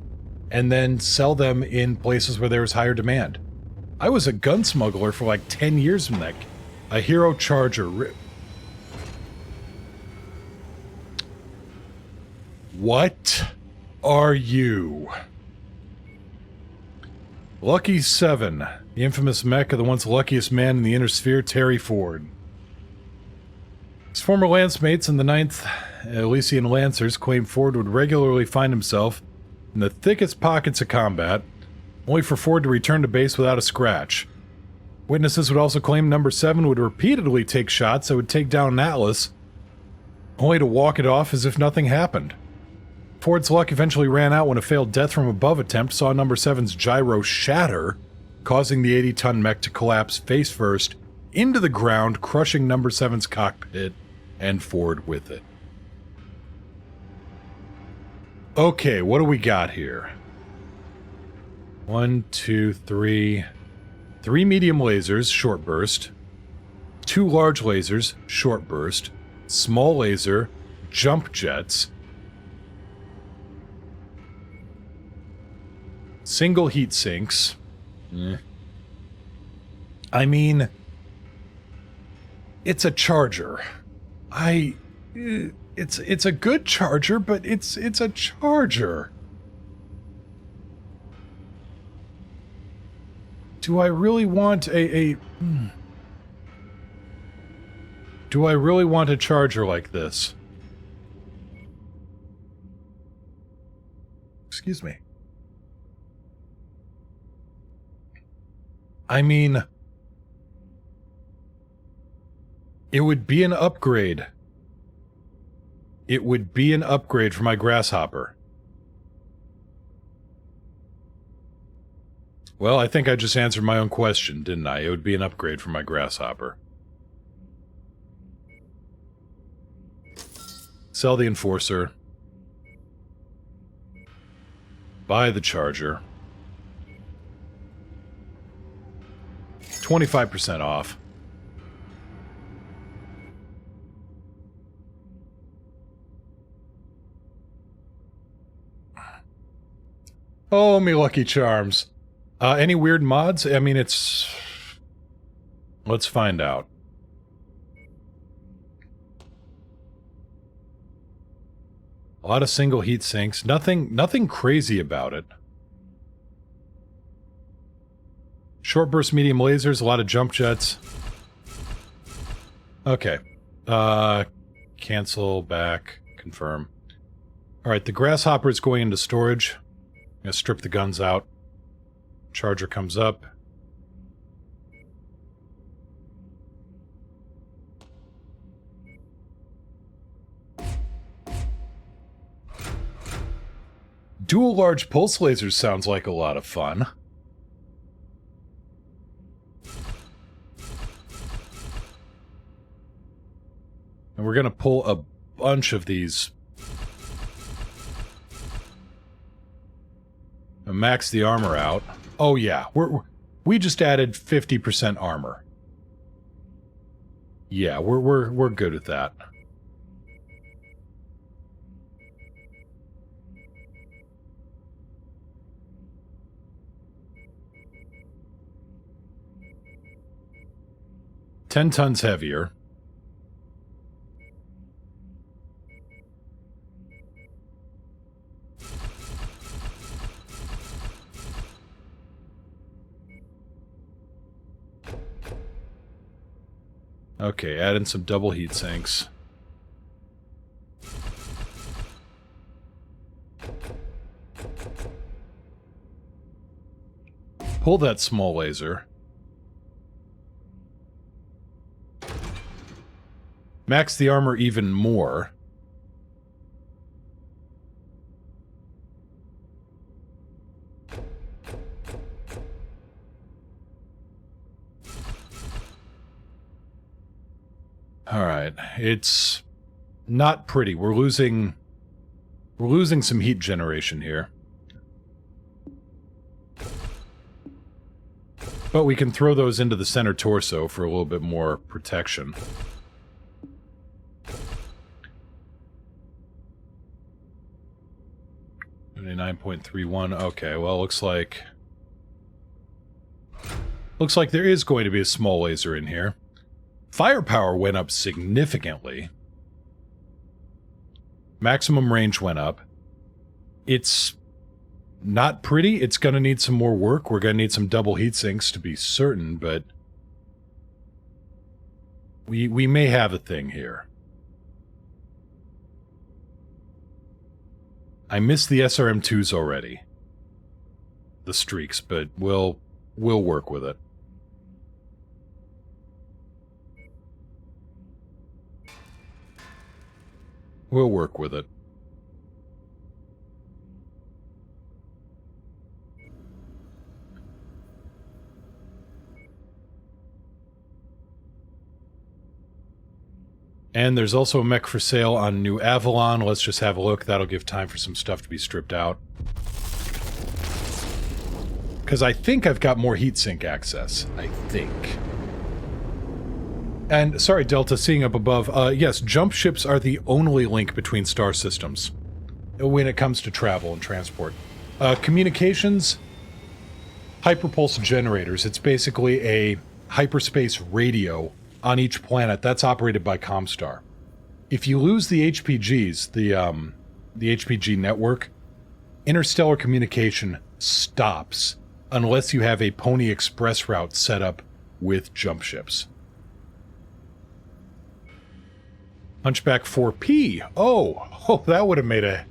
and then sell them in places where there was higher demand. I was a gun smuggler for like 10 years in that. A Hero Charger. What are you? Lucky 7. The infamous mech of the once luckiest man in the inner sphere, Terry Ford. His former lance mates in the 9th Elysian Lancers claimed Ford would regularly find himself in the thickest pockets of combat, only for Ford to return to base without a scratch. Witnesses would also claim Number 7 would repeatedly take shots that would take down an Atlas, only to walk it off as if nothing happened. Ford's luck eventually ran out when a failed death from above attempt saw Number 7's gyro shatter, causing the 80-ton mech to collapse face first into the ground, crushing Number 7's cockpit and Ford with it. Okay, what do we got here? 1, 2, 3... 3 medium lasers, short burst. 2 large lasers, short burst. Small laser, jump jets. Single heat sinks. I mean, it's a charger. It's a good charger, but it's a charger. Do I really want Do I really want a charger like this? Excuse me. I mean, it would be an upgrade. It would be an upgrade for my Grasshopper. Well, I think I just answered my own question, didn't I? It would be an upgrade for my Grasshopper. Sell the Enforcer. Buy the Charger. 25% off. Oh, me lucky charms. Any weird mods? I mean, it's... Let's find out. A lot of single heat sinks. Nothing crazy about it. Short burst medium lasers, a lot of jump jets. Okay. Cancel, back, confirm. Alright, the Grasshopper is going into storage. I'm gonna strip the guns out. Charger comes up. Dual large pulse lasers sounds like a lot of fun. And we're gonna pull a bunch of these. And max the armor out. Oh yeah, we just added 50% armor. Yeah, we're good at that. – 10 tons heavier. Okay, add in some double heat sinks. Pull that small laser. Max the armor even more. Alright, it's not pretty. We're losing some heat generation here. But we can throw those into the center torso for a little bit more protection. .31. Okay, well, looks like there is going to be a small laser in here. Firepower went up significantly. Maximum range went up. It's not pretty. It's going to need some more work. We're going to need some double heat sinks to be certain, but we may have a thing here. I missed the SRM2s already. The streaks, but we'll work with it. We'll work with it. And there's also a mech for sale on New Avalon. Let's just have a look. That'll give time for some stuff to be stripped out. Because I think I've got more heatsink access. I think. And, sorry, Delta, seeing up above, yes, jump ships are the only link between star systems when it comes to travel and transport. Communications, hyperpulse generators. It's basically a hyperspace radio on each planet that's operated by Comstar. If you lose the HPGs, the HPG network, interstellar communication stops unless you have a Pony Express route set up with jump ships. Hunchback 4P. Oh, that would have made a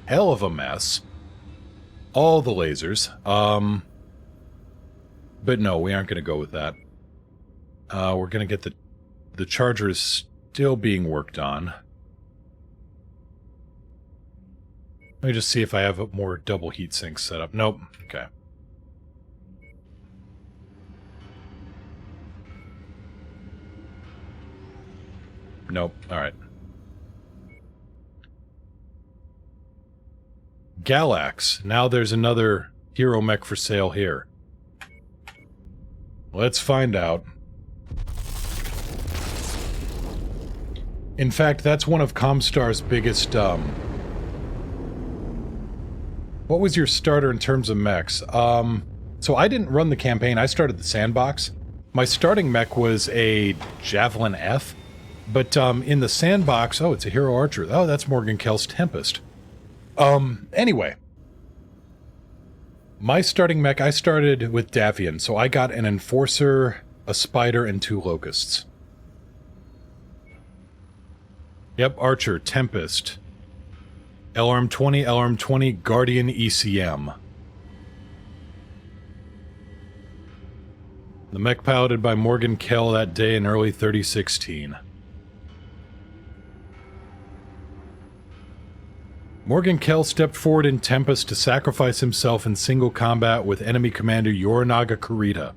hell of a mess. All the lasers. But no, we aren't going to go with that. We're going to get the chargers still being worked on. Let me just see if I have more double heat sinks set up. Nope. Okay. Nope. Alright. Galax. Now there's another hero mech for sale here. Let's find out. In fact, that's one of Comstar's biggest, What was your starter in terms of mechs? So I didn't run the campaign, I started the sandbox. My starting mech was a Javelin F. But, in the sandbox... Oh, it's a Hero Archer. Oh, that's Morgan Kell's Tempest. Anyway. My starting mech, I started with Davian, so I got an Enforcer, a Spider, and 2 Locusts. Yep, Archer, Tempest. LRM-20, LRM-20, Guardian ECM. The mech piloted by Morgan Kell that day in early 3016. Morgan Kell stepped forward in Tempest to sacrifice himself in single combat with enemy commander Yorinaga Kurita,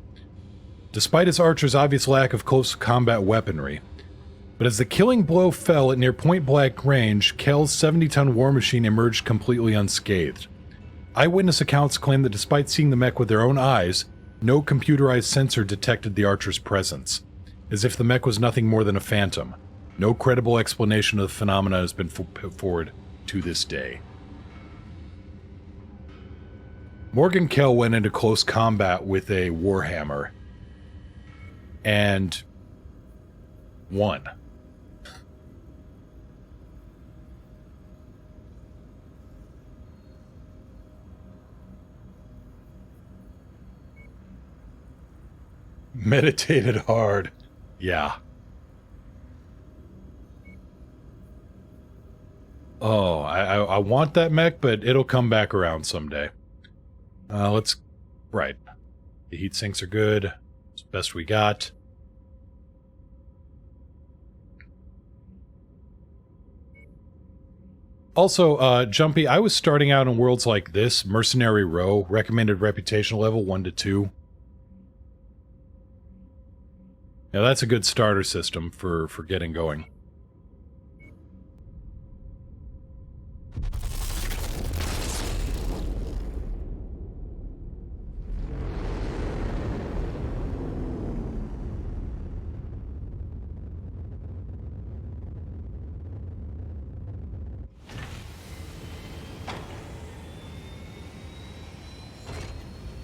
despite his archer's obvious lack of close combat weaponry. But as the killing blow fell at near point-blank range, Kell's 70-ton war machine emerged completely unscathed. Eyewitness accounts claim that despite seeing the mech with their own eyes, no computerized sensor detected the archer's presence, as if the mech was nothing more than a phantom. No credible explanation of the phenomena has been put forward to this day. Morgan Kell went into close combat with a Warhammer and won. Meditated hard. Yeah. Oh, I want that mech, but it'll come back around someday. Let's... Right. The heat sinks are good. It's the best we got. Also, Jumpy, I was starting out in worlds like this, Mercenary Row, recommended reputation level 1 to 2. Now that's a good starter system for getting going.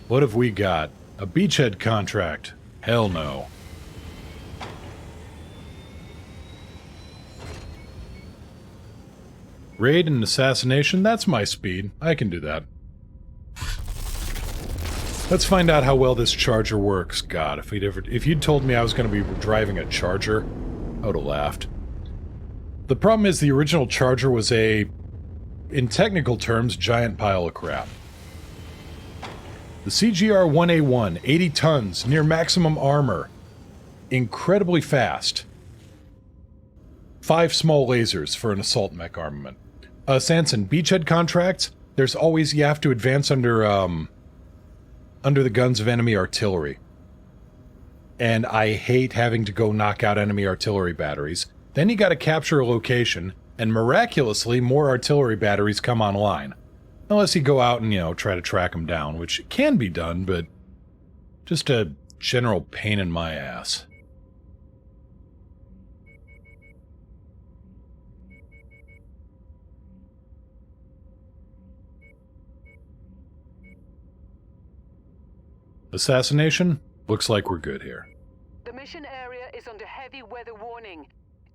What have we got? A beachhead contract? Hell no. Raid and assassination? That's my speed. I can do that. Let's find out how well this charger works. God, if you'd told me I was going to be driving a charger, I would have laughed. The problem is the original charger was a, in technical terms, giant pile of crap. The CGR-1A1, 80 tons, near maximum armor. Incredibly fast. 5 small lasers for an assault mech armament. Sanson, beachhead contracts, there's always, you have to advance under the guns of enemy artillery. And I hate having to go knock out enemy artillery batteries. Then you gotta capture a location, and miraculously more artillery batteries come online. Unless you go out and, you know, try to track them down, which can be done, but just a general pain in my ass. Assassination? Looks like we're good here. The mission area is under heavy weather warning.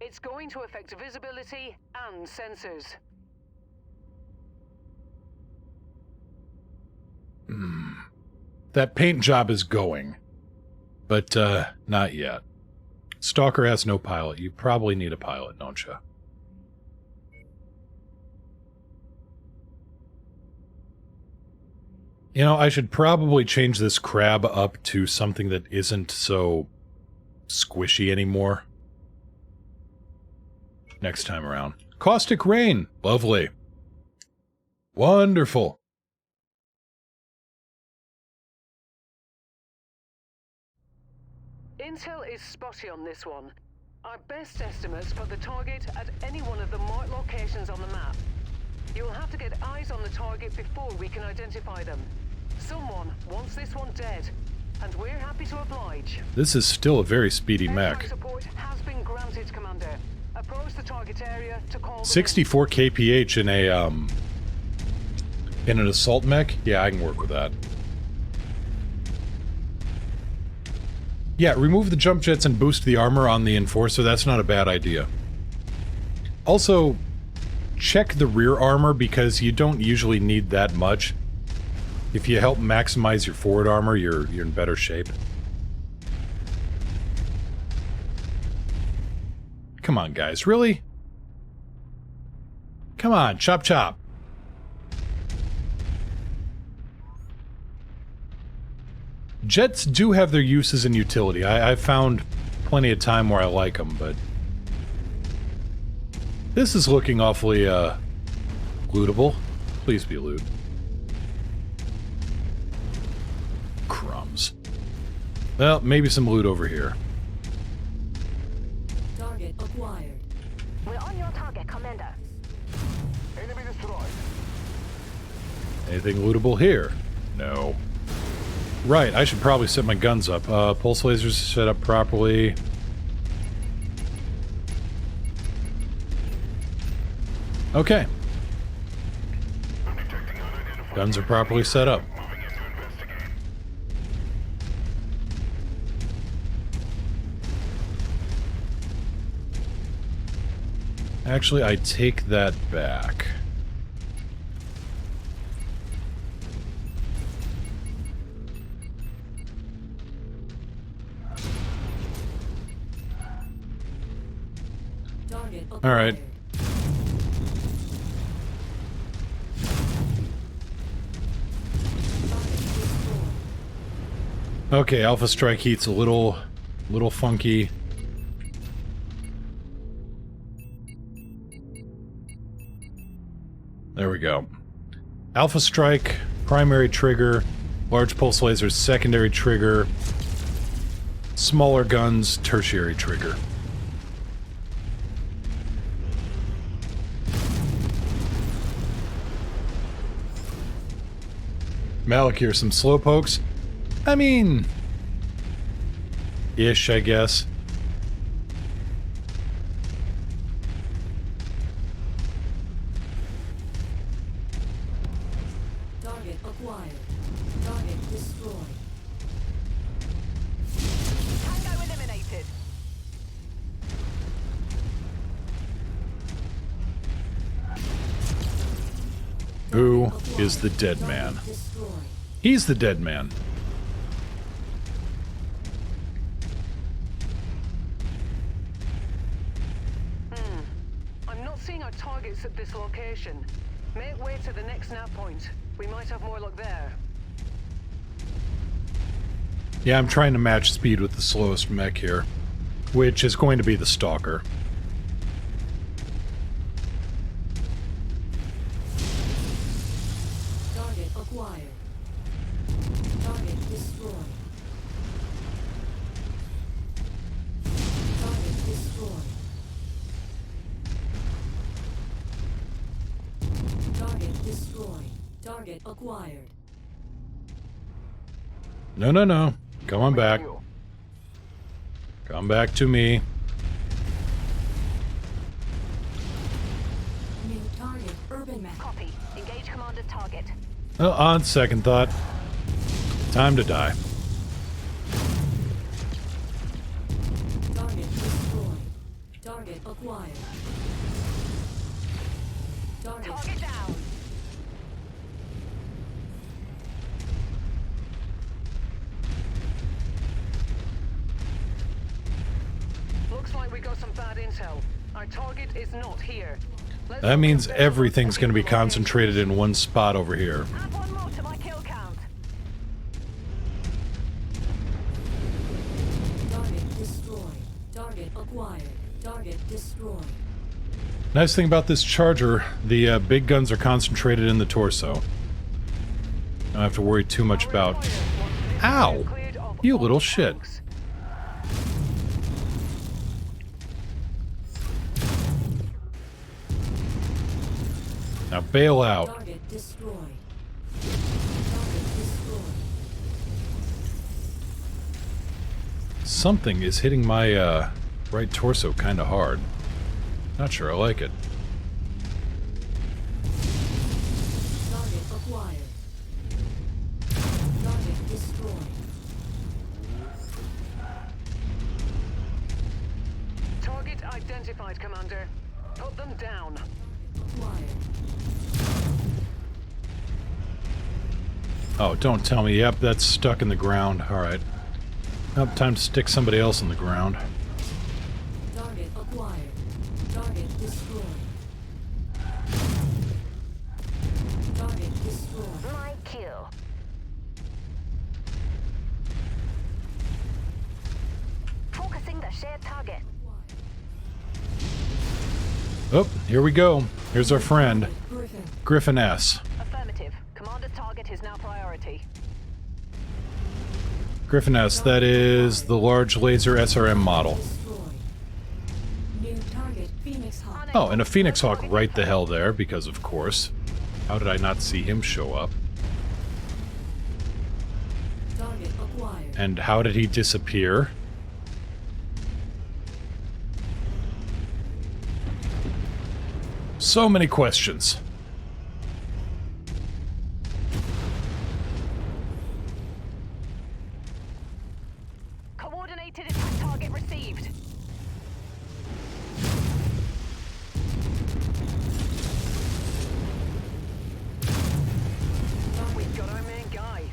It's going to affect visibility and sensors. That paint job is going. But, not yet. Stalker has no pilot. You probably need a pilot, don't you? You know, I should probably change this crab up to something that isn't so squishy anymore. Next time around. Caustic rain! Lovely. Wonderful. Intel is spotty on this one. Our best estimates put the target at any one of the marked locations on the map. You'll have to get eyes on the target before we can identify them. Someone wants this one dead, and we're happy to oblige. This is still a very speedy mech. Airstrike support has been granted, Commander. Approach the target area to call them 64 kph in a, in an assault mech? Yeah, I can work with that. Yeah, remove the jump jets and boost the armor on the Enforcer. That's not a bad idea. Also, check the rear armor because you don't usually need that much. If you help maximize your forward armor, you're in better shape. Come on, guys. Really? Come on, chop chop. Jets do have their uses and utility. I've found plenty of time where I like them, but... This is looking awfully, lootable. Please be loot. Crumbs. Well, maybe some loot over here. Target acquired. We're on your target, Commander. Enemy destroyed. Anything lootable here? No. Right, I should probably set my guns up. Pulse lasers set up properly. Okay. Guns are properly set up. Actually, I take that back. Target acquired. All right. Okay, Alpha Strike Heat's a little funky. There we go. Alpha Strike, primary trigger. Large pulse lasers, secondary trigger. Smaller guns, tertiary trigger. Malik here, some slowpokes. I mean... ish, I guess. Target acquired. Target destroyed. Tango eliminated. Who is the dead man? Destroyed. He's the dead man. I'm not seeing our targets at this location. Make way to the next nav point. We might have more luck there. Yeah, I'm trying to match speed with the slowest mech here, which is going to be the Stalker. Target acquired. Target destroyed. Target destroyed. Target destroyed. Target acquired. No, no, no. Come on back. Come back to me. New target, urban map. Copy. Engage commander target. Well, on second thought, time to die. Target destroyed. Target acquired. Target down. Looks like we got some bad intel. Our target is not here. That means everything's going to be concentrated in one spot over here. Add one more to my kill count. Target destroyed. Target acquired. Target destroyed. Nice thing about this charger, the big guns are concentrated in the torso. Don't have to worry too much about... Ow! You little shit. Now bail out. Target destroyed. Target destroyed. Something is hitting my right torso kind of hard. Not sure I like it. Target acquired. Target destroyed. Target identified, Commander. Put them down. Acquired. Oh, don't tell me. Yep, that's stuck in the ground. Alright. Well, time to stick somebody else in the ground. Target acquired. Target destroyed. Target destroyed. My kill. Focusing the shared target. Oh, here we go. Here's our friend, Griffin. Griffin S. Affirmative. Commander's target is now priority. Griffin S, that is the large laser SRM model. Destroyed. New target, Phoenix Hawk. Oh, and a Phoenix Hawk right the hell there, because of course. How did I not see him show up? Target acquired. And how did he disappear? So many questions. Coordinated attack target received. We've got our main guy.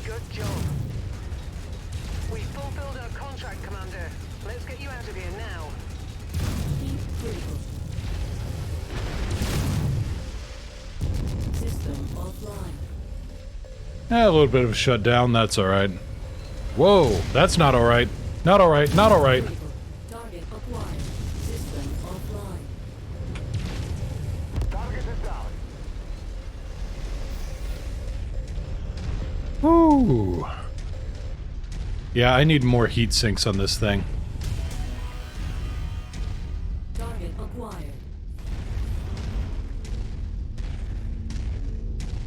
Good job. We fulfilled our contract, Commander. Let's get you out of here now. Heat critical. System offline. A little bit of a shutdown, that's alright. Whoa, that's not alright. Not alright, not alright. Target acquired. System offline. Target is down. Woo. Yeah, I need more heat sinks on this thing. Target acquired.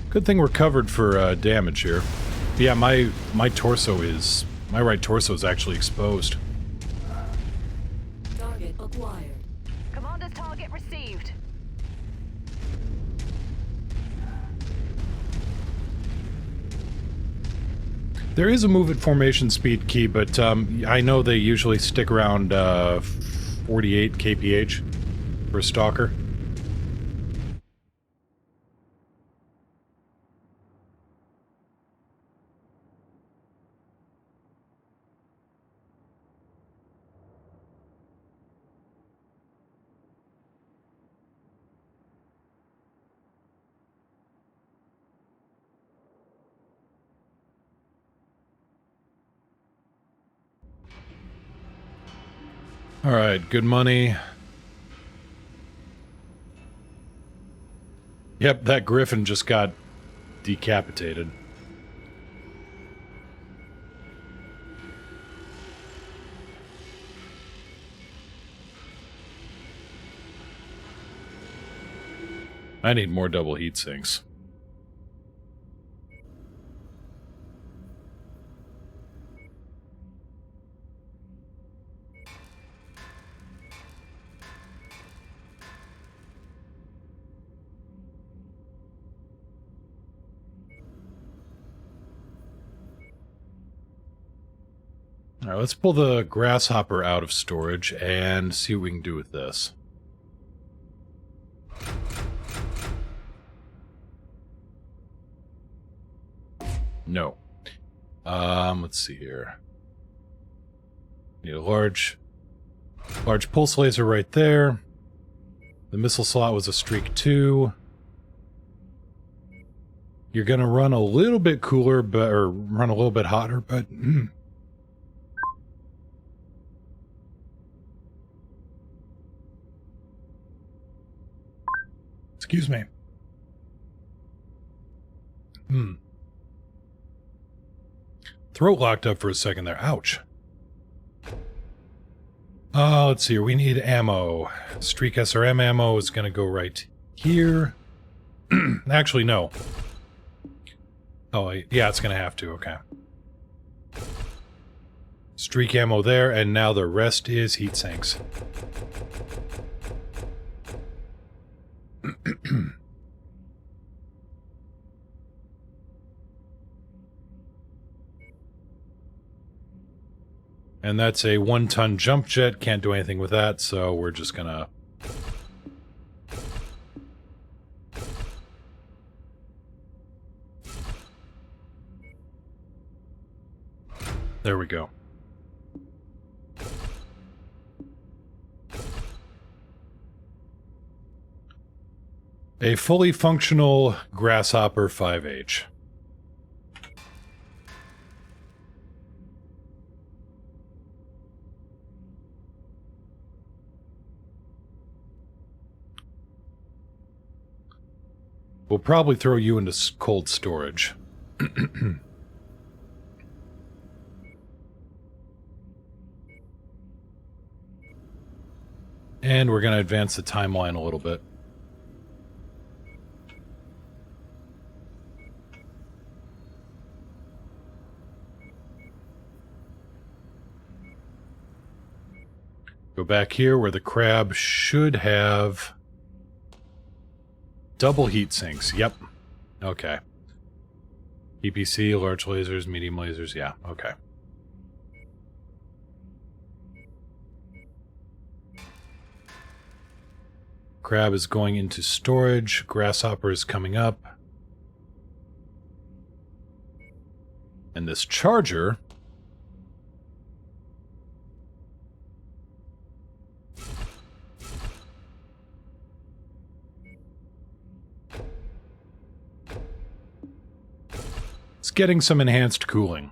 Good thing we're covered for damage here. Yeah, my right torso is actually exposed. Target acquired. Commander's target received. There is a move at formation speed key, but I know they usually stick around 48 kph for a stalker. Alright, good money. Yep, that griffin just got decapitated. I need more double heat sinks. Alright, let's pull the grasshopper out of storage and see what we can do with this. No. Let's see here. Need a large pulse laser right there. The missile slot was a streak 2. You're gonna run a little bit cooler, but or run a little bit hotter, but excuse me. Throat locked up for a second there. Ouch. Let's see here. We need ammo. Streak SRM ammo is going to go right here. Actually, no. Oh, yeah, it's going to have to. Okay. Streak ammo there, and now the rest is heat sinks. And that's a 1-ton jump jet. Can't do anything with that, so we're just gonna... There we go. A fully functional Grasshopper 5H. We'll probably throw you into cold storage. And we're going to advance the timeline a little bit. Go back here where the crab should have double heat sinks. Yep. Okay. EPC, large lasers, medium lasers. Yeah, okay. Crab is going into storage. Grasshopper is coming up. And this charger... it's getting some enhanced cooling.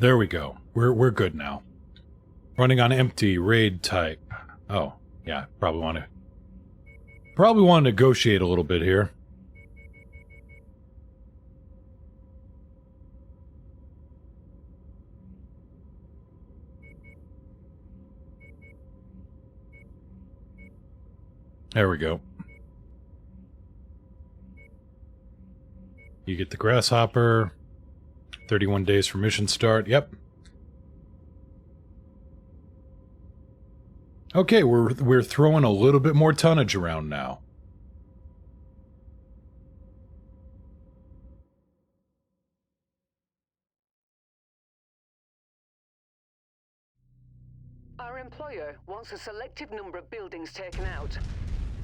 There we go. We're good now. Running on empty, raid type. Oh, yeah, probably want to negotiate a little bit here. There we go. You get the grasshopper. 31 days for mission start. Yep. Okay, we're throwing a little bit more tonnage around now. Our employer wants a selective number of buildings taken out.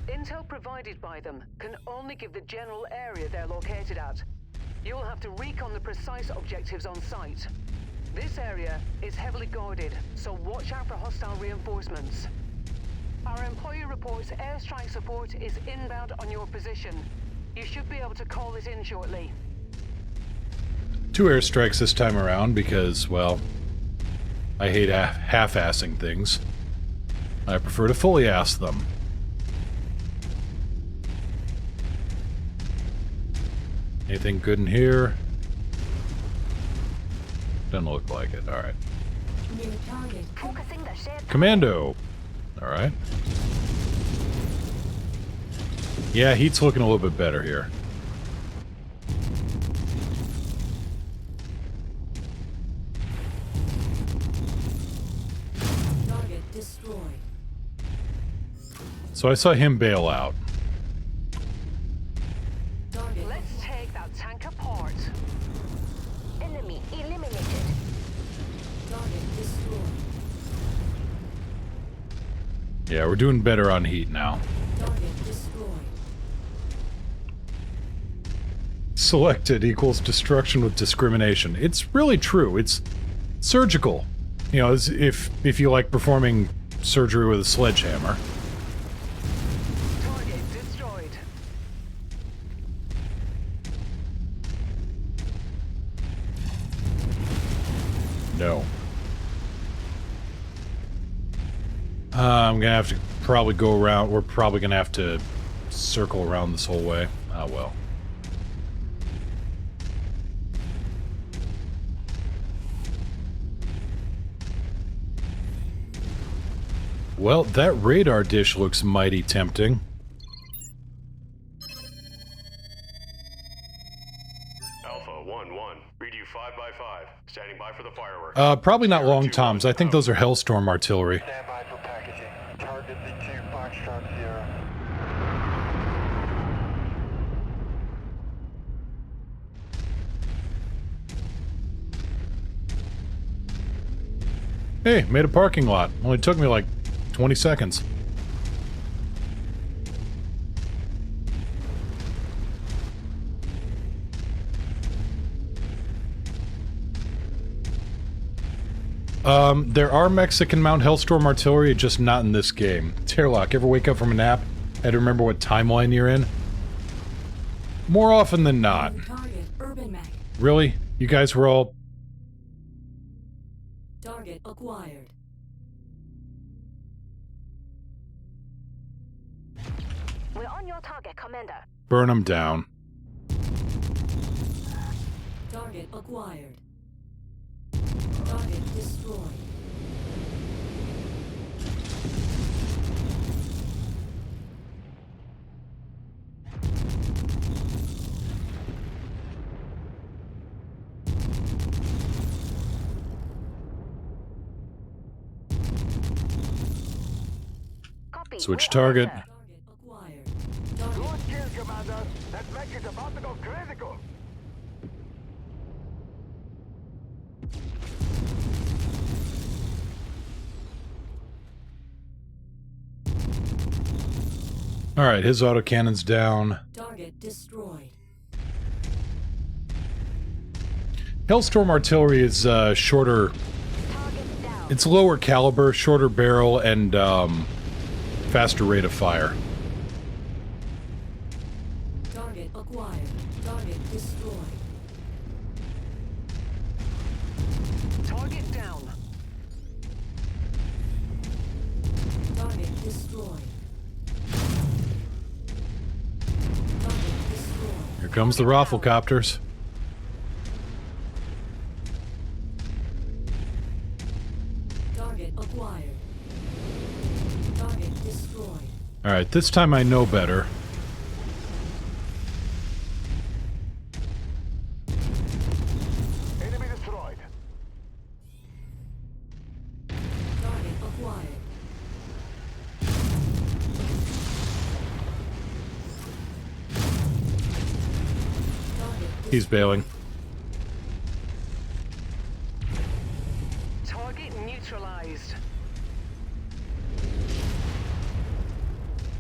Intel provided by them can only give the general area they're located at. You'll have to recon the precise objectives on site. This area is heavily guarded, so watch out for hostile reinforcements. Our employer reports airstrike support is inbound on your position. You should be able to call it in shortly. 2 airstrikes this time around because, well, I hate half-assing things. I prefer to fully ass them. Anything good in here? Doesn't look like it. Alright. New target. Commando! Alright. Yeah, heat's looking a little bit better here. Target destroyed. So I saw him bail out. Target. Let's take that tank apart. Enemy eliminated. Target destroyed. Yeah, we're doing better on heat now. Target destroyed. Selected equals destruction with discrimination. It's really true. It's surgical. You know, if you like performing surgery with a sledgehammer. Target destroyed. No. I'm gonna have to probably go around. We're probably gonna have to circle around this whole way. Ah, well. Well, that radar dish looks mighty tempting. Alpha 1-1. Read you 5x5. Standing by for the fireworks. Probably not Sierra long 2-1 toms. I think out. those are Hellstorm artillery. Stand by for packaging. Target the 2 Foxtrot Sierra. Hey, made a parking lot. Only took me like 20 seconds. There are Mexican Mount Hellstorm artillery, just not in this game. Tairlock, ever wake up from a nap and remember what timeline you're in? More often than not. Target urban mech. Really? You guys were all... Target acquired. We're on your target, Commander. burn them down. Target acquired. Target destroyed. Copy. Switch We're on it, target. sir. Target acquired. Target Good kill, Commander. That mech is about to go critical. Alright, his autocannon's down. target destroyed. Hellstorm artillery is shorter. Target down. It's lower caliber, shorter barrel, and faster rate of fire. Target acquired. Target destroyed. Target down. Target destroyed. Target destroyed. Here comes the Rafflecopters. Target acquired. Target destroyed. Alright, this time I know better. Enemy destroyed. Target acquired. He's bailing. Target neutralized.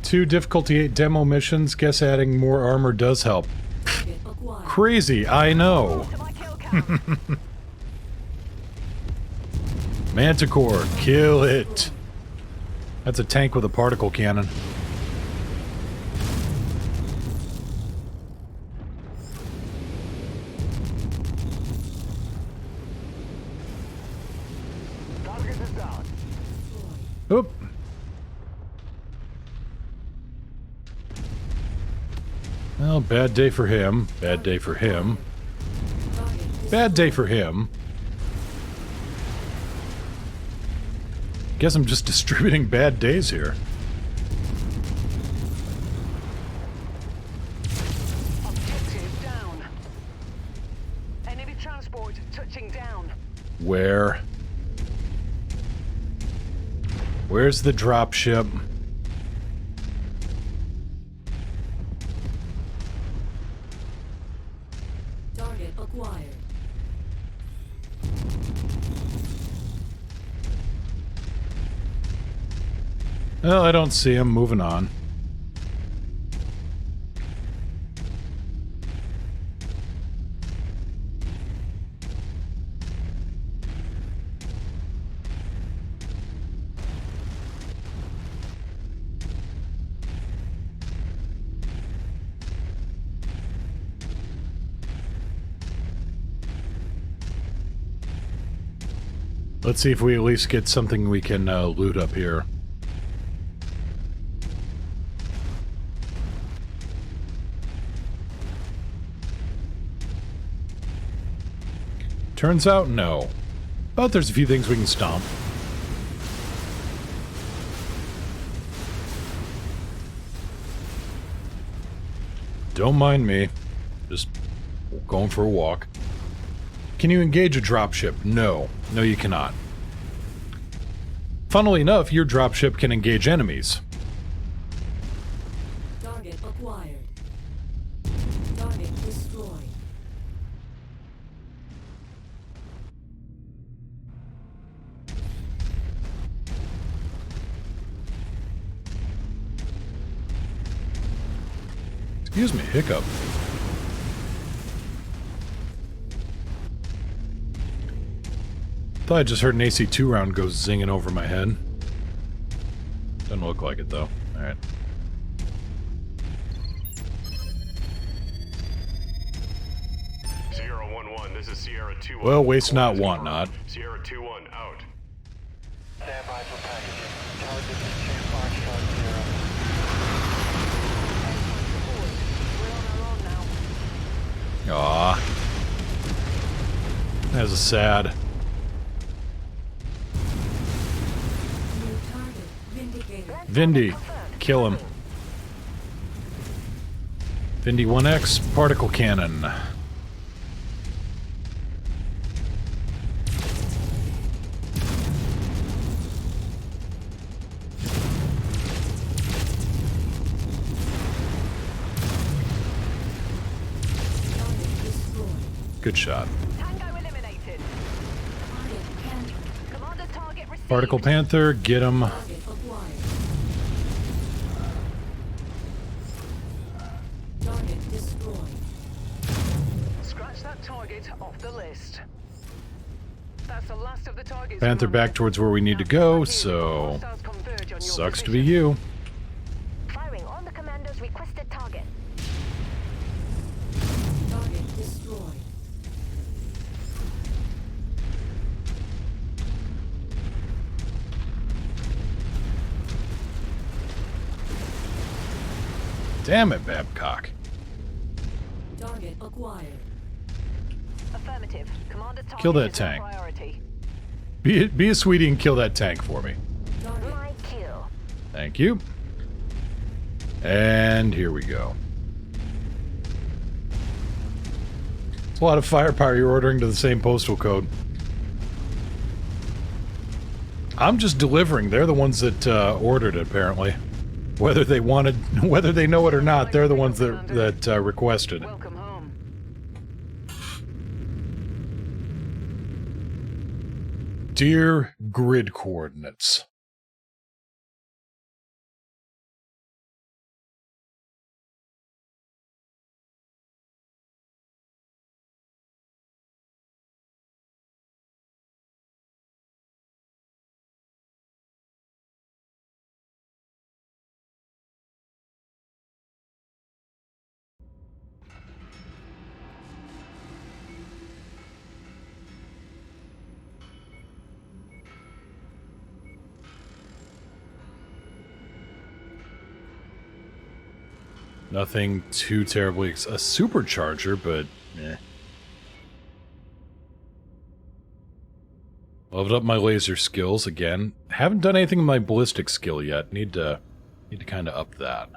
2 difficulty 8 demo missions. Guess adding more armor does help. Target acquired. Crazy, I know. To my kill cam. Manticore, kill it. That's a tank with a particle cannon. Target is down. Oop. Well, bad day for him. Bad day for him. Bad day for him. Guess I'm just distributing bad days here. Objective down. Enemy transport touching down. Where? Where's the dropship? Target acquired. Well, I don't see him. Moving on. Let's see if we at least get something we can loot up here. Turns out, no. But there's a few things we can stomp. Don't mind me. Just going for a walk. Can you engage a dropship? No. No, you cannot. Funnily enough, your dropship can engage enemies. Target acquired. Target destroyed. Excuse me, hiccup. Thought I just heard an AC-2 round go zinging over my head. Doesn't look like it, though. Alright. Sierra 1-1, this is Sierra 2-1. Well, waste not, want not. Sierra 2-1, out. Stand by for packaging. Target is 2 Foxtrot 0. We're on our own now. Aw. That's sad. New target vindicated. Vindy, kill him. Vindy 1X, particle cannon. Target destroyed. Good shot. Tango eliminated. Target panther. Commander target received. Particle Panther, get him. Target acquired. Target destroyed. Scratch that target off the list. That's the last of the targets. Panther back towards where we need to go, so... Sucks to be you. Firing on the commander's requested target. Target destroyed. Damn it, Babcock. Target acquired. Affirmative. Commander target Kill that is our tank. priority. Be a sweetie and kill that tank for me. Target. My kill. Thank you. And here we go. It's a lot of firepower you're ordering to the same postal code. I'm just delivering. They're the ones that ordered it, apparently. Whether they wanted, whether they know it or not, they're the ones that requested. Welcome home. Dear grid coordinates. Nothing too terribly... A supercharger, but... eh. Leveled up my laser skills again. Haven't done anything with my ballistic skill yet. Need to kind of up that.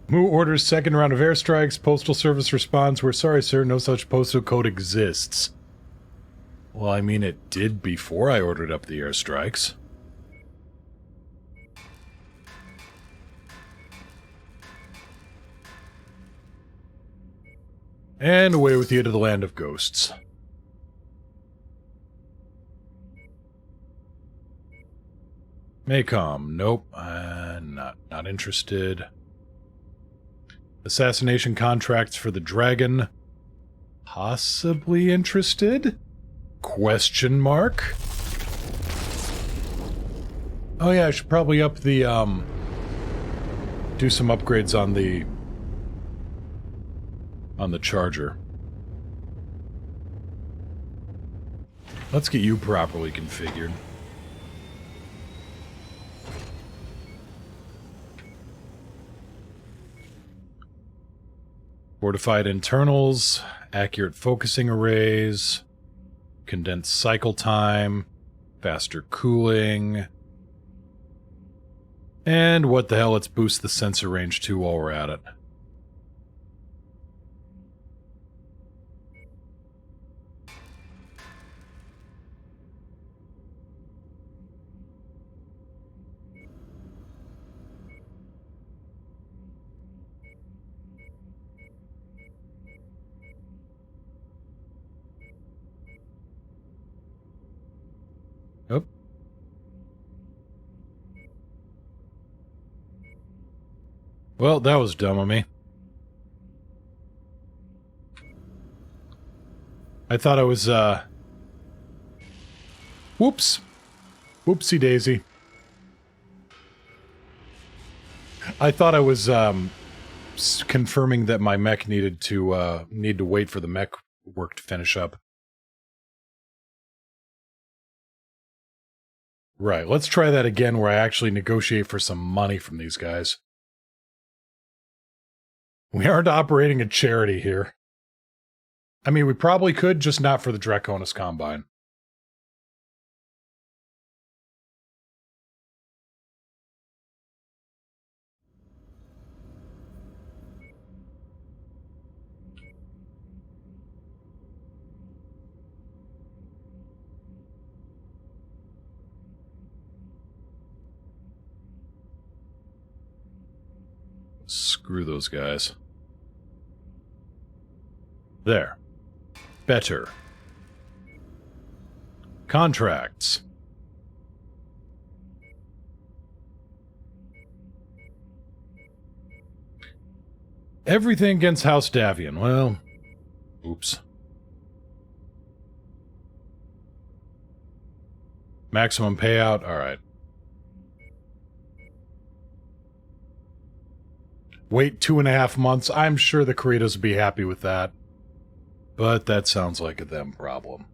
Moo orders second round of airstrikes. Postal Service responds, "We're sorry, sir. No such postal code exists." Well, I mean, it did before I ordered up the airstrikes. And away with you to the land of ghosts. Maycom, nope, not interested. Assassination contracts for the dragon, possibly interested? Question mark? Oh yeah, I should probably up the, do some upgrades on the charger. Let's get you properly configured. Fortified internals, accurate focusing arrays, condensed cycle time, faster cooling, and what the hell, let's boost the sensor range too while we're at it. Oh. Well, that was dumb of me. I thought I was, whoops. Whoopsie daisy. I thought I was, confirming that my mech needed to wait for the mech work to finish up. Right, let's try that again where I actually negotiate for some money from these guys. We aren't operating a charity here. I mean, we probably could, just not for the Draconis Combine. Screw those guys. There. Better. Contracts. Everything against House Davian. Well, oops. Maximum payout. All right. Wait 2.5 months. I'm sure the Credos would be happy with that. But that sounds like a them problem.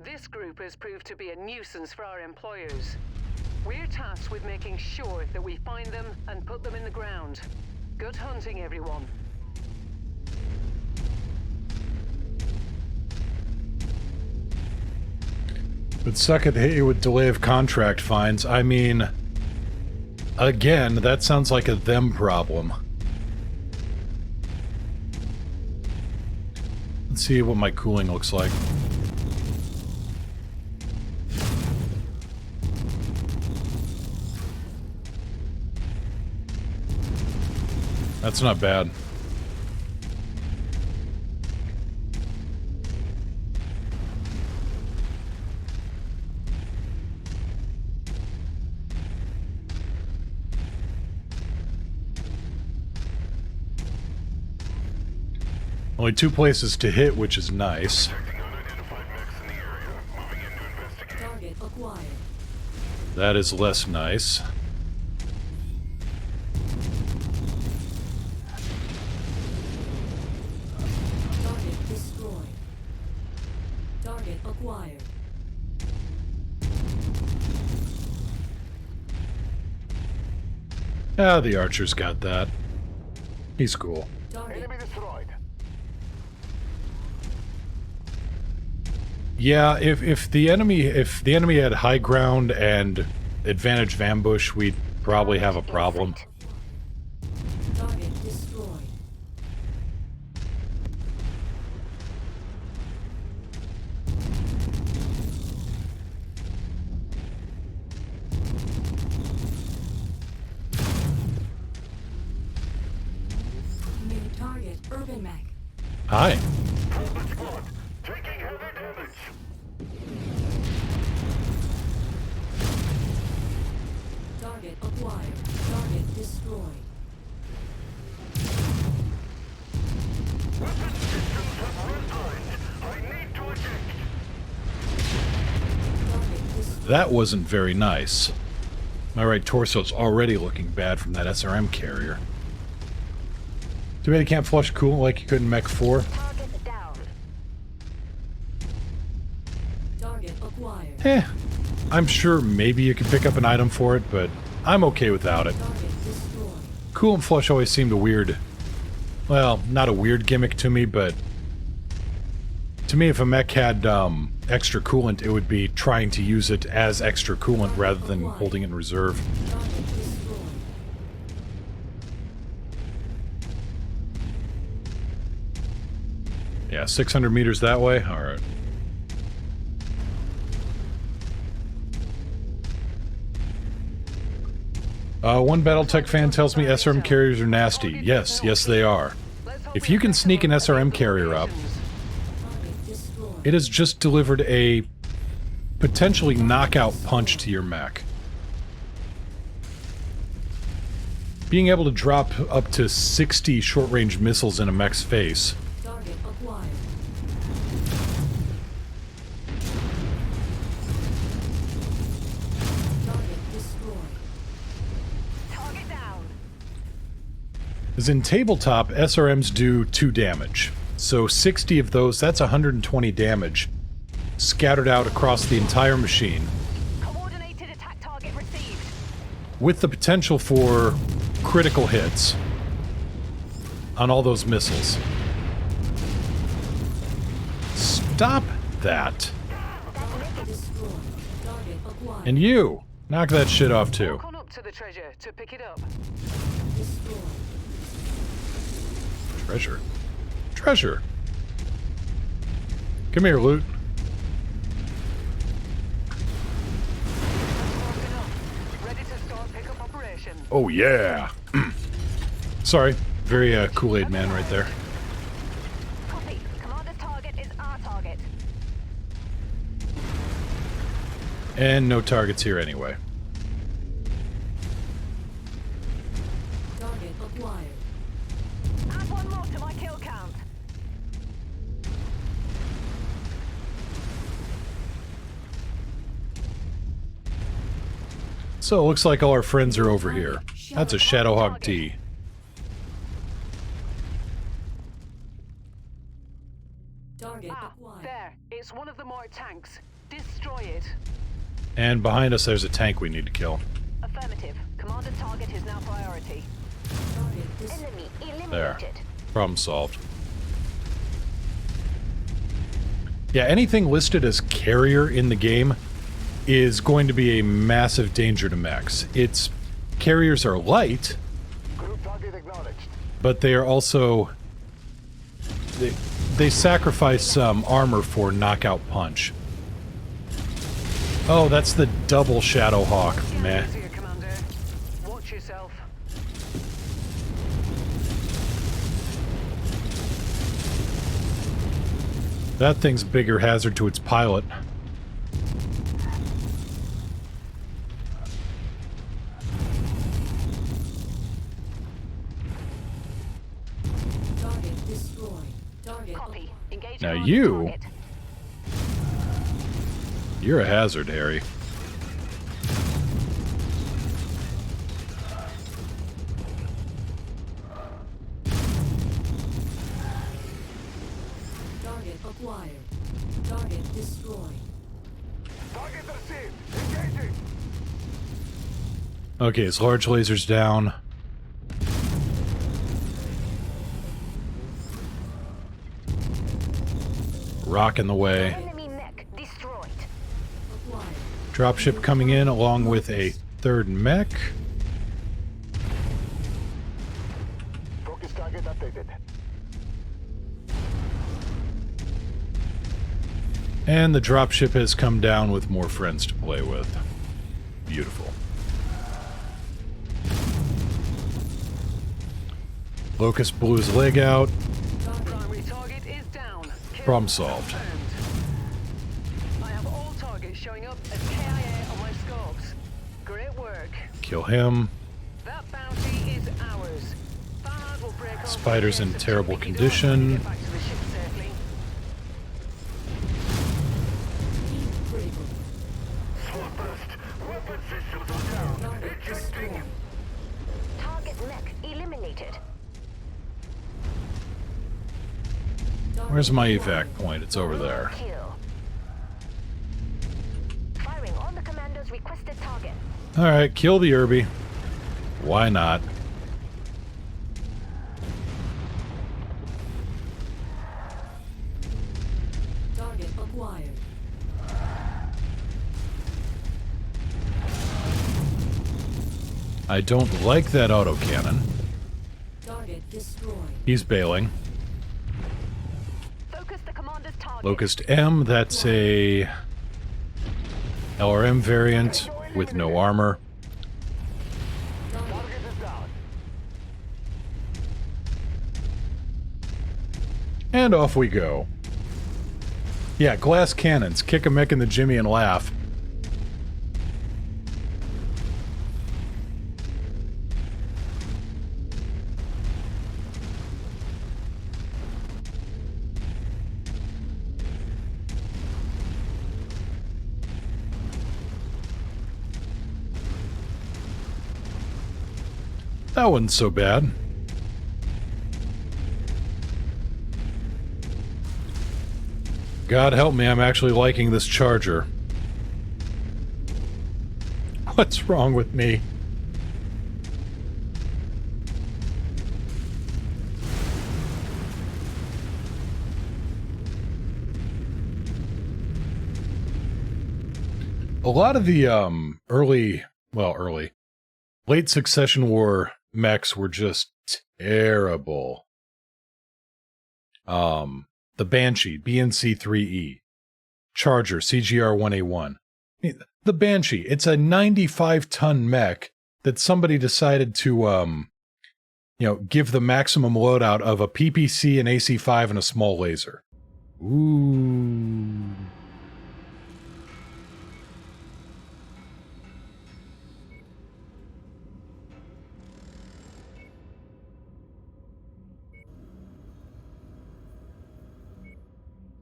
This group has proved to be a nuisance for our employers. We're tasked with making sure that we find them and put them in the ground. Good hunting, everyone. But suck it, hit you with delay of contract fines. I mean, again, that sounds like a them problem. Let's see what my cooling looks like. That's not bad. Only 2 places to hit, which is nice. Target acquired. That is less nice. Target destroyed. Target acquired. Ah, the archer's got that. He's cool. Target. Enemy destroyed. Yeah, if the enemy had high ground and advantage of ambush, we'd probably have a problem. Target destroyed. New target, Urban Mac. Hi. Taking heavy damage. Target acquired. Target destroyed. Weapon systems have run blind. I need to eject. Target destroyed. That wasn't very nice. My right torso's already looking bad from that SRM carrier. Too bad you can't flush cool like you could in Mech 4. Target down. Target acquired. Eh. I'm sure maybe you could pick up an item for it, but I'm okay without it. Target destroyed. Cool and flush always seemed a weird... Well, not a weird gimmick to me, but... To me, if a mech had, extra coolant, it would be trying to use it as extra coolant rather than holding it in reserve. Target destroyed. Yeah, 600 meters that way? Alright. One Battletech fan tells me SRM carriers are nasty. Yes, yes they are. If you can sneak an SRM carrier up, Target destroyed. it has just delivered a potentially knockout punch to your mech. Being able to drop up to 60 short-range missiles in a mech's face. Target acquired. Target destroyed. Target down. As in tabletop, SRMs do 2 damage. So 60 of those, that's 120 damage. Scattered out across the entire machine. Coordinated attack target received. With the potential for critical hits on all those missiles. Stop that. Target destroyed. Target acquired. And you! Knock that shit off too. Walk on up to the treasure to pick it up. Destroyed. Treasure. Treasure! Come here, loot. Marked enough. Ready to start pickup operation. Oh yeah! Sorry. Very Kool-Aid man right there. Copy. Commander's target is our target. And no targets here anyway. Target acquired. Add one more to my kill count. So it looks like all our friends are over here. That's a Shadowhawk T. Target Ah, acquired. there. It's one of the mortar tanks. Destroy it. And behind us, there's a tank we need to kill. Affirmative. Commander target is now priority. Target dis- Enemy eliminated. There. Problem solved. Yeah, anything listed as carrier in the game is going to be a massive danger to mechs. Carriers are light, Group target acknowledged. but they are also... They sacrifice some armor for knockout punch. Oh, that's the double Shadow Hawk. Meh. Easier, Commander. Watch yourself. That thing's a bigger hazard to its pilot. Target destroyed. Target Copy. Engage Now commander you- target. You're a hazard, Harry. Target acquired. Target destroyed. Target received. Engaging. Okay, his large laser's down. Rock in the way. Enemy mech destroyed. Acquired. Dropship coming in along with a third mech. Focus target updated. And the dropship has come down with more friends to play with. Beautiful. Locust blew his leg out. Primary target is down. Kill Problem solved. confirmed. I have all targets showing up as KIA on my scopes. Great work. Kill him. That bounty is ours. Farhad will break off Spider's the in chase terrible until we get condition. back to the ship safely. Heat critical. Sword burst. Weapon systems are down. Target destroyed. Target mech eliminated. Target Where's my acquired. evac point? It's over there. Kill. Firing on the commander's requested target. Alright, kill the Irby. Why not? Target acquired. I don't like that autocannon. Target destroyed. He's bailing. Focus the commander's target. Locust M, that's a LRM variant with no armor. Target is down. And off we go. Yeah, glass cannons. Kick a mech in the jimmy and laugh. That wasn't so bad. God help me, I'm actually liking this charger. What's wrong with me? A lot of the late Succession War mechs were just terrible. The Banshee, BNC-3E. Charger, CGR-1A1. The Banshee, it's a 95-ton mech that somebody decided to, give the maximum loadout of a PPC, an AC-5, and a small laser. Ooh.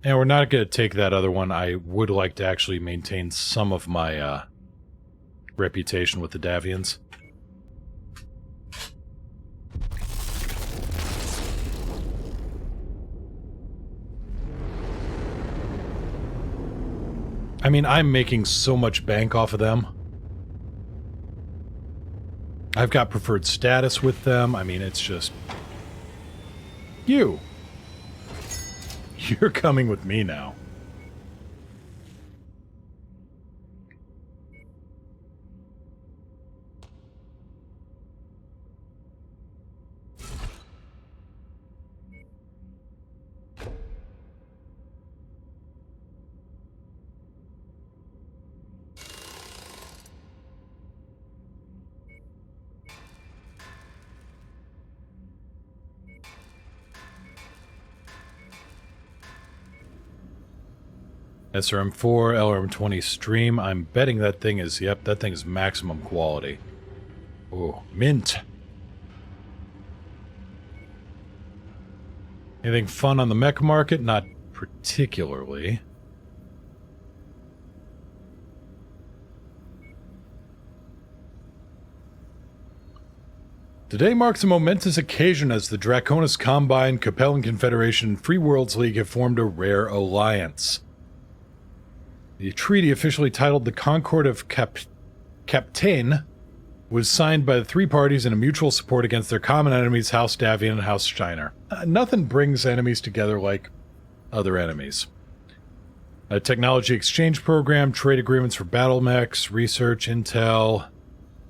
And we're not going to take that other one. I would like to actually maintain some of my reputation with the Davians. I mean, I'm making so much bank off of them. I've got preferred status with them. I mean, it's just... You! You're coming with me now. SRM4, LRM20 stream. I'm betting that thing is, yep, that thing is maximum quality. Oh, mint. Anything fun on the mech market? Not particularly. Today marks a momentous occasion as the Draconis Combine, Capellan Confederation, and Free Worlds League have formed a rare alliance. The treaty, officially titled the Concord of Captain, was signed by the three parties in a mutual support against their common enemies, House Davian and House Steiner. Nothing brings enemies together like other enemies. A technology exchange program, trade agreements for battle mechs, research, intel.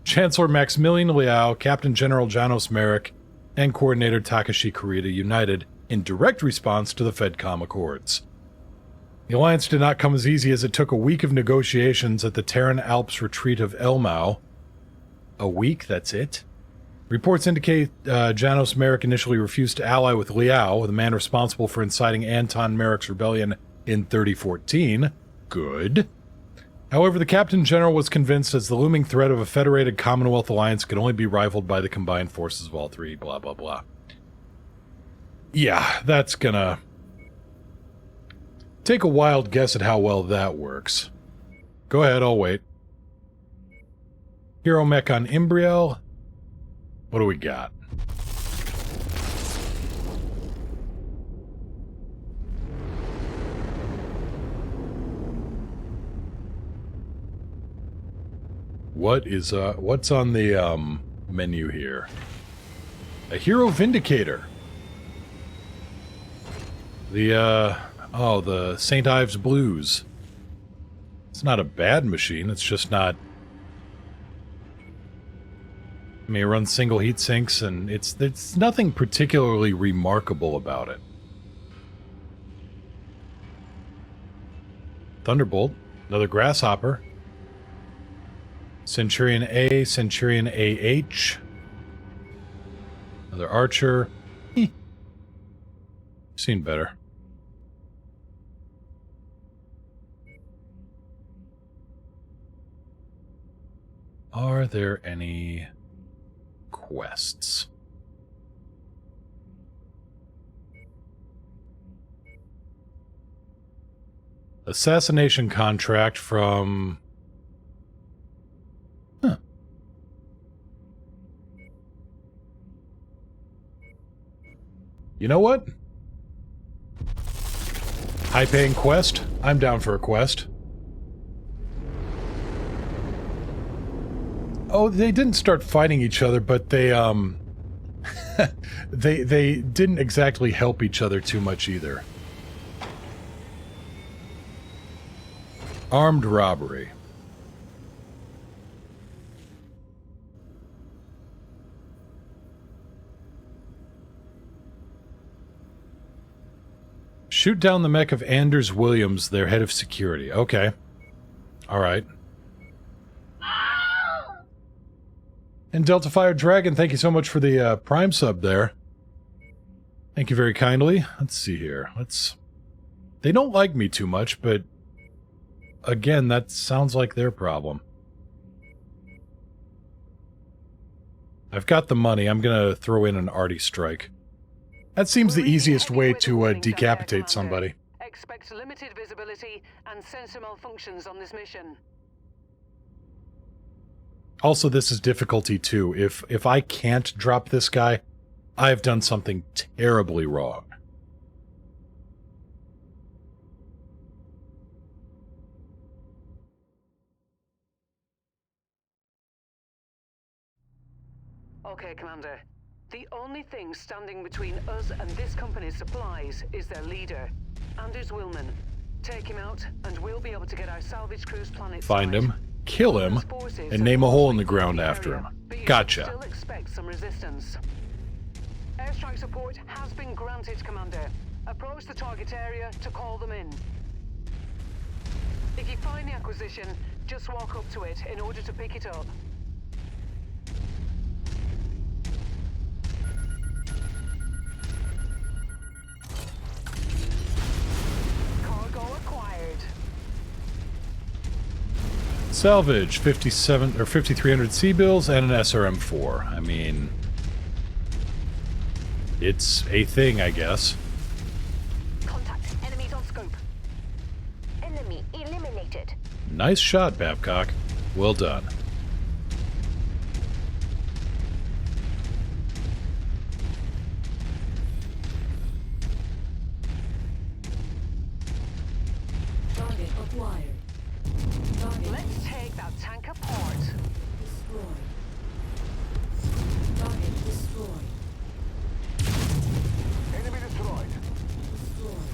Chancellor Maximilian Liao, Captain General Janos Merrick, and Coordinator Takashi Kurita united in direct response to the FedCom Accords. The alliance did not come as easy as it took a week of negotiations at the Terran Alps retreat of Elmau. A week? That's it? Reports indicate Janos Merrick initially refused to ally with Liao, the man responsible for inciting Anton Merrick's rebellion in 3014. Good. However, the Captain General was convinced as the looming threat of a federated Commonwealth alliance could only be rivaled by the combined forces of all three, blah, blah, blah. Yeah, that's gonna... take a wild guess at how well that works. Go ahead, I'll wait. Hero mech on Imbriel. What do we got? What's on the, menu here? A Hero Vindicator. The St. Ives Blues. It's not a bad machine, it's just not... I mean, it runs single heat sinks, and it's nothing particularly remarkable about it. Thunderbolt. Another Grasshopper. Centurion A, Centurion AH. Another Archer. Seen better. Are there any quests? Assassination contract from... Huh. You know what? High-paying quest? I'm down for a quest. Oh, they didn't start fighting each other, but they, they didn't exactly help each other too much either. Armed robbery. Shoot down the mech of Anders Williams, their head of security. Okay. Alright. And Delta Fire Dragon, thank you so much for the Prime sub there. Thank you very kindly. Let's see here. They don't like me too much, but... again, that sounds like their problem. I've got the money. I'm gonna throw in an arty strike. That seems the easiest way to decapitate somebody. Expect limited visibility and sensor malfunctions on this mission. Also, this is difficulty 2. If I can't drop this guy, I've done something terribly wrong. Okay, Commander. The only thing standing between us and this company's supplies is their leader, Anders Willman. Take him out, and we'll be able to get our salvage crew's planet. Find him, kill him, and name a hole in the ground after him. Gotcha. Still expect some resistance. Airstrike support has been granted, Commander. Approach the target area to call them in. If you find the acquisition, just walk up to it in order to pick it up. Cargo acquired. Salvage 57 or 5300 C-bills and an SRM-4. I mean, it's a thing, I guess. Contact. Enemies on scope. Enemy eliminated. Nice shot, Babcock. Well done. Target acquired. Target Let's take that tank apart. destroyed. Target destroyed. Enemy destroyed. Destroyed.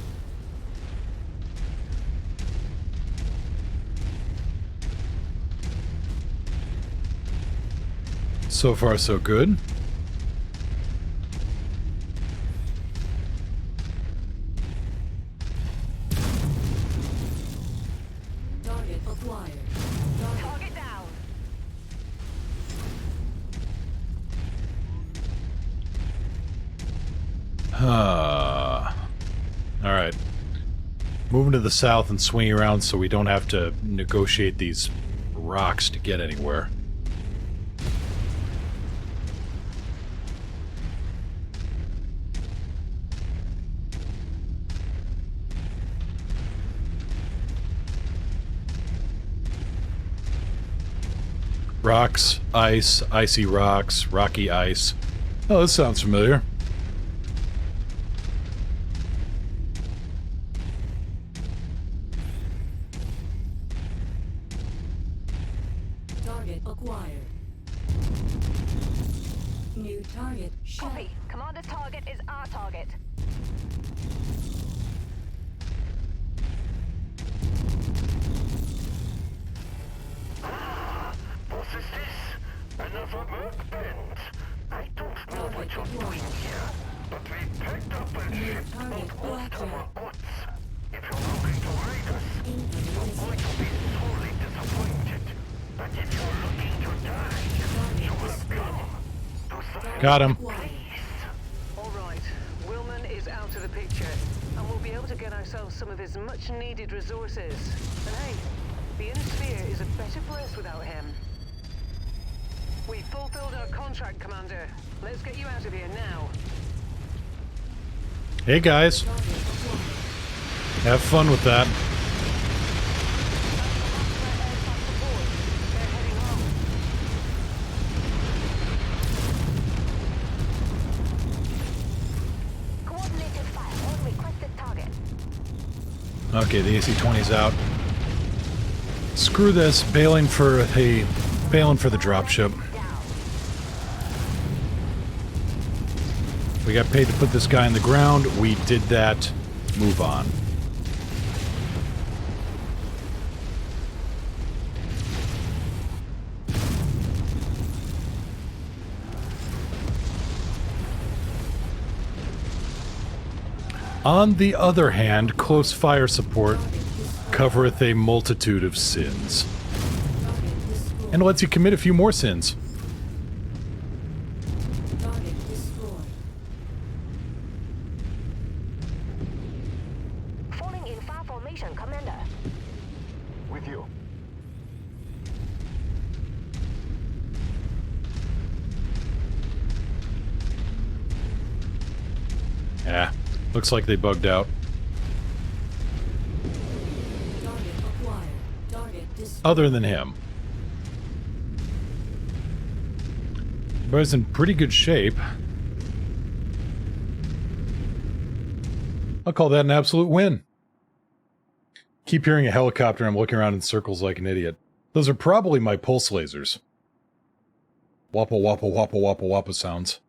So far, so good. Target acquired. Target down. Alright. Moving to the south and swinging around so we don't have to negotiate these rocks to get anywhere. Rocks, ice, icy rocks, rocky ice. Oh, this sounds familiar. Target acquired. New target shot. Copy. Commander's target is our target. What is this? Another merc band? I don't know what you're doing here, but we picked up a ship target of blackjack. odds. If you're looking to raid us, you're going to be sorely disappointed. But if you're looking to die, you will come to some Got him. All right, Willman is out of the picture, and we'll be able to get ourselves some of his much-needed resources. And hey, the inner sphere is a better place without him. We fulfilled our contract, Commander. Let's get you out of here now. Hey guys, have fun with that. They're heading home. Coordinated fire on requested target. Okay, the AC-20's out. Screw this, bailing for the dropship. We got paid to put this guy in the ground. We did that. Move on. On the other hand, close fire support covereth a multitude of sins. And lets you commit a few more sins. Target destroyed. Falling in fire formation, Commander. With you. Yeah, looks like they bugged out. Target acquired. Target destroyed. Other than him. But it's in pretty good shape. I'll call that an absolute win. Keep hearing a helicopter and I'm looking around in circles like an idiot. Those are probably my pulse lasers. Wappa wappa wappa wappa wappa sounds.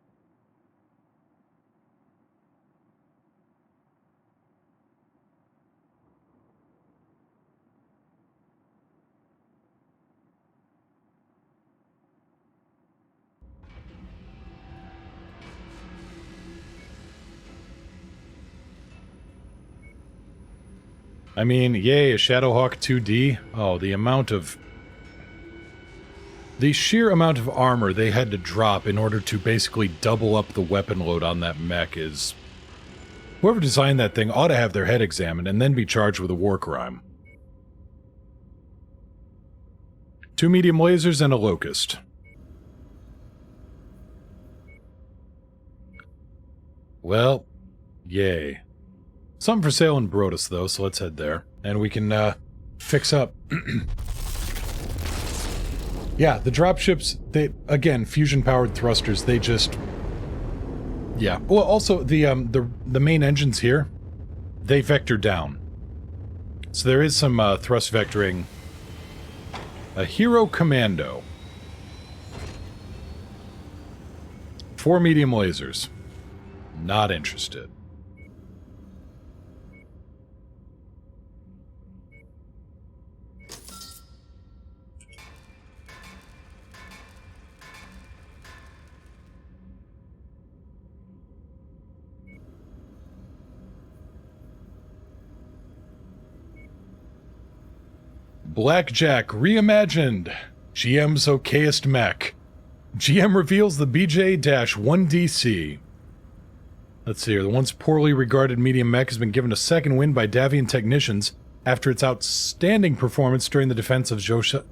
I mean, yay, a Shadowhawk 2D. Oh, the sheer amount of armor they had to drop in order to basically double up the weapon load on that mech is... Whoever designed that thing ought to have their head examined and then be charged with a war crime. 2 medium lasers and a locust. Well, yay. Something for sale in Brodus, though, so let's head there. And we can, fix up. Yeah, the dropships, they, again, fusion-powered thrusters, they just... Yeah. Well, also, the main engines here, they vector down. So there is some, thrust vectoring. A Hero Commando. 4 medium lasers. Not interested. Blackjack reimagined. GM's okayest mech. GM reveals the BJ-1DC. Let's see here. The once poorly regarded medium mech has been given a second win by Davian technicians after its outstanding performance during the defense of Josa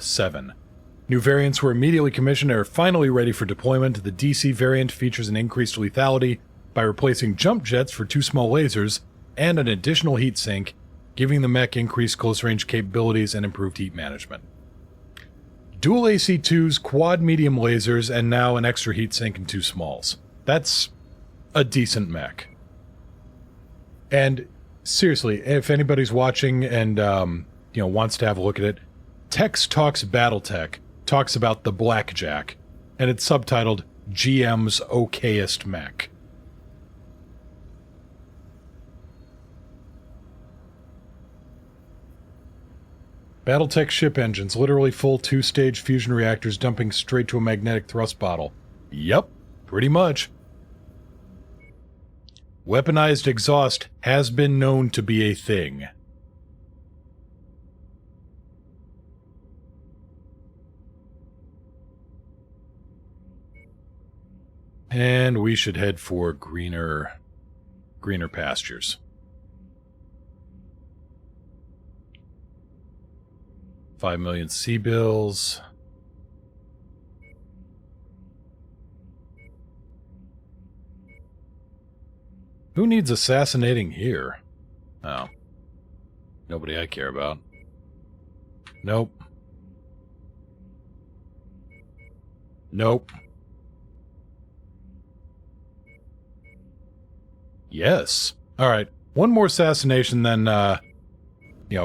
7. New variants were immediately commissioned and are finally ready for deployment. The DC variant features an increased lethality by replacing jump jets for 2 small lasers and an additional heat sink, giving the mech increased close-range capabilities and improved heat management. Dual AC-2s, quad medium lasers, and now an extra heat sink and 2 smalls. That's a decent mech. And seriously, if anybody's watching and wants to have a look at it, Tex Talks Battletech talks about the Blackjack, and it's subtitled GM's okayest mech. Battletech ship engines, literally full 2-stage fusion reactors dumping straight to a magnetic thrust bottle. Yep, pretty much. Weaponized exhaust has been known to be a thing. And we should head for greener pastures. $5 million C-bills. Who needs assassinating here? Oh. Nobody I care about. Nope. Nope. Yes. Alright. One more assassination, then,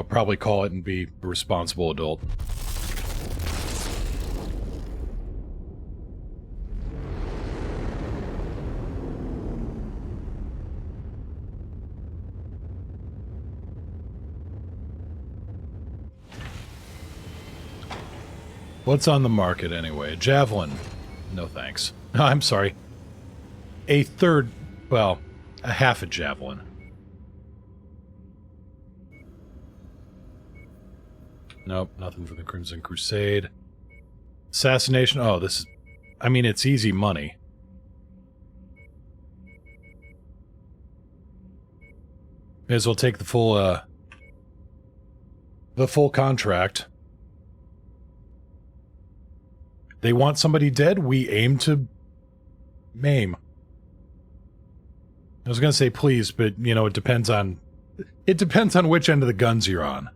probably call it and be a responsible adult. What's on the market anyway? A javelin. No thanks. I'm sorry. A half a javelin. Nope, nothing for the Crimson Crusade. Assassination. Oh, this is... I mean, it's easy money. May as well take the full contract. They want somebody dead? We aim to... maim. I was gonna say please, but, it depends on... It depends on which end of the guns you're on.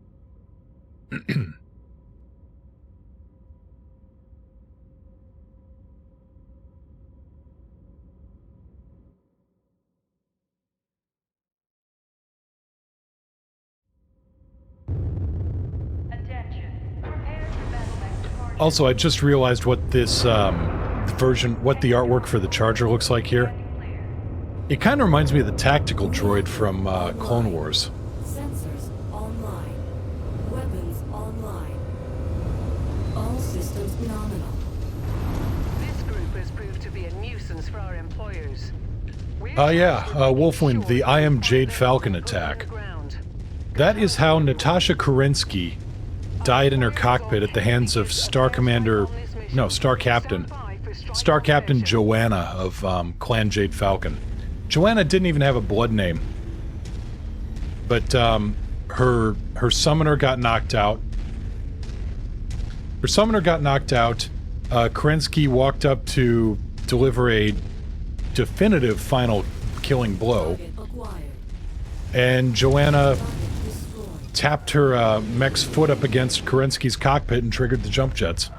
Attention. Prepare for battle mech departure. Also, I just realized what this what the artwork for the Charger looks like here. It kind of reminds me of the tactical droid from Clone Wars. Sensors online. Weapons online. All systems nominal. This group has proved to be a nuisance for our employers. Yeah, Wolfwind, the I Am Jade Falcon attack. That is how Natasha Kerensky died in her cockpit at the hands of Star Captain Joanna of Clan Jade Falcon. Joanna didn't even have a blood name, but her summoner got knocked out. Kerensky walked up to deliver a definitive final killing blow, and Joanna tapped her mech's foot up against Kerensky's cockpit and triggered the jump jets.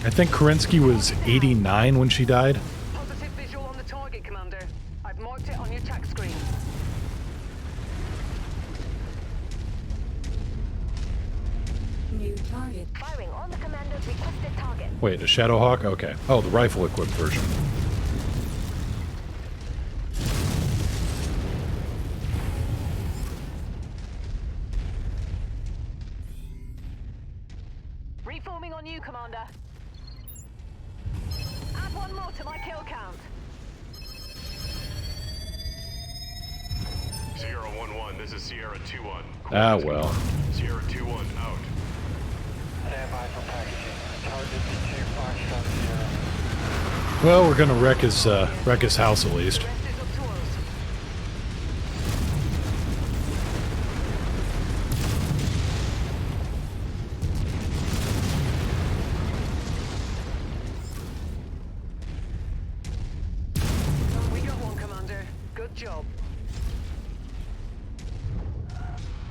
I think Kerensky was 89 when she died. Positive visual on the target, Commander. I've marked it on your tac screen. New target. Firing on the commander's requested target. Wait, a Shadowhawk? Okay. Oh, the rifle-equipped version. Reforming on you, Commander. Add one more to my kill count. Sierra 1-1, this is Sierra 2-1. Ah, well. Sierra 2-1, out. Stand by for packaging. Target B2 Foxtrot Sierra. Well, we're gonna wreck his house at least. The rest is up to us. We got one, Commander. Good job.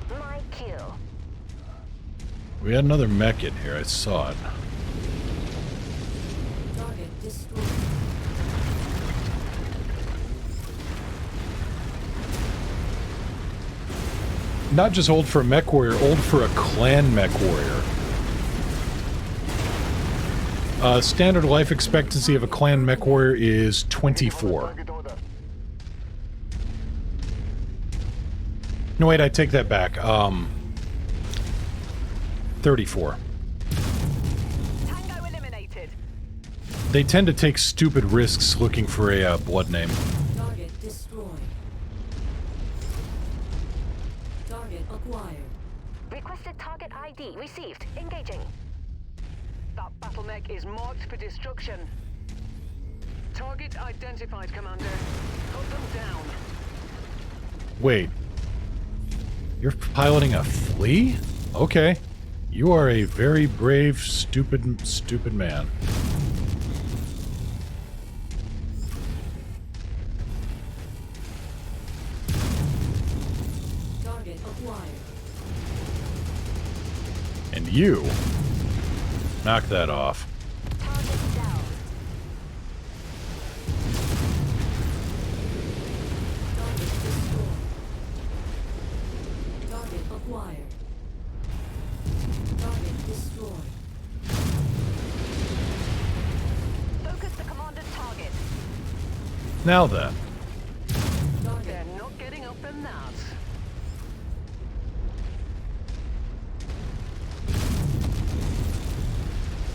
My kill. We had another mech in here, I saw it. Target destroyed. Not just old for a mech warrior, old for a clan mech warrior. Standard life expectancy of a clan mech warrior is 24. Target order. No, wait, I take that back. 34. Tango eliminated. They tend to take stupid risks looking for a blood name. Target destroyed. Target acquired. Requested target ID received. Engaging. That battle mech is marked for destruction. Target identified, Commander. Put them down. Wait. You're piloting a flea? Okay. You are a very brave, stupid man. Target acquired. And you... knock that off. Target down. Target destroyed. Target acquired. Target destroyed. Focus the commander's target. Now then. They're not getting up in that.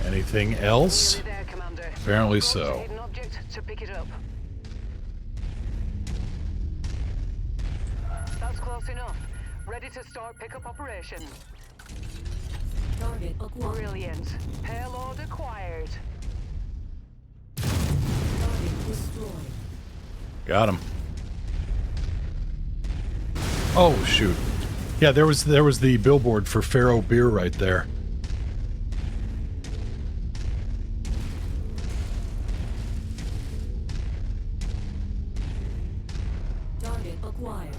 Anything else? Nearly there, Commander. Apparently Go to so. hidden object to pick it up. That's close enough. Ready to start pickup operation. Target acquired. Brilliant. Payload acquired. Target destroyed. Got him. Oh, shoot. Yeah, there was the billboard for Faro Beer right there. Target acquired.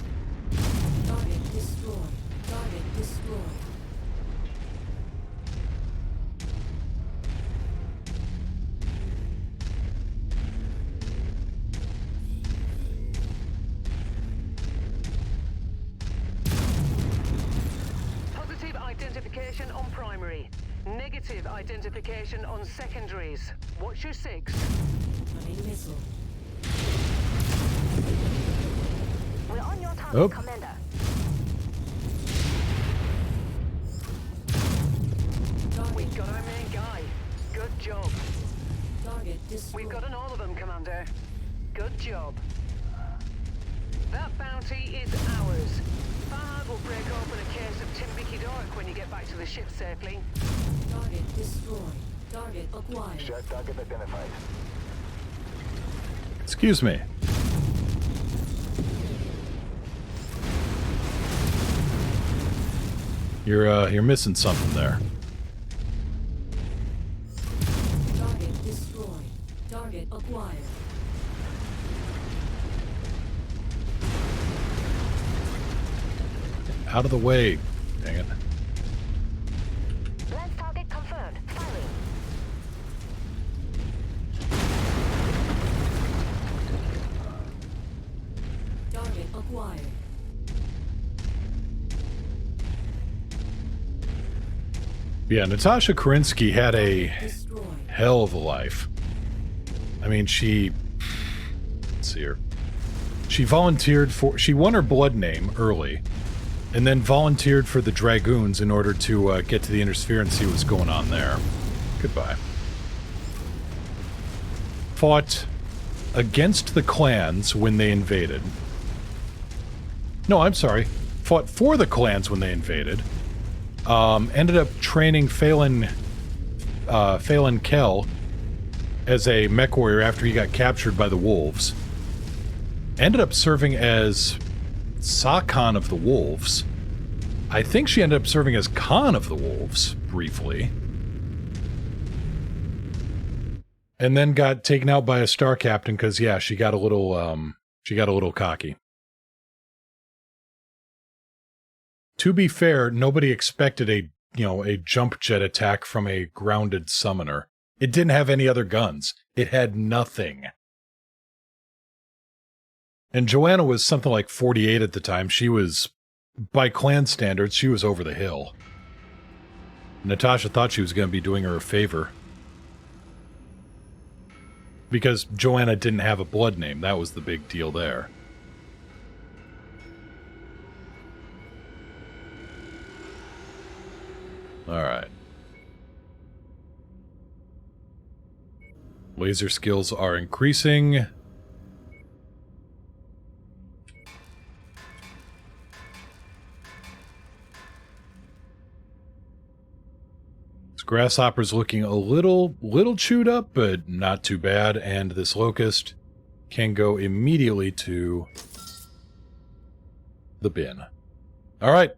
Target destroyed. Target destroyed. Positive primary. Negative identification on secondaries. What's your 6? Incoming missile. We're on your target, Oh. Commander. We got our main guy. Good job. Target destroyed. We've gotten all of them, Commander. Good job. That bounty is ours. Farhad will break open a case of Timbiki Dork when you get back to the ship safely. Target destroyed. Target acquired. Shared target identified. Excuse me. You're missing something there. Target destroyed. Target acquired. Out of the way. Dang it. Lance target confirmed. Firing. Target acquired. Yeah, Natasha Kerensky had a Destroyed. hell of a life. I mean, let's see here. She won her blood name early, and then volunteered for the Dragoons in order to get to the Intersphere and see what's going on there. Goodbye. Fought against the clans when they invaded. No, I'm sorry. Fought for the clans when they invaded. Ended up training Phelan Kell as a mech warrior after he got captured by the Wolves. Ended up serving as Sakhan of the Wolves. I think she ended up serving as Khan of the Wolves, briefly. And then got taken out by a star captain because, yeah, she got a little cocky. To be fair, nobody expected a jump jet attack from a grounded summoner. It didn't have any other guns. It had nothing. And Joanna was something like 48 at the time. She was, by clan standards, she was over the hill. Natasha thought she was going to be doing her a favor. Because Joanna didn't have a blood name. That was the big deal there. Alright. Laser skills are increasing. This grasshopper's looking a little chewed up, but not too bad, and this locust can go immediately to the bin. Alright,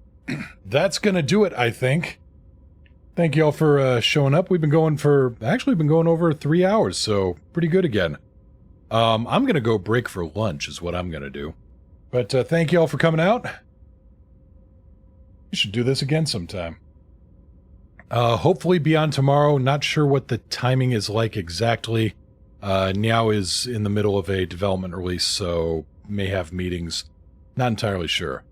that's gonna do it, I think. Thank you all for showing up. We've been going over 3 hours, so pretty good again. I'm going to go break for lunch is what I'm going to do. But thank you all for coming out. We should do this again sometime. Hopefully beyond tomorrow. Not sure what the timing is like exactly. Niao is in the middle of a development release, so may have meetings. Not entirely sure.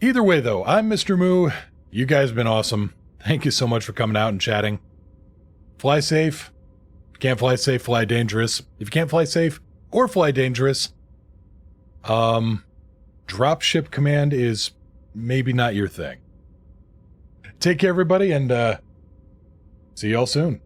Either way, though, I'm Mr. Moo. You guys have been awesome. Thank you so much for coming out and chatting. Fly safe. If you can't fly safe, fly dangerous. If you can't fly safe or fly dangerous, drop ship command is maybe not your thing. Take care, everybody, and see y'all soon.